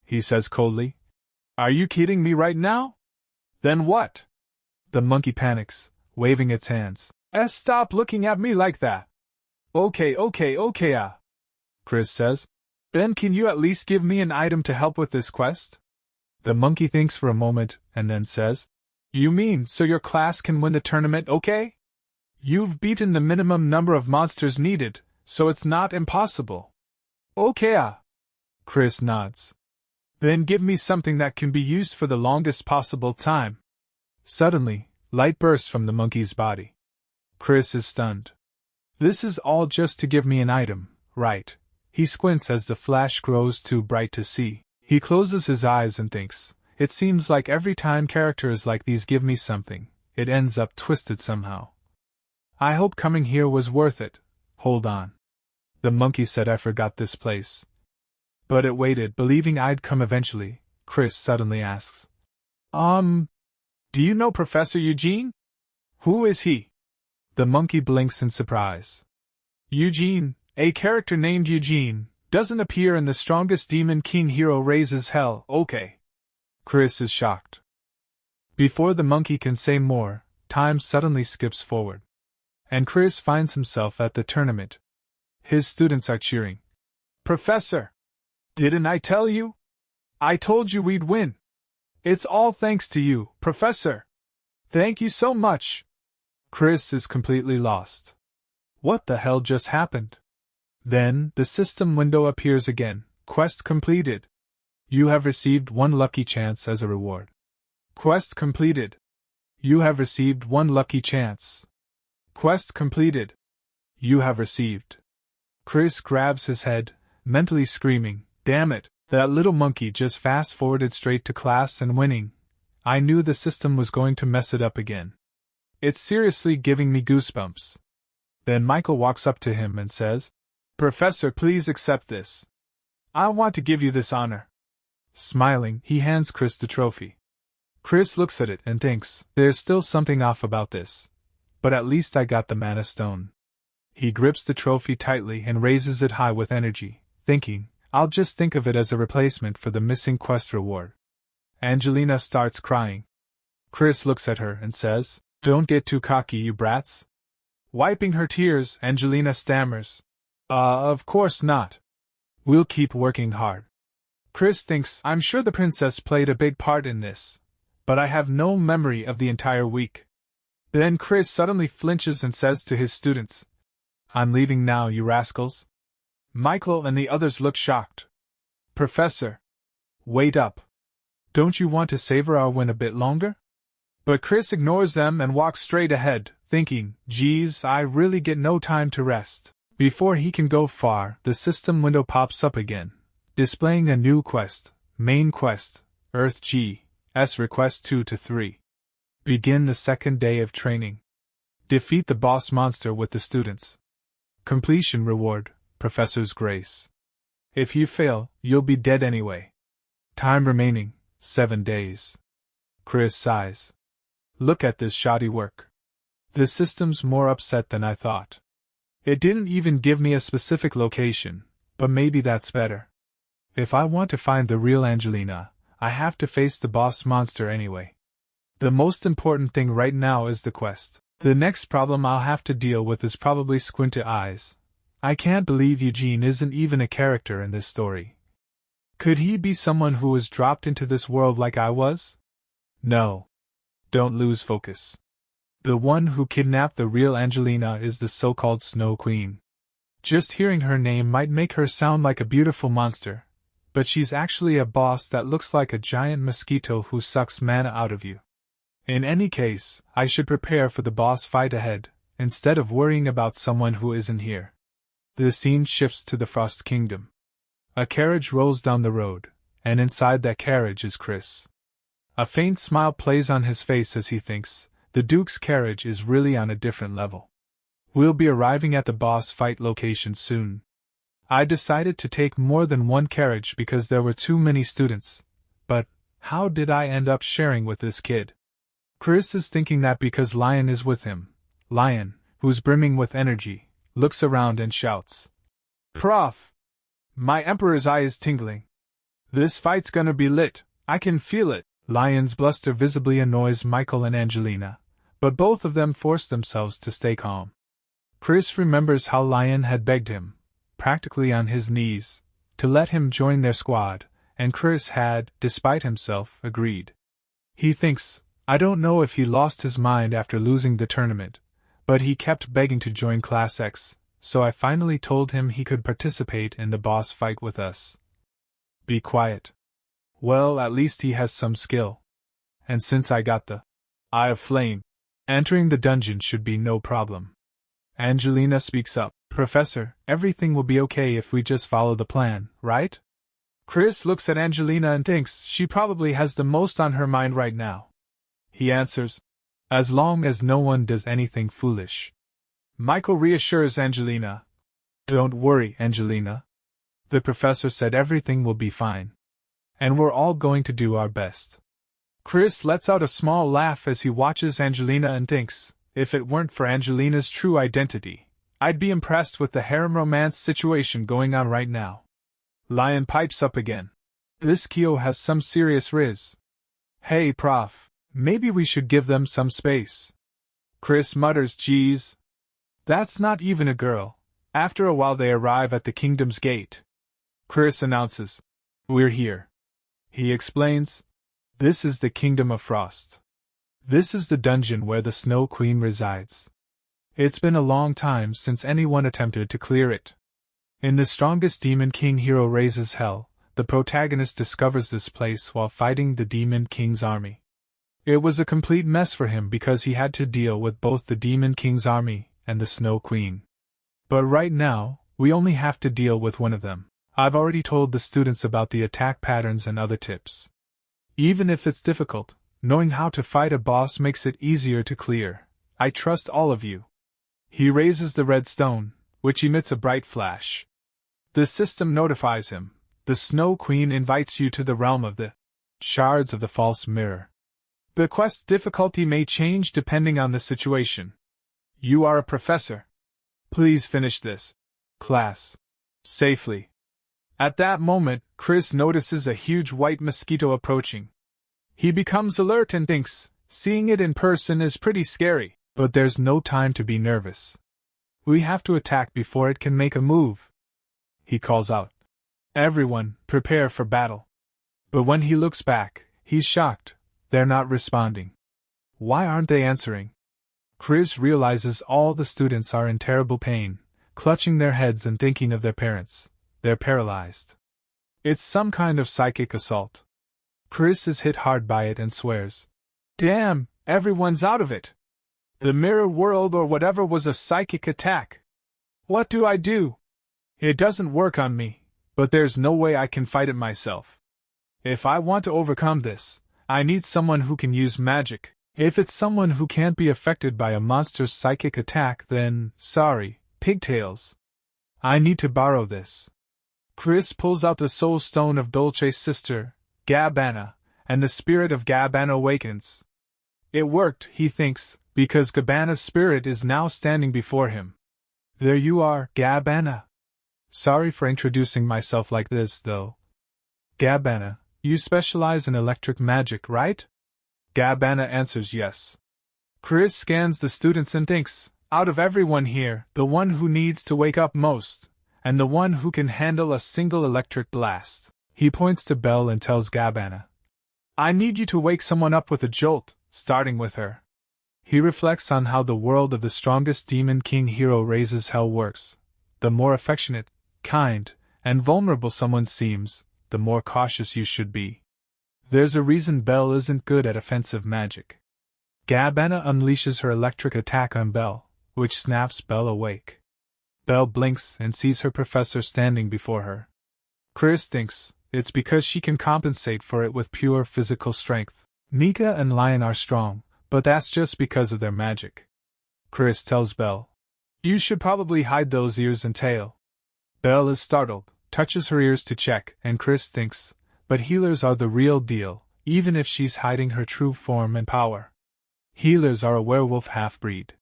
He says coldly, Are you kidding me right now? Then what? The monkey panics, waving its hands. Stop looking at me like that. Okay. Chris says. Then can you at least give me an item to help with this quest? The monkey thinks for a moment, and then says, You mean so your class can win the tournament, okay? You've beaten the minimum number of monsters needed, so it's not impossible. Okay. Chris nods. Then give me something that can be used for the longest possible time. Suddenly, light bursts from the monkey's body. Chris is stunned. This is all just to give me an item, right? He squints as the flash grows too bright to see. He closes his eyes and thinks, It seems like every time characters like these give me something, it ends up twisted somehow. I hope coming here was worth it. Hold on. The monkey said I forgot this place. But it waited, believing I'd come eventually. Chris suddenly asks, Do you know Professor Eugene? Who is he? The monkey blinks in surprise. Eugene, a character named Eugene, Doesn't appear and the strongest demon king hero raises hell, okay. Chris is shocked. Before the monkey can say more, time suddenly skips forward. And Chris finds himself at the tournament. His students are cheering. Professor! Didn't I tell you? I told you we'd win. It's all thanks to you, Professor. Thank you so much. Chris is completely lost. What the hell just happened? Then, the system window appears again. Quest completed. You have received 1 lucky chance as a reward. Quest completed. You have received 1 lucky chance. Quest completed. You have received. Chris grabs his head, mentally screaming, damn it, that little monkey just fast-forwarded straight to class and winning. I knew the system was going to mess it up again. It's seriously giving me goosebumps. Then Michael walks up to him and says, Professor, please accept this. I want to give you this honor. Smiling, he hands Chris the trophy. Chris looks at it and thinks, there's still something off about this. But at least I got the mana stone. He grips the trophy tightly and raises it high with energy, thinking, I'll just think of it as a replacement for the missing quest reward. Angelina starts crying. Chris looks at her and says, Don't get too cocky, you brats. Wiping her tears, Angelina stammers, of course not. We'll keep working hard. Chris thinks, I'm sure the princess played a big part in this, but I have no memory of the entire week. Then Chris suddenly flinches and says to his students, I'm leaving now, you rascals. Michael and the others look shocked. Professor, wait up. Don't you want to savor our win a bit longer? But Chris ignores them and walks straight ahead, thinking, geez, I really get no time to rest. Before he can go far, the system window pops up again, displaying a new quest, Main Quest, Earth G, S Request 2-3. Begin the 2nd day of training. Defeat the boss monster with the students. Completion reward, Professor's Grace. If you fail, you'll be dead anyway. Time remaining, 7 days. Chris sighs. Look at this shoddy work. The system's more upset than I thought. It didn't even give me a specific location, but maybe that's better. If I want to find the real Angelina, I have to face the boss monster anyway. The most important thing right now is the quest. The next problem I'll have to deal with is probably squinted eyes. I can't believe Eugene isn't even a character in this story. Could he be someone who was dropped into this world like I was? No. Don't lose focus. The one who kidnapped the real Angelina is the so-called Snow Queen. Just hearing her name might make her sound like a beautiful monster, but she's actually a boss that looks like a giant mosquito who sucks mana out of you. In any case, I should prepare for the boss fight ahead, instead of worrying about someone who isn't here. The scene shifts to the Frost Kingdom. A carriage rolls down the road, and inside that carriage is Chris. A faint smile plays on his face as he thinks, the Duke's carriage is really on a different level. We'll be arriving at the boss fight location soon. I decided to take more than one carriage because there were too many students, but how did I end up sharing with this kid? Chris is thinking that because Lion is with him. Lion, who's brimming with energy, looks around and shouts, Prof! My Emperor's eye is tingling. This fight's gonna be lit, I can feel it. Lion's bluster visibly annoys Michael and Angelina, but both of them force themselves to stay calm. Chris remembers how Lion had begged him, practically on his knees, to let him join their squad, and Chris had, despite himself, agreed. He thinks, I don't know if he lost his mind after losing the tournament, but he kept begging to join Class X, so I finally told him he could participate in the boss fight with us. Be quiet. Well, at least he has some skill. And since I got the Eye of Flame, entering the dungeon should be no problem. Angelina speaks up. Professor, everything will be okay if we just follow the plan, right? Chris looks at Angelina and thinks she probably has the most on her mind right now. He answers, as long as no one does anything foolish. Michael reassures Angelina. Don't worry, Angelina. The professor said everything will be fine. And we're all going to do our best. Chris lets out a small laugh as he watches Angelina and thinks, if it weren't for Angelina's true identity, I'd be impressed with the harem romance situation going on right now. Lion pipes up again. This Kyo has some serious riz. Hey prof, maybe we should give them some space. Chris mutters, geez. That's not even a girl. After a while they arrive at the kingdom's gate. Chris announces, we're here. He explains, this is the Kingdom of Frost. This is the dungeon where the Snow Queen resides. It's been a long time since anyone attempted to clear it. In the strongest Demon King hero raises hell, the protagonist discovers this place while fighting the Demon King's army. It was a complete mess for him because he had to deal with both the Demon King's army and the Snow Queen. But right now, we only have to deal with one of them. I've already told the students about the attack patterns and other tips. Even if it's difficult, knowing how to fight a boss makes it easier to clear. I trust all of you. He raises the red stone, which emits a bright flash. The system notifies him. The Snow Queen invites you to the realm of the shards of the false mirror. The quest's difficulty may change depending on the situation. You are a professor. Please finish this class safely. At that moment, Chris notices a huge white mosquito approaching. He becomes alert and thinks, seeing it in person is pretty scary, but there's no time to be nervous. We have to attack before it can make a move. He calls out, everyone, prepare for battle. But when he looks back, he's shocked. They're not responding. Why aren't they answering? Chris realizes all the students are in terrible pain, clutching their heads and thinking of their parents. They're paralyzed. It's some kind of psychic assault. Chris is hit hard by it and swears, damn, everyone's out of it. The mirror world or whatever was a psychic attack. What do I do? It doesn't work on me, but there's no way I can fight it myself. If I want to overcome this, I need someone who can use magic. If it's someone who can't be affected by a monster's psychic attack, then, sorry, pigtails. I need to borrow this. Chris pulls out the soul stone of Dolce's sister, Gabbana, and the spirit of Gabbana awakens. It worked, he thinks, because Gabbana's spirit is now standing before him. There you are, Gabbana. Sorry for introducing myself like this, though. Gabbana, you specialize in electric magic, right? Gabbana answers yes. Chris scans the students and thinks, out of everyone here, the one who needs to wake up most, and the one who can handle a single electric blast. He points to Belle and tells Gabbana, I need you to wake someone up with a jolt, starting with her. He reflects on how the world of the strongest Demon King hero raises hell works. The more affectionate, kind, and vulnerable someone seems, the more cautious you should be. There's a reason Belle isn't good at offensive magic. Gabbana unleashes her electric attack on Belle, which snaps Belle awake. Belle blinks and sees her professor standing before her. Chris thinks it's because she can compensate for it with pure physical strength. Nika and Lion are strong, but that's just because of their magic. Chris tells Belle, you should probably hide those ears and tail. Belle is startled, touches her ears to check, and Chris thinks, but healers are the real deal, even if she's hiding her true form and power. Healers are a werewolf half-breed.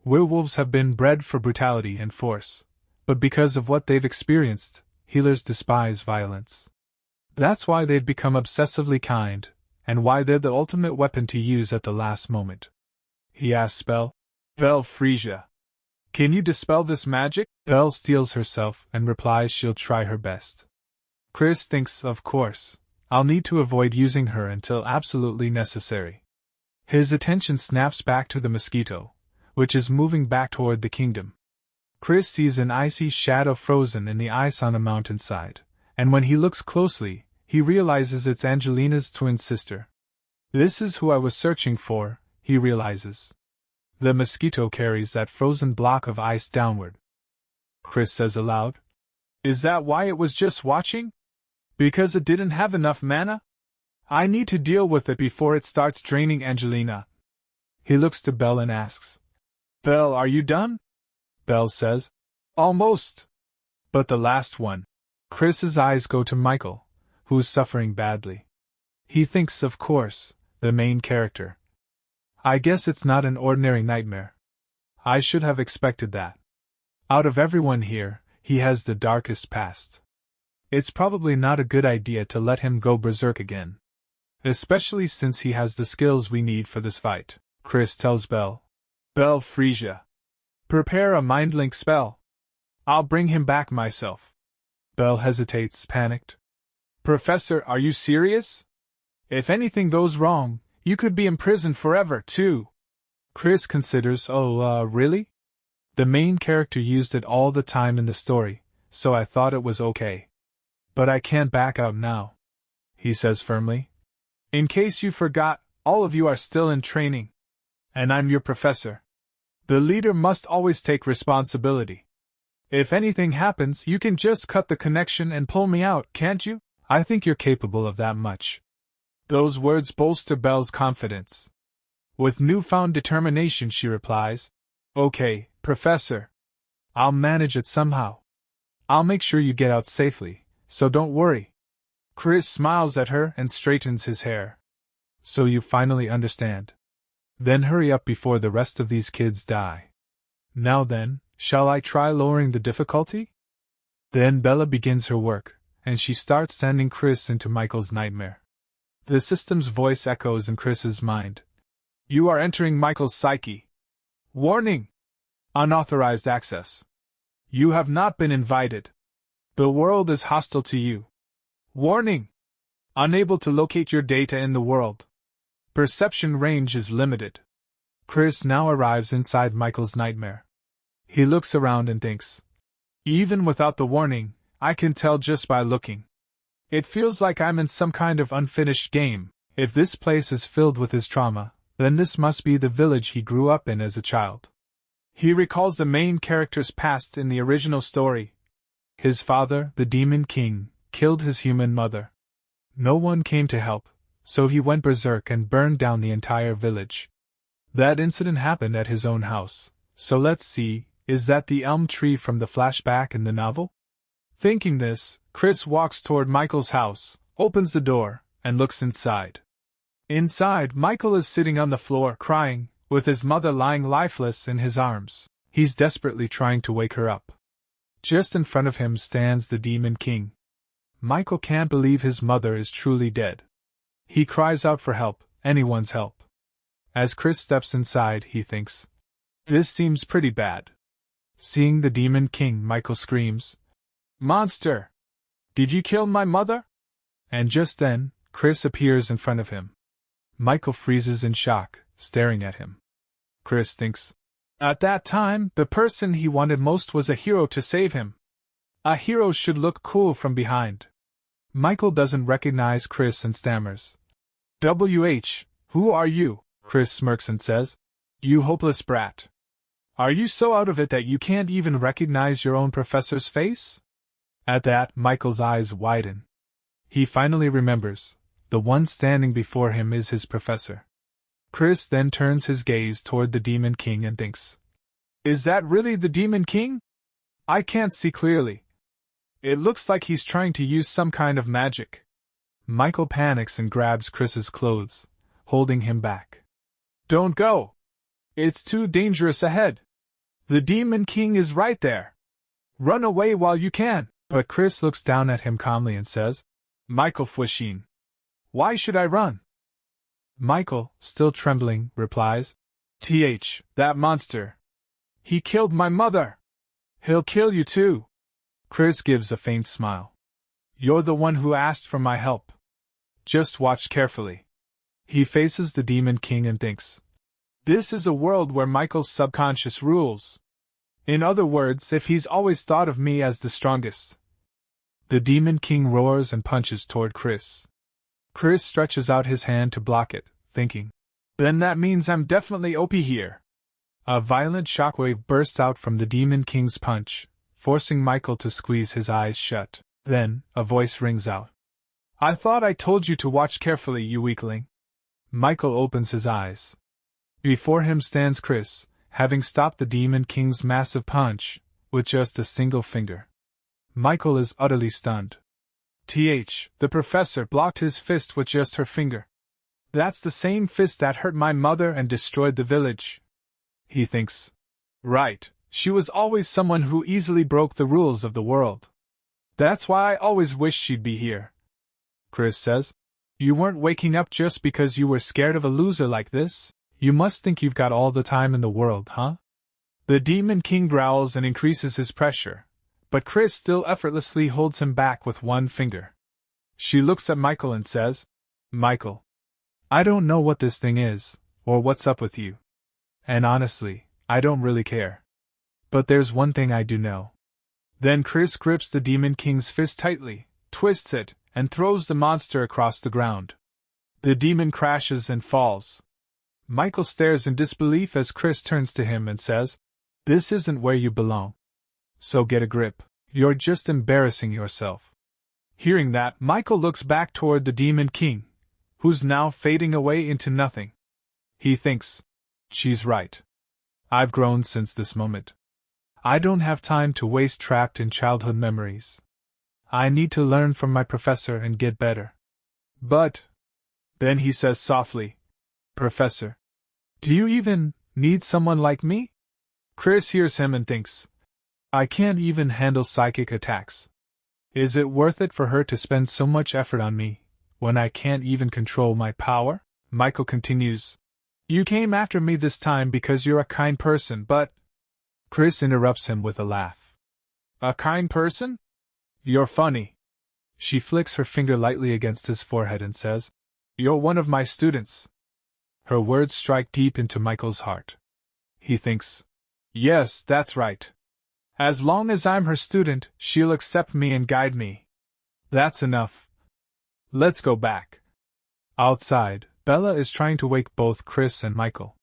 Werewolves have been bred for brutality and force, but because of what they've experienced, healers despise violence. That's why they've become obsessively kind, and why they're the ultimate weapon to use at the last moment. He asks Belle, Frisia, can you dispel this magic? Belle steels herself and replies she'll try her best. Chris thinks, of course, I'll need to avoid using her until absolutely necessary. His attention snaps back to the mosquito, which is moving back toward the kingdom. Chris sees an icy shadow frozen in the ice on a mountainside, and when he looks closely, he realizes it's Angelina's twin sister. This is who I was searching for, he realizes. The mosquito carries that frozen block of ice downward. Chris says aloud, is that why it was just watching? Because it didn't have enough mana? I need to deal with it before it starts draining Angelina. He looks to Belle and asks, Belle, are you done? Belle says, almost. But the last one. Chris's eyes go to Michael, who's suffering badly. He thinks, of course, the main character. I guess it's not an ordinary nightmare. I should have expected that. Out of everyone here, he has the darkest past. It's probably not a good idea to let him go berserk again. Especially since he has the skills we need for this fight, Chris tells Belle. Belle Frisia. Prepare a mind link spell. I'll bring him back myself. Belle hesitates, panicked. Professor, are you serious? If anything goes wrong, you could be imprisoned forever, too. Chris considers, really? The main character used it all the time in the story, so I thought it was okay. But I can't back out now, he says firmly. In case you forgot, all of you are still in training. And I'm your professor. The leader must always take responsibility. If anything happens, you can just cut the connection and pull me out, can't you? I think you're capable of that much. Those words bolster Belle's confidence. With newfound determination, she replies, Okay, Professor. I'll manage it somehow. I'll make sure you get out safely, so don't worry. Chris smiles at her and straightens his hair. So you finally understand. Then hurry up before the rest of these kids die. Now then, shall I try lowering the difficulty? Then Bella begins her work, and she starts sending Chris into Michael's nightmare. The system's voice echoes in Chris's mind. You are entering Michael's psyche. Warning! Unauthorized access. You have not been invited. The world is hostile to you. Warning! Unable to locate your data in the world. Perception range is limited. Chris now arrives inside Michael's nightmare. He looks around and thinks. Even without the warning, I can tell just by looking. It feels like I'm in some kind of unfinished game. If this place is filled with his trauma, then this must be the village he grew up in as a child. He recalls the main character's past in the original story. His father, the Demon King, killed his human mother. No one came to help, so he went berserk and burned down the entire village. That incident happened at his own house, so let's see, is that the elm tree from the flashback in the novel? Thinking this, Chris walks toward Michael's house, opens the door, and looks inside. Inside, Michael is sitting on the floor crying, with his mother lying lifeless in his arms. He's desperately trying to wake her up. Just in front of him stands the Demon King. Michael can't believe his mother is truly dead. He cries out for help, anyone's help. As Chris steps inside, he thinks, this seems pretty bad. Seeing the Demon King, Michael screams, Monster! Did you kill my mother? And just then, Chris appears in front of him. Michael freezes in shock, staring at him. Chris thinks, at that time, the person he wanted most was a hero to save him. A hero should look cool from behind. Michael doesn't recognize Chris and stammers. Who are you? Chris smirks and says, You hopeless brat. Are you so out of it that you can't even recognize your own professor's face? At that, Michael's eyes widen. He finally remembers, the one standing before him is his professor. Chris then turns his gaze toward the Demon King and thinks, is that really the Demon King? I can't see clearly. It looks like he's trying to use some kind of magic. Michael panics and grabs Chris's clothes, holding him back. Don't go! It's too dangerous ahead. The Demon King is right there. Run away while you can. But Chris looks down at him calmly and says, Michael Fwishin. Why should I run? Michael, still trembling, replies, that monster. He killed my mother. He'll kill you too. Chris gives a faint smile. You're the one who asked for my help. Just watch carefully. He faces the Demon King and thinks, this is a world where Michael's subconscious rules. In other words, if he's always thought of me as the strongest. The Demon King roars and punches toward Chris. Chris stretches out his hand to block it, thinking, then that means I'm definitely OP here. A violent shockwave bursts out from the Demon King's punch, forcing Michael to squeeze his eyes shut. Then, a voice rings out. I thought I told you to watch carefully, you weakling. Michael opens his eyes. Before him stands Chris, having stopped the Demon King's massive punch, with just a single finger. Michael is utterly stunned. The professor blocked his fist with just her finger. That's the same fist that hurt my mother and destroyed the village. He thinks. Right, she was always someone who easily broke the rules of the world. That's why I always wished she'd be here. Chris says. You weren't waking up just because you were scared of a loser like this? You must think you've got all the time in the world, huh? The Demon King growls and increases his pressure, but Chris still effortlessly holds him back with one finger. She looks at Michael and says, Michael, I don't know what this thing is, or what's up with you. And honestly, I don't really care. But there's one thing I do know. Then Chris grips the Demon King's fist tightly, twists it, and throws the monster across the ground. The demon crashes and falls. Michael stares in disbelief as Chris turns to him and says, This isn't where you belong. So get a grip. You're just embarrassing yourself. Hearing that, Michael looks back toward the Demon King, who's now fading away into nothing. He thinks, she's right. I've grown since this moment. I don't have time to waste trapped in childhood memories. I need to learn from my professor and get better. But, then he says softly, Professor, do you even need someone like me? Chris hears him and thinks, I can't even handle psychic attacks. Is it worth it for her to spend so much effort on me, when I can't even control my power? Michael continues, You came after me this time because you're a kind person, but... Chris interrupts him with a laugh. A kind person? You're funny. She flicks her finger lightly against his forehead and says, You're one of my students. Her words strike deep into Michael's heart. He thinks, Yes, that's right. As long as I'm her student, she'll accept me and guide me. That's enough. Let's go back. Outside, Bella is trying to wake both Chris and Michael.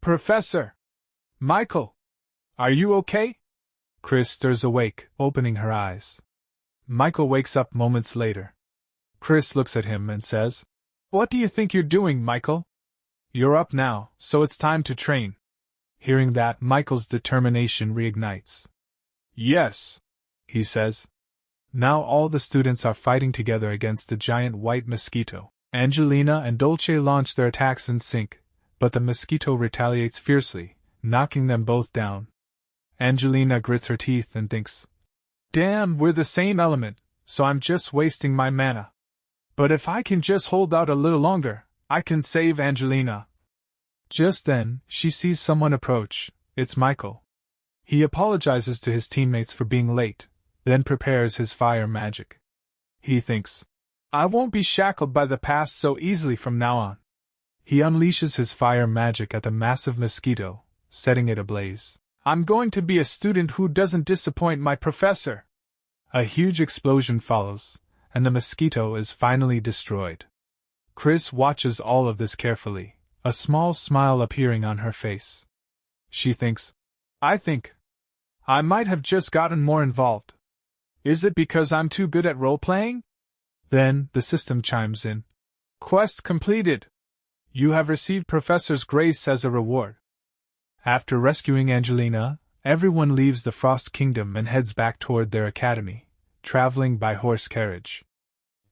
Professor! Michael! Are you okay? Chris stirs awake, opening her eyes. Michael wakes up moments later. Chris looks at him and says, What do you think you're doing, Michael? You're up now, so it's time to train. Hearing that, Michael's determination reignites. Yes, he says. Now all the students are fighting together against the giant white mosquito. Angelina and Dolce launch their attacks in sync, but the mosquito retaliates fiercely, knocking them both down. Angelina grits her teeth and thinks, Damn, we're the same element, so I'm just wasting my mana. But if I can just hold out a little longer, I can save Angelina. Just then, she sees someone approach. It's Michael. He apologizes to his teammates for being late, then prepares his fire magic. He thinks, I won't be shackled by the past so easily from now on. He unleashes his fire magic at the massive mosquito, setting it ablaze. I'm going to be a student who doesn't disappoint my professor. A huge explosion follows, and the mosquito is finally destroyed. Chris watches all of this carefully, a small smile appearing on her face. She thinks, I think I might have just gotten more involved. Is it because I'm too good at role-playing? Then, the system chimes in. Quest completed. You have received Professor's Grace as a reward. After rescuing Angelina, everyone leaves the Frost Kingdom and heads back toward their academy, traveling by horse carriage.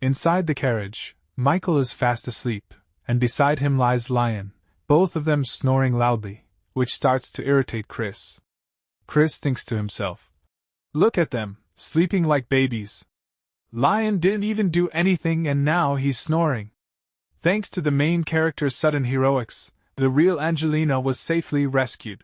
Inside the carriage, Michael is fast asleep, and beside him lies Lion, both of them snoring loudly, which starts to irritate Chris. Chris thinks to himself, Look at them, sleeping like babies. Lion didn't even do anything and now he's snoring. Thanks to the main character's sudden heroics, the real Angelina was safely rescued.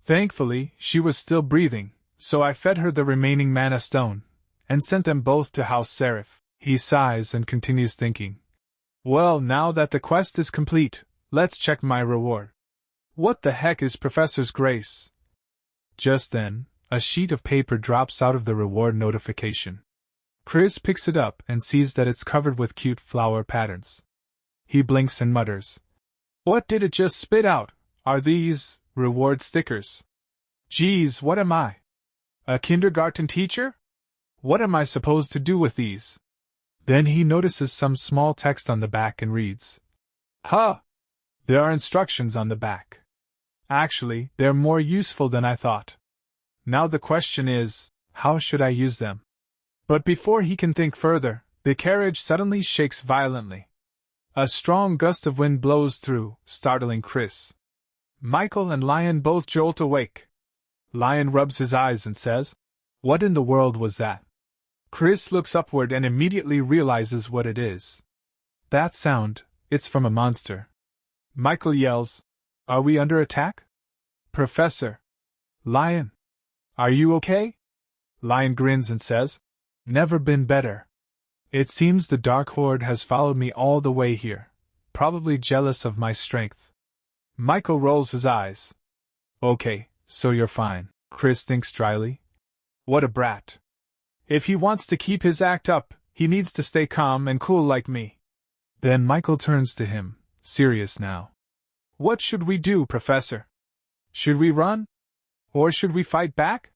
Thankfully, she was still breathing, so I fed her the remaining mana stone, and sent them both to House Seraph. He sighs and continues thinking. Well, now that the quest is complete, let's check my reward. What the heck is Professor's Grace? Just then, a sheet of paper drops out of the reward notification. Chris picks it up and sees that it's covered with cute flower patterns. He blinks and mutters, What did it just spit out? Are these reward stickers? Geez, what am I? A kindergarten teacher? What am I supposed to do with these? Then he notices some small text on the back and reads, Huh! There are instructions on the back. Actually, they're more useful than I thought. Now the question is, how should I use them? But before he can think further, the carriage suddenly shakes violently. A strong gust of wind blows through, startling Chris. Michael and Lion both jolt awake. Lion rubs his eyes and says, What in the world was that? Chris looks upward and immediately realizes what it is. That sound, it's from a monster. Michael yells, "Are we under attack? Professor! Lion! Are you okay?" Lion grins and says, "Never been better. It seems the Dark Horde has followed me all the way here, probably jealous of my strength." Michael rolls his eyes. "Okay, so you're fine," Chris thinks dryly. What a brat. If he wants to keep his act up, he needs to stay calm and cool like me. Then Michael turns to him, serious now. "What should we do, Professor? Should we run? Or should we fight back?"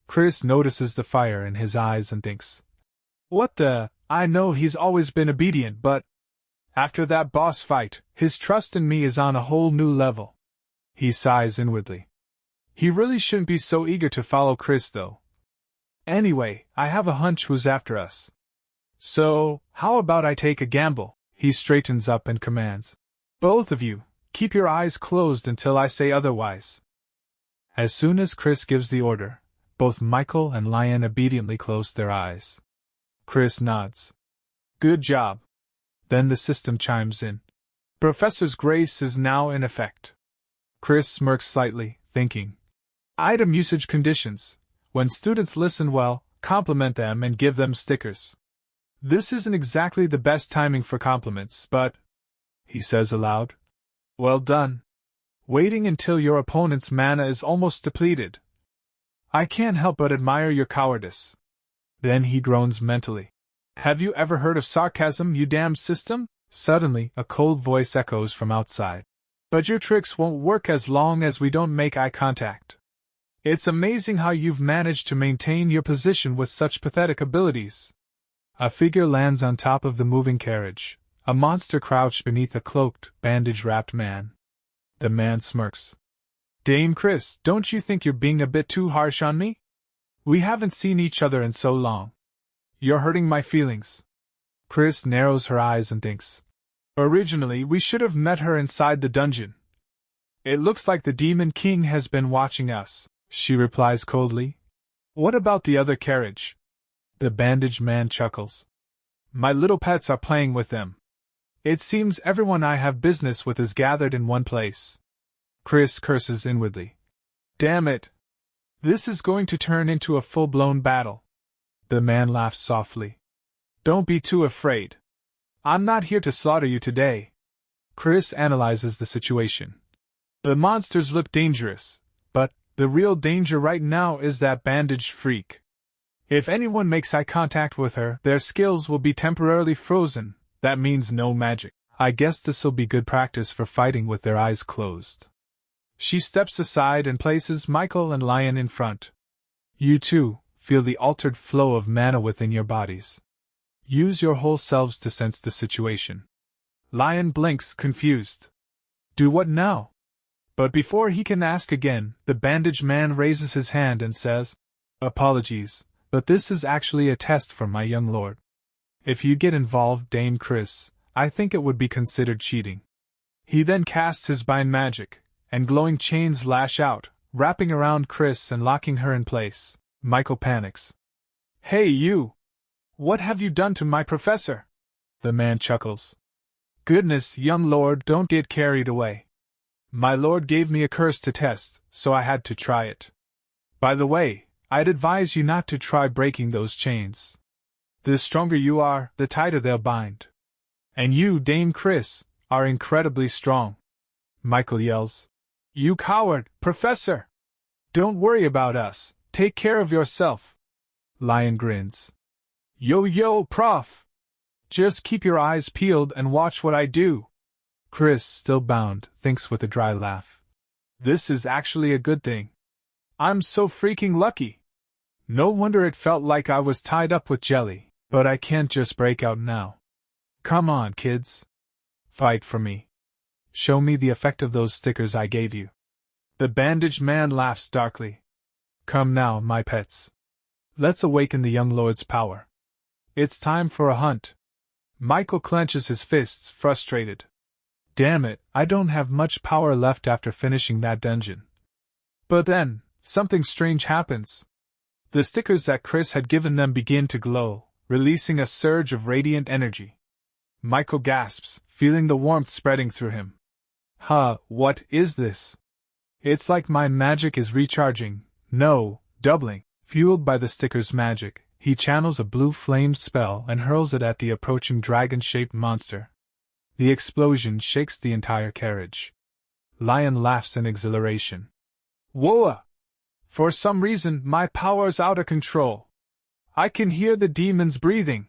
Chris notices the fire in his eyes and thinks, "What the? I know he's always been obedient, but after that boss fight, his trust in me is on a whole new level." He sighs inwardly. He really shouldn't be so eager to follow Chris, though. "Anyway, I have a hunch who's after us. So, how about I take a gamble?" He straightens up and commands, "Both of you, keep your eyes closed until I say otherwise." As soon as Chris gives the order, both Michael and Lion obediently close their eyes. Chris nods. "Good job." Then the system chimes in. Professor's grace is now in effect. Chris smirks slightly, thinking. Item usage conditions. When students listen well, compliment them and give them stickers. This isn't exactly the best timing for compliments, but, he says aloud, well done. Waiting until your opponent's mana is almost depleted. I can't help but admire your cowardice. Then he groans mentally. Have you ever heard of sarcasm, you damn system? Suddenly, a cold voice echoes from outside. But your tricks won't work as long as we don't make eye contact. It's amazing how you've managed to maintain your position with such pathetic abilities. A figure lands on top of the moving carriage, a monster crouched beneath a cloaked, bandage-wrapped man. The man smirks. Dame Chris, don't you think you're being a bit too harsh on me? We haven't seen each other in so long. You're hurting my feelings. Chris narrows her eyes and thinks. Originally, we should have met her inside the dungeon. It looks like the Demon King has been watching us, she replies coldly. What about the other carriage? The bandaged man chuckles. My little pets are playing with them. It seems everyone I have business with is gathered in one place. Chris curses inwardly. Damn it! This is going to turn into a full-blown battle. The man laughs softly. Don't be too afraid. I'm not here to slaughter you today. Chris analyzes the situation. The monsters look dangerous, but the real danger right now is that bandaged freak. If anyone makes eye contact with her, their skills will be temporarily frozen. That means no magic. I guess this'll be good practice for fighting with their eyes closed. She steps aside and places Michael and Lion in front. You too, feel the altered flow of mana within your bodies. Use your whole selves to sense the situation. Lion blinks, confused. Do what now? But before he can ask again, the bandaged man raises his hand and says, Apologies, but this is actually a test for my young lord. If you get involved, Dame Chris, I think it would be considered cheating. He then casts his bind magic, and glowing chains lash out, wrapping around Chris and locking her in place. Michael panics. Hey you! What have you done to my professor? The man chuckles. Goodness, young lord, don't get carried away. My lord gave me a curse to test, so I had to try it. By the way, I'd advise you not to try breaking those chains. The stronger you are, the tighter they'll bind. And you, Dame Chris, are incredibly strong. Michael yells. You coward, Professor! Don't worry about us, take care of yourself. Lion grins. Yo, Prof! Just keep your eyes peeled and watch what I do. Chris, still bound, thinks with a dry laugh. This is actually a good thing. I'm so freaking lucky. No wonder it felt like I was tied up with jelly, but I can't just break out now. Come on, kids. Fight for me. Show me the effect of those stickers I gave you. The bandaged man laughs darkly. Come now, my pets. Let's awaken the young lord's power. It's time for a hunt. Michael clenches his fists, frustrated. Damn it, I don't have much power left after finishing that dungeon. But then, something strange happens. The stickers that Chris had given them begin to glow, releasing a surge of radiant energy. Michael gasps, feeling the warmth spreading through him. What is this? It's like my magic is recharging, no, doubling. Fueled by the sticker's magic, he channels a blue flame spell and hurls it at the approaching dragon-shaped monster. The explosion shakes the entire carriage. Lion laughs in exhilaration. Whoa! For some reason, my power's out of control. I can hear the demons breathing.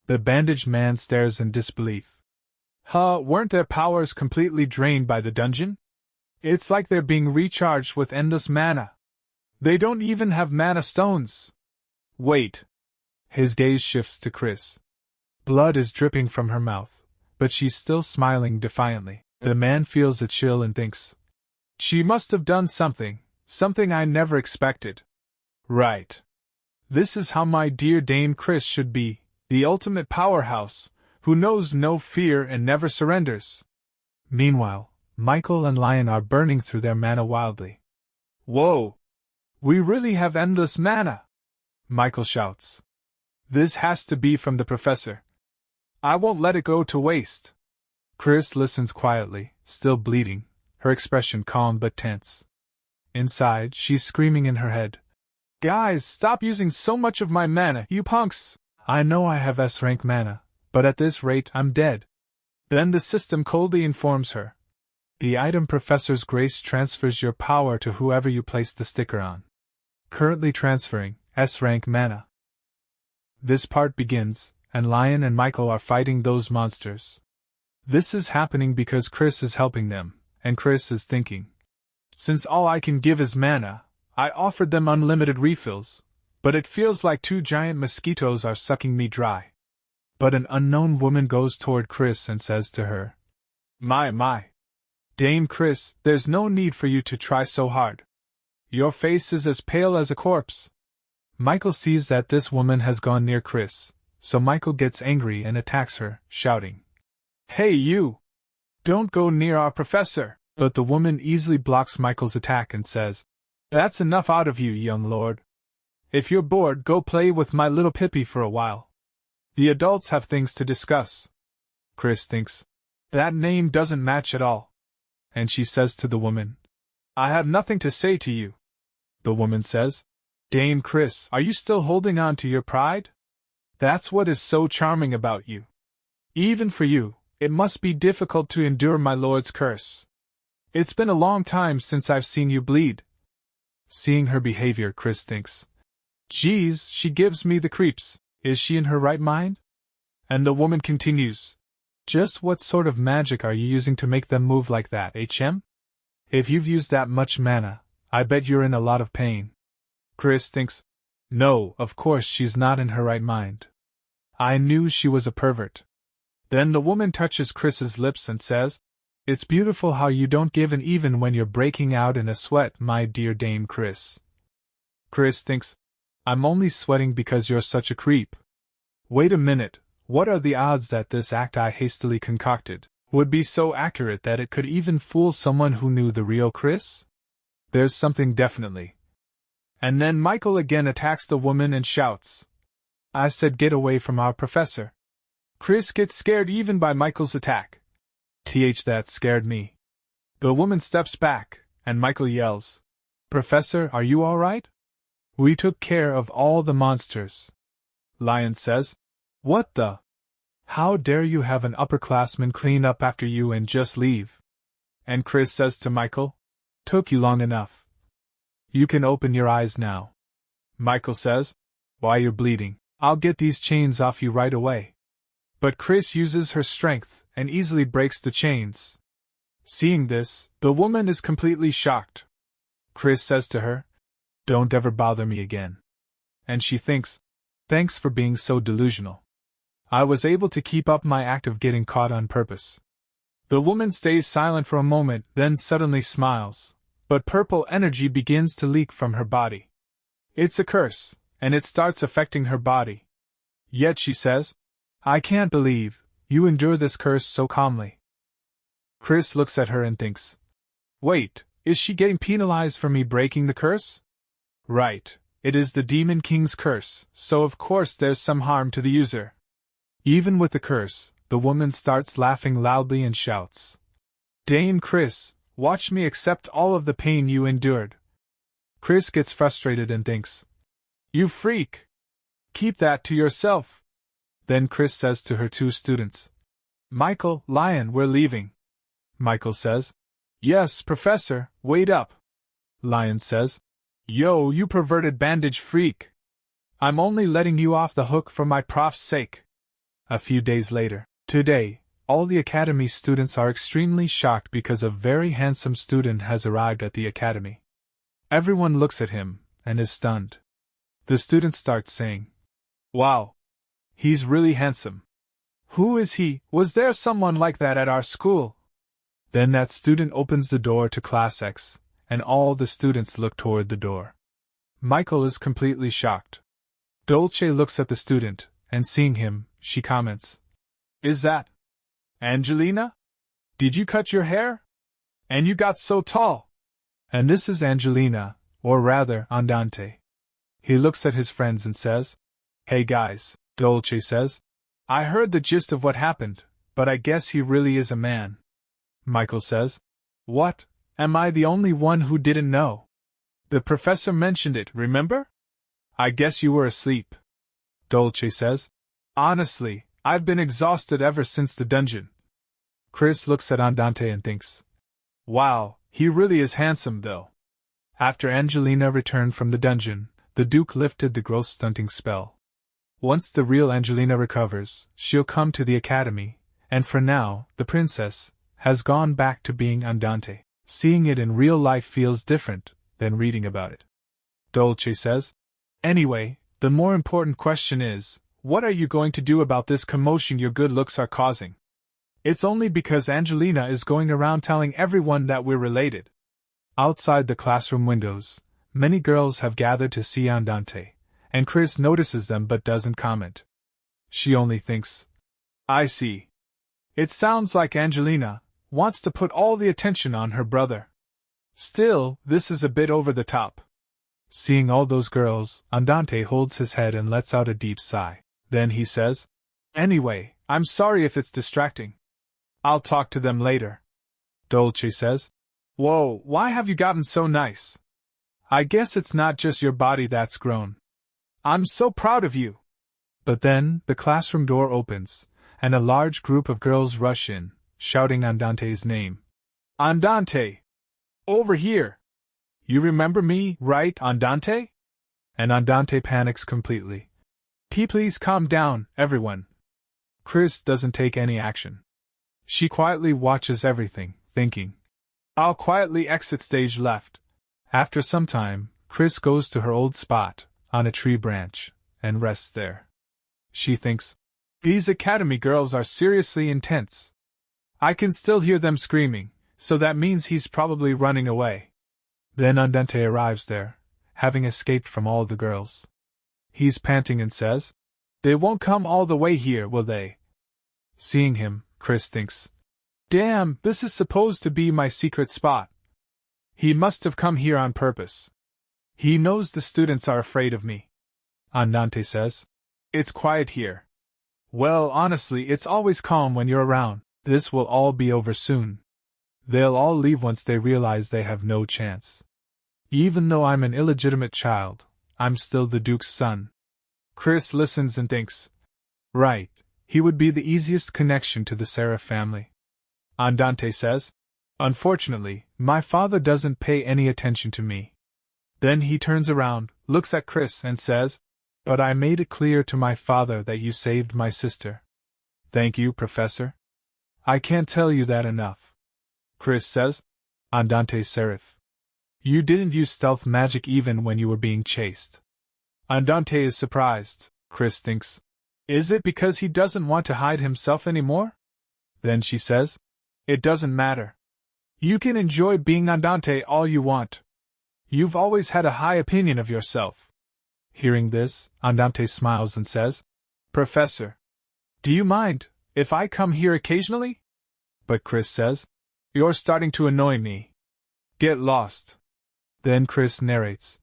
The bandaged man stares in disbelief. Weren't their powers completely drained by the dungeon? It's like they're being recharged with endless mana. They don't even have mana stones. Wait. His gaze shifts to Chris. Blood is dripping from her mouth, but she's still smiling defiantly. The man feels a chill and thinks, she must have done something I never expected. Right. This is how my dear Dame Chris should be, the ultimate powerhouse, who knows no fear and never surrenders. Meanwhile, Michael and Lion are burning through their mana wildly. Whoa! We really have endless mana! Michael shouts. This has to be from the professor. I won't let it go to waste. Chris listens quietly, still bleeding, her expression calm but tense. Inside, she's screaming in her head. Guys, stop using so much of my mana, you punks! I know I have S-rank mana, but at this rate I'm dead. Then the system coldly informs her. The item Professor's Grace transfers your power to whoever you place the sticker on. Currently transferring S-rank mana. This part begins, and Lion and Michael are fighting those monsters. This is happening because Chris is helping them, and Chris is thinking. Since all I can give is mana, I offered them unlimited refills, but it feels like 2 giant mosquitoes are sucking me dry. But an unknown woman goes toward Chris and says to her, My. Dame Chris, there's no need for you to try so hard. Your face is as pale as a corpse. Michael sees that this woman has gone near Chris, so Michael gets angry and attacks her, shouting, Hey you! Don't go near our professor! But the woman easily blocks Michael's attack and says, That's enough out of you, young lord. If you're bored, go play with my little Pippi for a while. The adults have things to discuss. Chris thinks, that name doesn't match at all. And she says to the woman, I have nothing to say to you. The woman says, Dame Chris, are you still holding on to your pride? That's what is so charming about you. Even for you, it must be difficult to endure my lord's curse. It's been a long time since I've seen you bleed. Seeing her behavior, Chris thinks, Geez, she gives me the creeps. Is she in her right mind? And the woman continues, Just what sort of magic are you using to make them move like that, HM? If you've used that much mana, I bet you're in a lot of pain. Chris thinks, No, of course she's not in her right mind. I knew she was a pervert. Then the woman touches Chris's lips and says, It's beautiful how you don't give in even when you're breaking out in a sweat, my dear Dame Chris. Chris thinks, I'm only sweating because you're such a creep. Wait a minute, what are the odds that this act I hastily concocted would be so accurate that it could even fool someone who knew the real Chris? There's something definitely. And then Michael again attacks the woman and shouts, I said get away from our professor. Chris gets scared even by Michael's attack. That scared me. The woman steps back, and Michael yells, Professor, are you all right? We took care of all the monsters. Lion says, What the? How dare you have an upperclassman clean up after you and just leave? And Chris says to Michael, Took you long enough. You can open your eyes now. Michael says, Why you're bleeding, I'll get these chains off you right away. But Chris uses her strength and easily breaks the chains. Seeing this, the woman is completely shocked. Chris says to her, Don't ever bother me again. And she thinks, Thanks for being so delusional. I was able to keep up my act of getting caught on purpose. The woman stays silent for a moment, then suddenly smiles, but purple energy begins to leak from her body. It's a curse, and it starts affecting her body. Yet she says, I can't believe you endure this curse so calmly. Chris looks at her and thinks, Wait, is she getting penalized for me breaking the curse? Right, it is the Demon King's curse, so of course there's some harm to the user. Even with the curse, the woman starts laughing loudly and shouts, "Dame Chris, watch me accept all of the pain you endured." Chris gets frustrated and thinks, "You freak! Keep that to yourself." Then Chris says to her two students, "Michael, Lion, we're leaving." Michael says, "Yes, Professor, wait up." Lion says, "Yo, you perverted bandage freak. I'm only letting you off the hook for my prof's sake." A few days later, today, all the academy students are extremely shocked because a very handsome student has arrived at the academy. Everyone looks at him and is stunned. The students start saying, "Wow! He's really handsome. Who is he? Was there someone like that at our school?" Then that student opens the door to Class X, and all the students look toward the door. Michael is completely shocked. Dolce looks at the student, and seeing him, she comments, "Is that Angelina? Did you cut your hair? And you got so tall." And this is Angelina, or rather, Andante. He looks at his friends and says, "Hey guys," Dolce says, "I heard the gist of what happened, but I guess he really is a man." Michael says, "What? Am I the only one who didn't know? The professor mentioned it, remember? I guess you were asleep." Dolce says, "Honestly, I've been exhausted ever since the dungeon." Chris looks at Andante and thinks, "Wow, he really is handsome though." After Angelina returned from the dungeon, the Duke lifted the growth stunting spell. Once the real Angelina recovers, she'll come to the academy, and for now, the princess has gone back to being Andante. Seeing it in real life feels different than reading about it. Dolce says, "Anyway, the more important question is, what are you going to do about this commotion your good looks are causing? It's only because Angelina is going around telling everyone that we're related." Outside the classroom windows, many girls have gathered to see Andante, and Chris notices them but doesn't comment. She only thinks, "I see. It sounds like Angelina wants to put all the attention on her brother. Still, this is a bit over the top." Seeing all those girls, Andante holds his head and lets out a deep sigh. Then he says, "Anyway, I'm sorry if it's distracting. I'll talk to them later." Dolce says, "Whoa, why have you gotten so nice? I guess it's not just your body that's grown. I'm so proud of you." But then, the classroom door opens, and a large group of girls rush in, shouting Andante's name. "Andante! Over here! You remember me, right, Andante?" And Andante panics completely. Please calm down, everyone." Chris doesn't take any action. She quietly watches everything, thinking, "I'll quietly exit stage left." After some time, Chris goes to her old spot, on a tree branch, and rests there. She thinks, "These academy girls are seriously intense. I can still hear them screaming, so that means he's probably running away." Then Andante arrives there, having escaped from all the girls. He's panting and says, "They won't come all the way here, will they?" Seeing him, Chris thinks, "Damn, this is supposed to be my secret spot. He must have come here on purpose. He knows the students are afraid of me." Andante says, "It's quiet here." "Well, honestly, it's always calm when you're around. This will all be over soon. They'll all leave once they realize they have no chance. Even though I'm an illegitimate child, I'm still the Duke's son." Chris listens and thinks, "Right, he would be the easiest connection to the Seraph family." Andante says, "Unfortunately, my father doesn't pay any attention to me." Then he turns around, looks at Chris and says, "But I made it clear to my father that you saved my sister." "Thank you, Professor. I can't tell you that enough." Chris says, "Andante Seraph. You didn't use stealth magic even when you were being chased." Andante is surprised. Chris thinks, "Is it because he doesn't want to hide himself anymore?" Then she says, "It doesn't matter. You can enjoy being Andante all you want. You've always had a high opinion of yourself." Hearing this, Andante smiles and says, "Professor, do you mind if I come here occasionally?" But Chris says, "You're starting to annoy me. Get lost." Then Chris narrates,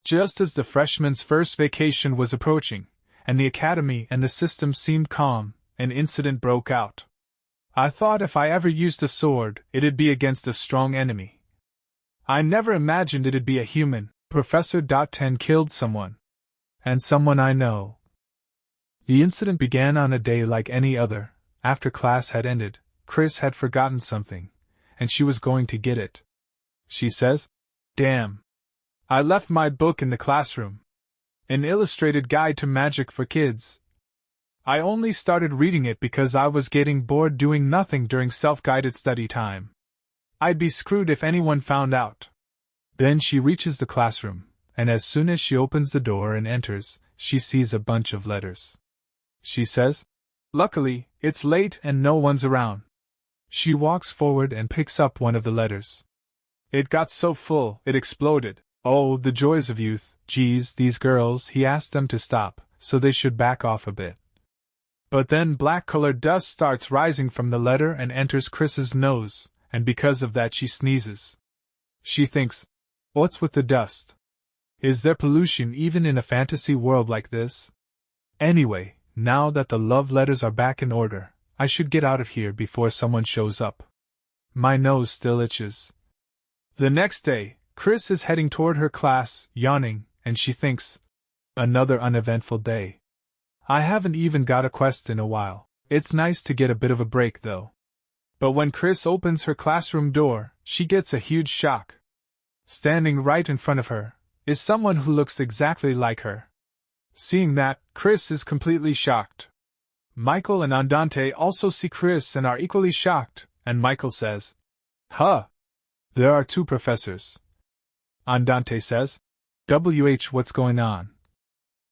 Just as the freshman's first vacation was approaching, and the academy and the system seemed calm, an incident broke out. I thought if I ever used a sword, it'd be against a strong enemy. I never imagined it'd be a human. Professor 10 killed someone. And someone I know. The incident began on a day like any other. After class had ended, Chris had forgotten something, and she was going to get it. She says, "Damn. I left my book in the classroom. An illustrated guide to magic for kids. I only started reading it because I was getting bored doing nothing during self-guided study time. I'd be screwed if anyone found out." Then she reaches the classroom, and as soon as she opens the door and enters, she sees a bunch of letters. She says, "Luckily, it's late and no one's around." She walks forward and picks up one of the letters. It got so full, it exploded. Oh, the joys of youth. Geez, these girls, he asked them to stop, so they should back off a bit. But then black-colored dust starts rising from the letter and enters Chris's nose, and because of that she sneezes. She thinks, what's with the dust? Is there pollution even in a fantasy world like this? Anyway, now that the love letters are back in order, I should get out of here before someone shows up. My nose still itches. The next day, Chris is heading toward her class, yawning, and she thinks, another uneventful day. I haven't even got a quest in a while. It's nice to get a bit of a break, though. But when Chris opens her classroom door, she gets a huge shock. Standing right in front of her is someone who looks exactly like her. Seeing that, Chris is completely shocked. Michael and Andante also see Chris and are equally shocked, and Michael says, "Huh. There are two professors." Andante says, what's going on?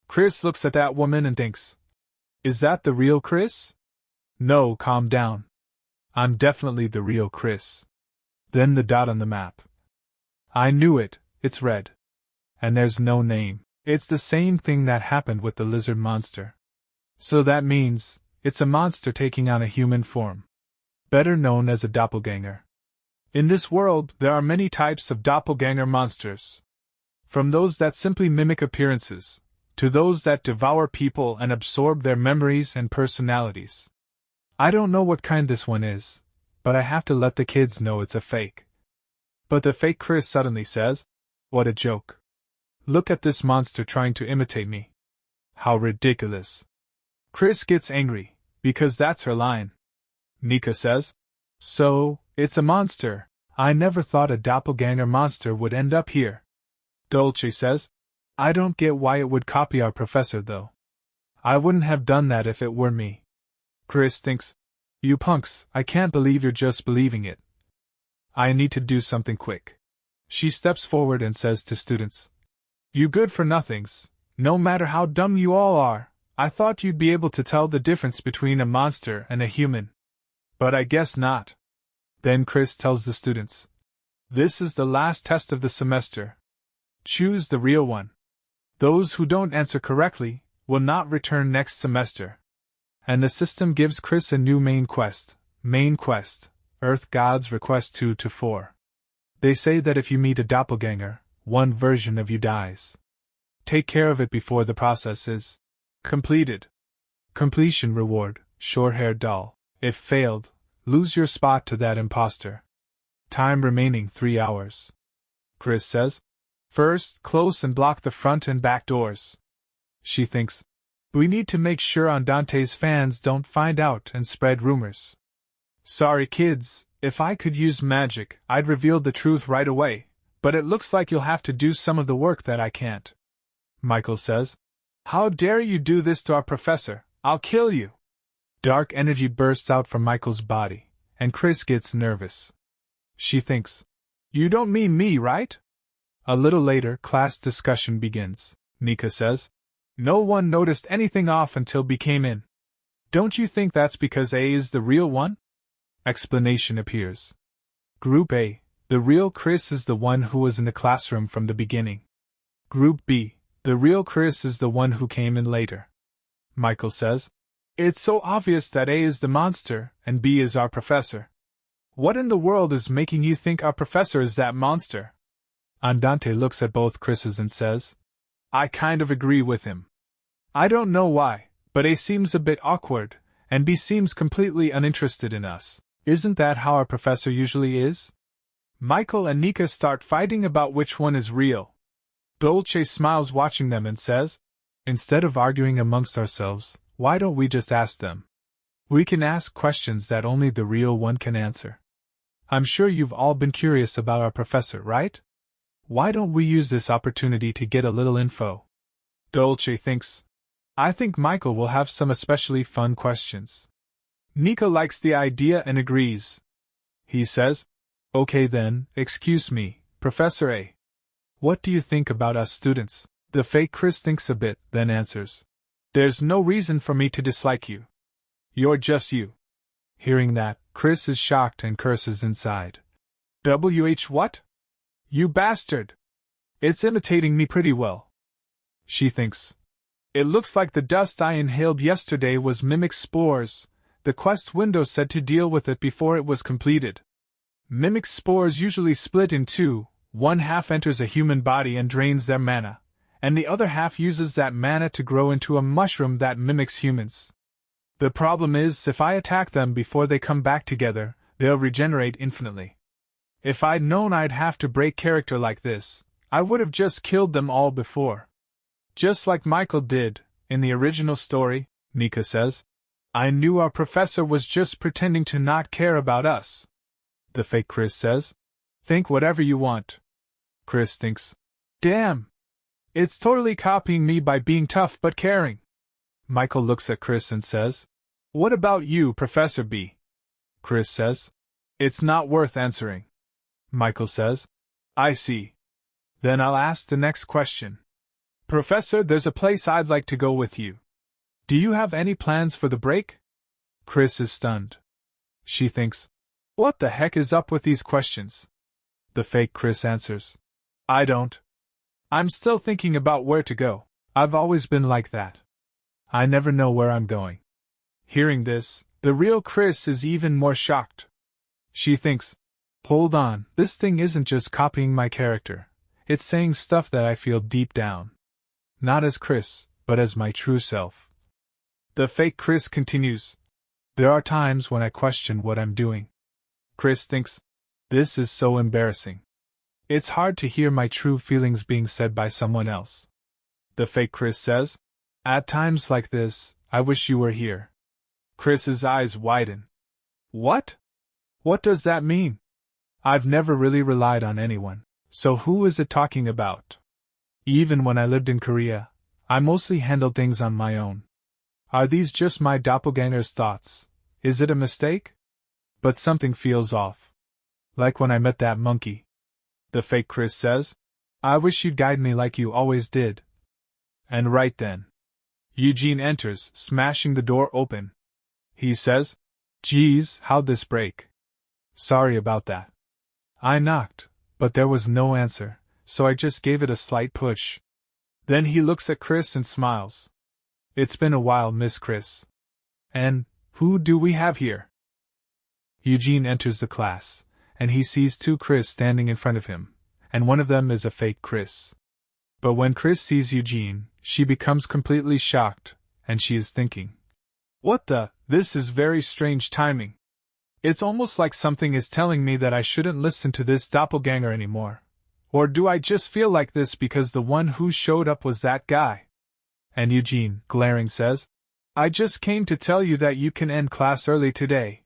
Chris looks at that woman and thinks, is that the real Chris? No, calm down. I'm definitely the real Chris. Then the dot on the map. I knew it, it's red. And there's no name. It's the same thing that happened with the lizard monster. So that means, it's a monster taking on a human form. Better known as a doppelganger. In this world, there are many types of doppelganger monsters. From those that simply mimic appearances, to those that devour people and absorb their memories and personalities. I don't know what kind this one is, but I have to let the kids know it's a fake. But the fake Chris suddenly says, what a joke. Look at this monster trying to imitate me. How ridiculous. Chris gets angry, because that's her line. Nika says, so, it's a monster. I never thought a doppelganger monster would end up here. Dolce says, I don't get why it would copy our professor though. I wouldn't have done that if it were me. Chris thinks, you punks, I can't believe you're just believing it. I need to do something quick. She steps forward and says to students, you good-for-nothings, no matter how dumb you all are, I thought you'd be able to tell the difference between a monster and a human. But I guess not. Then Chris tells the students, this is the last test of the semester. Choose the real one. Those who don't answer correctly will not return next semester. And the system gives Chris a new main quest, Earth Gods Request 2-4. They say that if you meet a doppelganger, one version of you dies. Take care of it before the process is completed. Completion reward, short-haired doll. If failed, lose your spot to that imposter. Time remaining 3 hours. Chris says, first, close and block the front and back doors. She thinks, we need to make sure Andante's fans don't find out and spread rumors. Sorry kids, if I could use magic, I'd reveal the truth right away, but it looks like you'll have to do some of the work that I can't. Michael says, how dare you do this to our professor, I'll kill you. Dark energy bursts out from Michael's body, and Chris gets nervous. She thinks, you don't mean me, right? A little later, class discussion begins. Nika says, no one noticed anything off until B came in. Don't you think that's because A is the real one? Explanation appears. Group A, the real Chris is the one who was in the classroom from the beginning. Group B, the real Chris is the one who came in later. Michael says, it's so obvious that A is the monster and B is our professor. What in the world is making you think our professor is that monster? Andante looks at both Chris's and says, I kind of agree with him. I don't know why, but A seems a bit awkward, and B seems completely uninterested in us. Isn't that how our professor usually is? Michael and Nika start fighting about which one is real. Dolce smiles watching them and says, instead of arguing amongst ourselves, why don't we just ask them? We can ask questions that only the real one can answer. I'm sure you've all been curious about our professor, right? Why don't we use this opportunity to get a little info? Dolce thinks. I think Michael will have some especially fun questions. Nika likes the idea and agrees. He says, okay then, excuse me, Professor A. What do you think about us students? The fake Chris thinks a bit, then answers. There's no reason for me to dislike you. You're just you. Hearing that, Chris is shocked and curses inside. What? You bastard! It's imitating me pretty well. She thinks. It looks like the dust I inhaled yesterday was mimic spores. The quest window said to deal with it before it was completed. Mimic spores usually split in two, one half enters a human body and drains their mana, and the other half uses that mana to grow into a mushroom that mimics humans. The problem is, if I attack them before they come back together, they'll regenerate infinitely. If I'd known I'd have to break character like this, I would have just killed them all before. Just like Michael did, in the original story, Nika says. I knew our professor was just pretending to not care about us. The fake Chris says. Think whatever you want. Chris thinks. Damn! It's totally copying me by being tough but caring. Michael looks at Chris and says, what about you, Professor B? Chris says, it's not worth answering. Michael says, I see. Then I'll ask the next question. Professor, there's a place I'd like to go with you. Do you have any plans for the break? Chris is stunned. She thinks, what the heck is up with these questions? The fake Chris answers, I don't. I'm still thinking about where to go. I've always been like that. I never know where I'm going. Hearing this, the real Chris is even more shocked. She thinks, hold on, this thing isn't just copying my character. It's saying stuff that I feel deep down. Not as Chris, but as my true self. The fake Chris continues, there are times when I question what I'm doing. Chris thinks, this is so embarrassing. It's hard to hear my true feelings being said by someone else. The fake Chris says, at times like this, I wish you were here. Chris's eyes widen. What? What does that mean? I've never really relied on anyone, so who is it talking about? Even when I lived in Korea, I mostly handled things on my own. Are these just my doppelganger's thoughts? Is it a mistake? But something feels off. Like when I met that monkey. The fake Chris says, I wish you'd guide me like you always did. And right then, Eugene enters, smashing the door open. He says, geez, how'd this break? Sorry about that. I knocked, but there was no answer, so I just gave it a slight push. Then he looks at Chris and smiles. It's been a while, Miss Chris. And, who do we have here? Eugene enters the class, and he sees two Chris standing in front of him, and one of them is a fake Chris. But when Chris sees Eugene, she becomes completely shocked, and she is thinking, what the? This is very strange timing. It's almost like something is telling me that I shouldn't listen to this doppelganger anymore. Or do I just feel like this because the one who showed up was that guy? And Eugene, glaring, says, I just came to tell you that you can end class early today.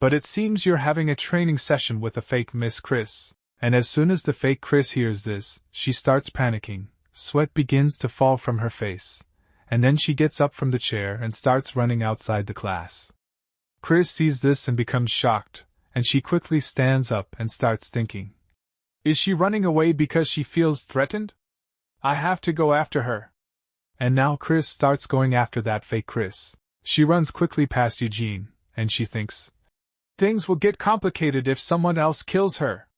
But it seems you're having a training session with a fake Miss Chris. And as soon as the fake Chris hears this, she starts panicking, sweat begins to fall from her face, and then she gets up from the chair and starts running outside the class. Chris sees this and becomes shocked, and she quickly stands up and starts thinking. Is she running away because she feels threatened? I have to go after her. And now Chris starts going after that fake Chris. She runs quickly past Eugene, and she thinks, things will get complicated if someone else kills her.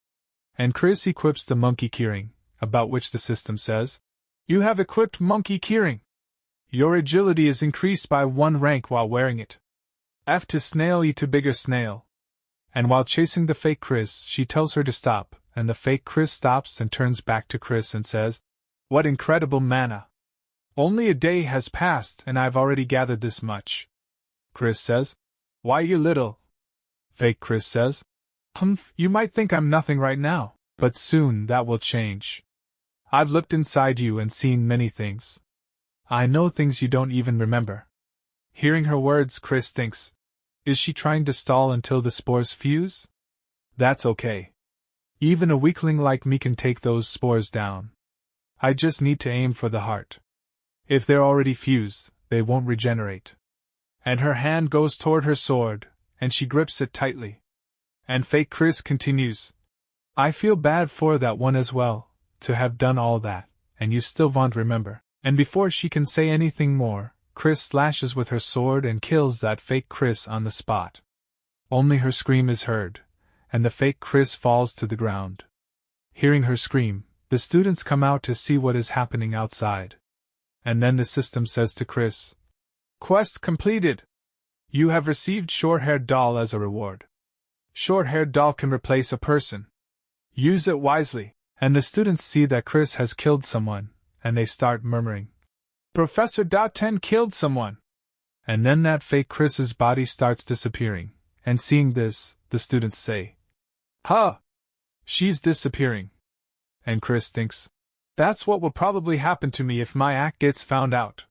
And Chris equips the monkey keyring, about which the system says, you have equipped monkey keyring. Your agility is increased by 1 rank while wearing it. F to snail, E to bigger snail. And while chasing the fake Chris, she tells her to stop, and the fake Chris stops and turns back to Chris and says, What incredible mana! Only a day has passed and I've already gathered this much. Chris says. Why, you little... Fake Chris says. Humph, you might think I'm nothing right now, but soon that will change. I've looked inside you and seen many things. I know things you don't even remember. Hearing her words, Chris thinks, is she trying to stall until the spores fuse? That's okay. Even a weakling like me can take those spores down. I just need to aim for the heart. If they're already fused, they won't regenerate. And her hand goes toward her sword, and she grips it tightly. And fake Chris continues, I feel bad for that one as well, to have done all that, and you still won't remember. And before she can say anything more, Chris slashes with her sword and kills that fake Chris on the spot. Only her scream is heard, and the fake Chris falls to the ground. Hearing her scream, the students come out to see what is happening outside. And then the system says to Chris, Quest completed! You have received Short-Haired Doll as a reward. Short-Haired Doll can replace a person. Use it wisely. And the students see that Chris has killed someone, and they start murmuring, Professor .10 killed someone! And then that fake Chris's body starts disappearing, and seeing this, the students say, Huh! She's disappearing. And Chris thinks, that's what will probably happen to me if my act gets found out.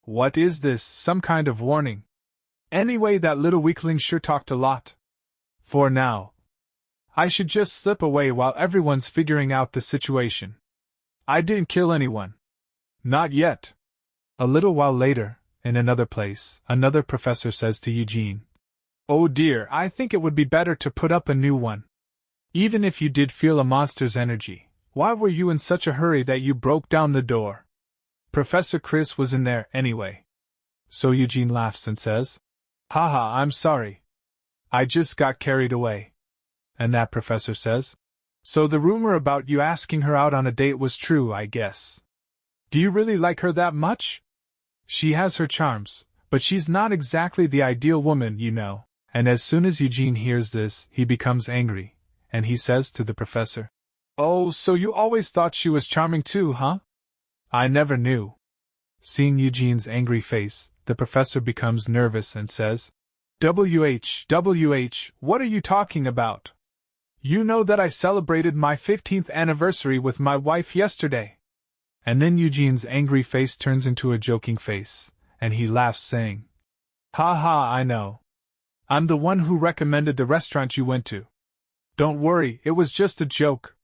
What is this, some kind of warning? Anyway, that little weakling sure talked a lot. For now, I should just slip away while everyone's figuring out the situation. I didn't kill anyone. Not yet. A little while later, in another place, another professor says to Eugene, Oh dear, I think it would be better to put up a new one. Even if you did feel a monster's energy, why were you in such a hurry that you broke down the door? Professor Chris was in there anyway. So Eugene laughs and says, Haha, I'm sorry. I just got carried away. And that professor says, So the rumor about you asking her out on a date was true, I guess. Do you really like her that much? She has her charms, but she's not exactly the ideal woman, you know. And as soon as Eugene hears this, he becomes angry, and he says to the professor, Oh, so you always thought she was charming too, huh? I never knew. Seeing Eugene's angry face, the professor becomes nervous and says, WH, what are you talking about? You know that I celebrated my 15th anniversary with my wife yesterday. And then Eugene's angry face turns into a joking face, and he laughs saying, Ha ha, I know. I'm the one who recommended the restaurant you went to. Don't worry, it was just a joke.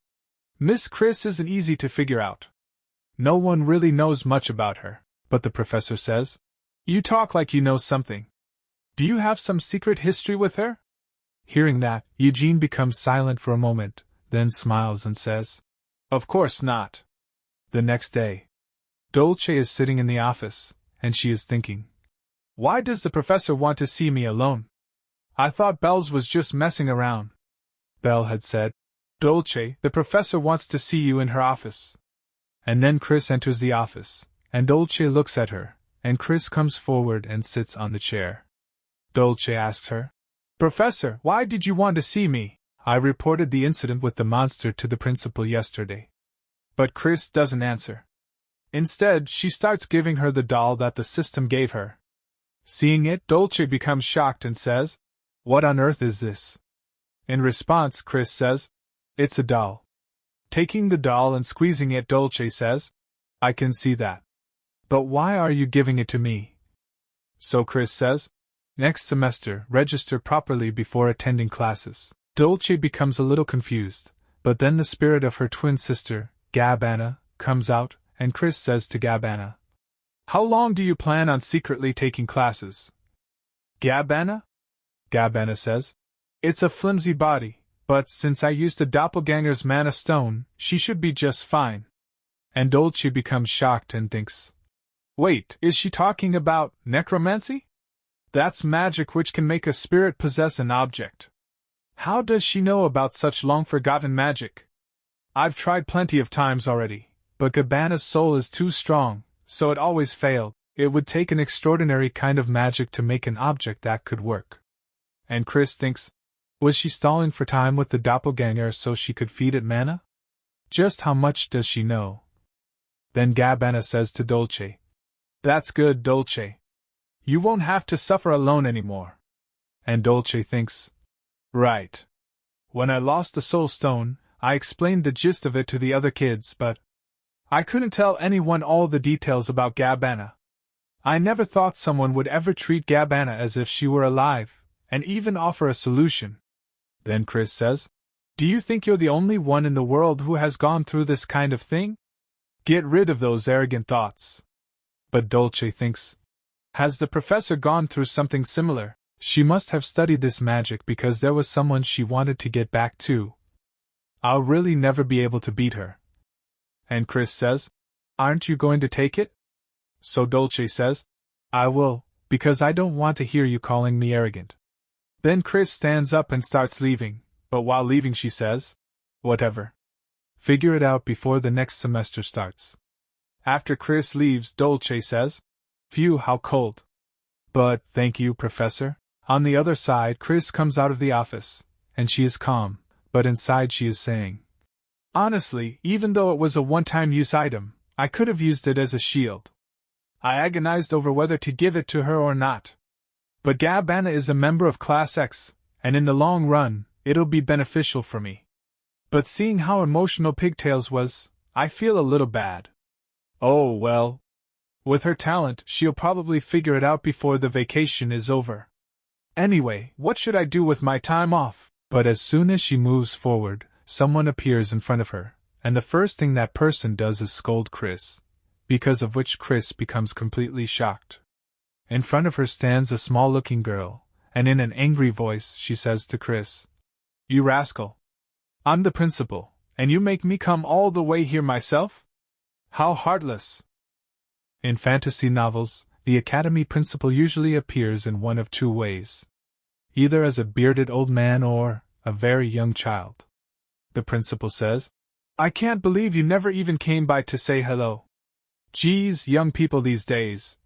Miss Chris isn't easy to figure out. No one really knows much about her, but the professor says, You talk like you know something. Do you have some secret history with her? Hearing that, Eugene becomes silent for a moment, then smiles and says, Of course not. The next day, Dolce is sitting in the office, and she is thinking, Why does the professor want to see me alone? I thought Bells was just messing around. Belle had said, Dolce, the professor wants to see you in her office. And then Chris enters the office, and Dolce looks at her, and Chris comes forward and sits on the chair. Dolce asks her, Professor, why did you want to see me? I reported the incident with the monster to the principal yesterday. But Chris doesn't answer. Instead, she starts giving her the doll that the system gave her. Seeing it, Dolce becomes shocked and says, What on earth is this? In response, Chris says, It's a doll. Taking the doll and squeezing it, Dolce says, I can see that. But why are you giving it to me? So Chris says, Next semester, register properly before attending classes. Dolce becomes a little confused, but then the spirit of her twin sister, Gabbana, comes out, and Chris says to Gabbana, How long do you plan on secretly taking classes? Gabbana? Gabbana says, It's a flimsy body, but since I used a doppelganger's mana stone, she should be just fine. And Dolce becomes shocked and thinks, Wait, is she talking about necromancy? That's magic which can make a spirit possess an object. How does she know about such long-forgotten magic? I've tried plenty of times already, but Gabbana's soul is too strong, so it always failed. It would take an extraordinary kind of magic to make an object that could work. And Chris thinks, was she stalling for time with the doppelganger so she could feed it mana? Just how much does she know? Then Gabbana says to Dolce, "That's good, Dolce. You won't have to suffer alone anymore." And Dolce thinks, "Right. When I lost the Soul Stone, I explained the gist of it to the other kids, but I couldn't tell anyone all the details about Gabbana. I never thought someone would ever treat Gabbana as if she were alive, and even offer a solution." Then Chris says, "Do you think you're the only one in the world who has gone through this kind of thing? Get rid of those arrogant thoughts." But Dolce thinks, "Has the professor gone through something similar? She must have studied this magic because there was someone she wanted to get back to. I'll really never be able to beat her." And Chris says, "Aren't you going to take it?" So Dolce says, "I will, because I don't want to hear you calling me arrogant." Then Chris stands up and starts leaving, but while leaving she says, "Whatever. Figure it out before the next semester starts." After Chris leaves, Dolce says, "Phew, how cold. But, thank you, Professor." On the other side, Chris comes out of the office, and she is calm, but inside she is saying, "Honestly, even though it was a one-time use item, I could have used it as a shield. I agonized over whether to give it to her or not. But Gabbana is a member of Class X, and in the long run, it'll be beneficial for me. But seeing how emotional Pigtails was, I feel a little bad. Oh well. With her talent, she'll probably figure it out before the vacation is over. Anyway, what should I do with my time off?" But as soon as she moves forward, someone appears in front of her, and the first thing that person does is scold Chris, because of which Chris becomes completely shocked. In front of her stands a small-looking girl, and in an angry voice she says to Chris, "You rascal! I'm the principal, and you make me come all the way here myself? How heartless!" In fantasy novels, the academy principal usually appears in one of two ways. Either as a bearded old man or a very young child. The principal says, "I can't believe you never even came by to say hello. Geez, young people these days."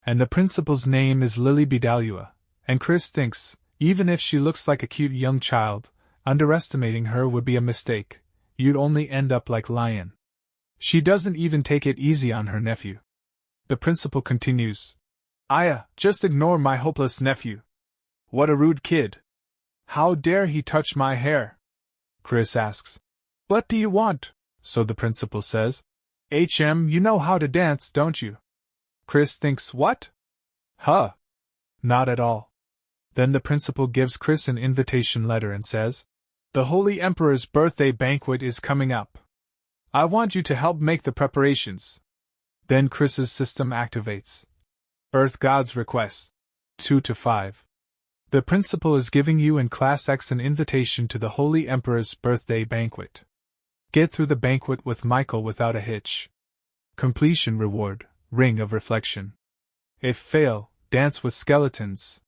And the principal's name is Lily Bidalua, and Chris thinks, even if she looks like a cute young child, underestimating her would be a mistake. You'd only end up like Lion. She doesn't even take it easy on her nephew. The principal continues, "Aya, just ignore my hopeless nephew. What a rude kid. How dare he touch my hair?" Chris asks, "What do you want?" So the principal says, you know how to dance, don't you?" Chris thinks, "What? Huh. Not at all." Then the principal gives Chris an invitation letter and says, "The Holy Emperor's birthday banquet is coming up. I want you to help make the preparations." Then Chris's system activates. Earth God's request. 2-5. The principal is giving you and Class X an invitation to the Holy Emperor's birthday banquet. Get through the banquet with Michael without a hitch. Completion reward, Ring of Reflection. If fail, dance with skeletons.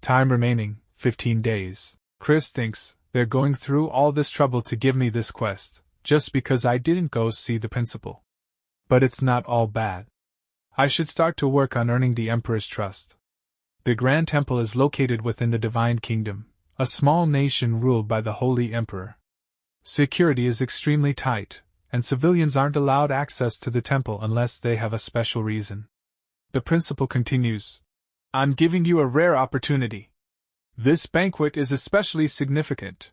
Time remaining, 15 days. Chris thinks, they're going through all this trouble to give me this quest, just because I didn't go see the principal. But it's not all bad. I should start to work on earning the Emperor's trust. The Grand Temple is located within the Divine Kingdom, a small nation ruled by the Holy Emperor. Security is extremely tight, and civilians aren't allowed access to the temple unless they have a special reason. The principal continues, "I'm giving you a rare opportunity. This banquet is especially significant.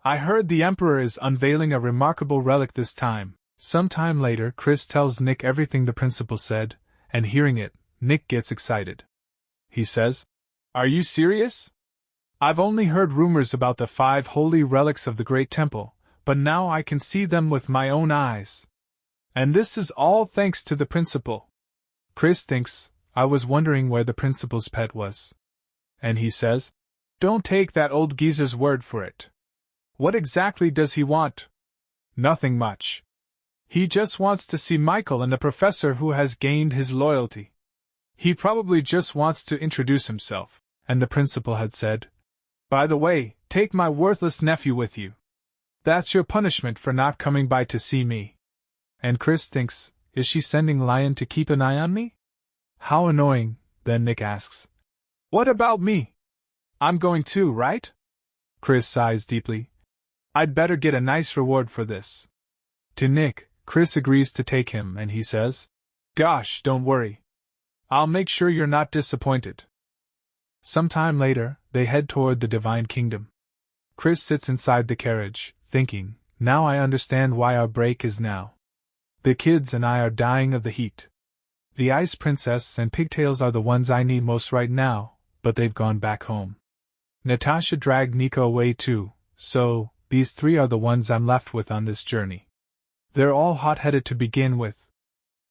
I heard the Emperor is unveiling a remarkable relic this time." Sometime later, Chris tells Nick everything the principal said, and hearing it, Nick gets excited. He says, "Are you serious? I've only heard rumors about the 5 holy relics of the Great Temple, but now I can see them with my own eyes. And this is all thanks to the principal." Chris thinks, I was wondering where the principal's pet was. And he says, "Don't take that old geezer's word for it. What exactly does he want?" "Nothing much. He just wants to see Michael and the professor who has gained his loyalty. He probably just wants to introduce himself." And the principal had said, "By the way, take my worthless nephew with you. That's your punishment for not coming by to see me." And Chris thinks, is she sending Lion to keep an eye on me? How annoying. Then Nick asks, "What about me? I'm going too, right?" Chris sighs deeply. "I'd better get a nice reward for this." To Nick, Chris agrees to take him and he says, "Gosh, don't worry. I'll make sure you're not disappointed." Sometime later, they head toward the Divine Kingdom. Chris sits inside the carriage, thinking, now I understand why our break is now. The kids and I are dying of the heat. The Ice Princess and Pigtails are the ones I need most right now, but they've gone back home. Natasha dragged Nico away too, so these three are the ones I'm left with on this journey. They're all hot-headed to begin with.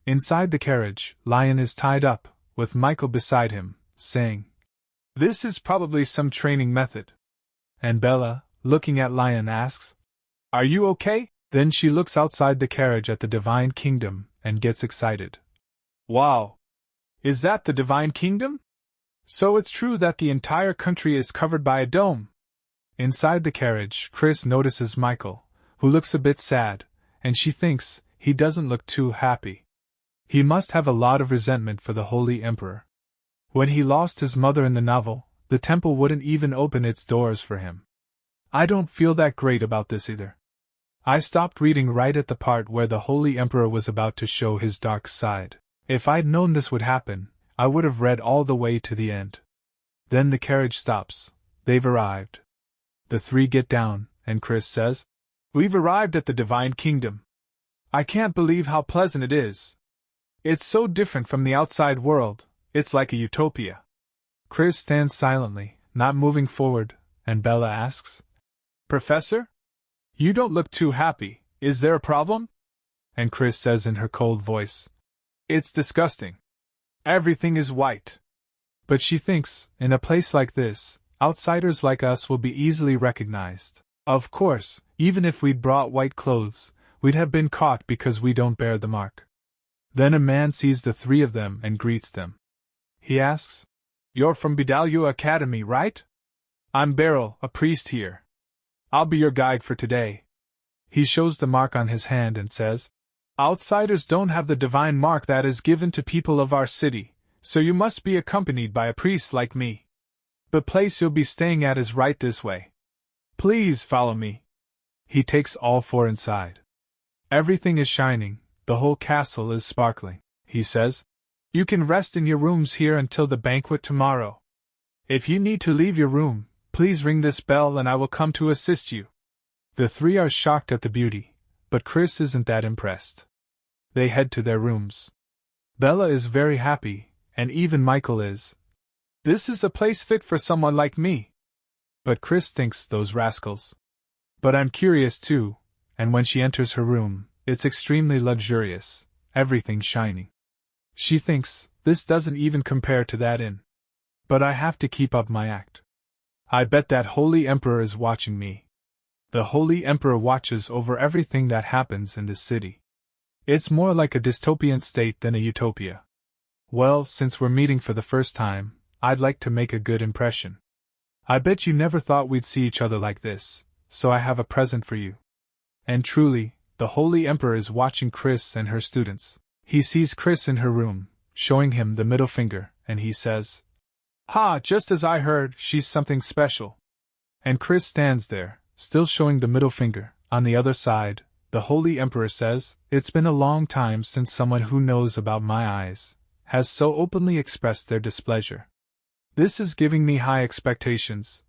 Inside the carriage, Lion is tied up, with Michael beside him, saying, "This is probably some training method." And Bella, looking at Lion, asks, "Are you okay?" Then she looks outside the carriage at the Divine Kingdom and gets excited. "Wow! Is that the Divine Kingdom? So it's true that the entire country is covered by a dome." Inside the carriage, Chris notices Michael, who looks a bit sad, and she thinks he doesn't look too happy. He must have a lot of resentment for the Holy Emperor. When he lost his mother in the novel, the temple wouldn't even open its doors for him. I don't feel that great about this either. I stopped reading right at the part where the Holy Emperor was about to show his dark side. If I'd known this would happen, I would have read all the way to the end. Then the carriage stops. They've arrived. The three get down, and Chris says, "We've arrived at the Divine Kingdom. I can't believe how pleasant it is. It's so different from the outside world, it's like a utopia." Chris stands silently, not moving forward, and Bella asks, "Professor? You don't look too happy, is there a problem?" And Chris says in her cold voice, "It's disgusting. Everything is white." But she thinks, in a place like this, outsiders like us will be easily recognized. Of course, even if we'd brought white clothes, we'd have been caught because we don't bear the mark. Then a man sees the three of them and greets them. He asks, "You're from Bidalua Academy, right? I'm Beryl, a priest here. I'll be your guide for today." He shows the mark on his hand and says, "Outsiders don't have the divine mark that is given to people of our city, so you must be accompanied by a priest like me. The place you'll be staying at is right this way. Please follow me." He takes all four inside. Everything is shining, the whole castle is sparkling. He says, "You can rest in your rooms here until the banquet tomorrow. If you need to leave your room, please ring this bell and I will come to assist you." The three are shocked at the beauty, but Chris isn't that impressed. They head to their rooms. Bella is very happy, and even Michael is. This is a place fit for someone like me. But Chris thinks, those rascals. But I'm curious too, and when she enters her room, it's extremely luxurious, everything shining. She thinks, this doesn't even compare to that inn. But I have to keep up my act. I bet that Holy Emperor is watching me. The Holy Emperor watches over everything that happens in this city. It's more like a dystopian state than a utopia. Well, since we're meeting for the first time, I'd like to make a good impression. I bet you never thought we'd see each other like this, so I have a present for you. And truly, the Holy Emperor is watching Chris and her students. He sees Chris in her room, showing him the middle finger, and he says, "Ha, just as I heard, she's something special." And Chris stands there, still showing the middle finger. On the other side, the Holy Emperor says, "It's been a long time since someone who knows about my eyes has so openly expressed their displeasure. This is giving me high expectations."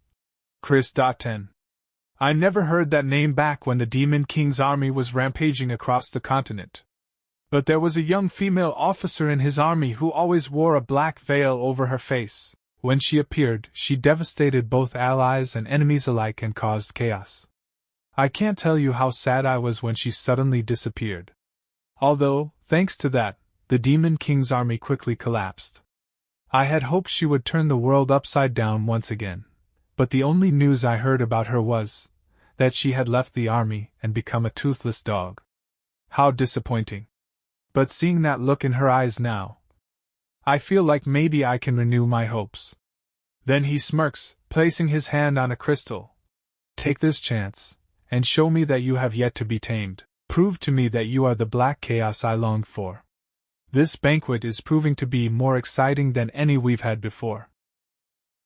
Chris. 10. I never heard that name back when the Demon King's army was rampaging across the continent. But there was a young female officer in his army who always wore a black veil over her face. When she appeared, she devastated both allies and enemies alike and caused chaos. I can't tell you how sad I was when she suddenly disappeared. Although, thanks to that, the Demon King's army quickly collapsed. I had hoped she would turn the world upside down once again, but the only news I heard about her was that she had left the army and become a toothless dog. How disappointing. But seeing that look in her eyes now, I feel like maybe I can renew my hopes. Then he smirks, placing his hand on a crystal. Take this chance, and show me that you have yet to be tamed. Prove to me that you are the black chaos I longed for. This banquet is proving to be more exciting than any we've had before.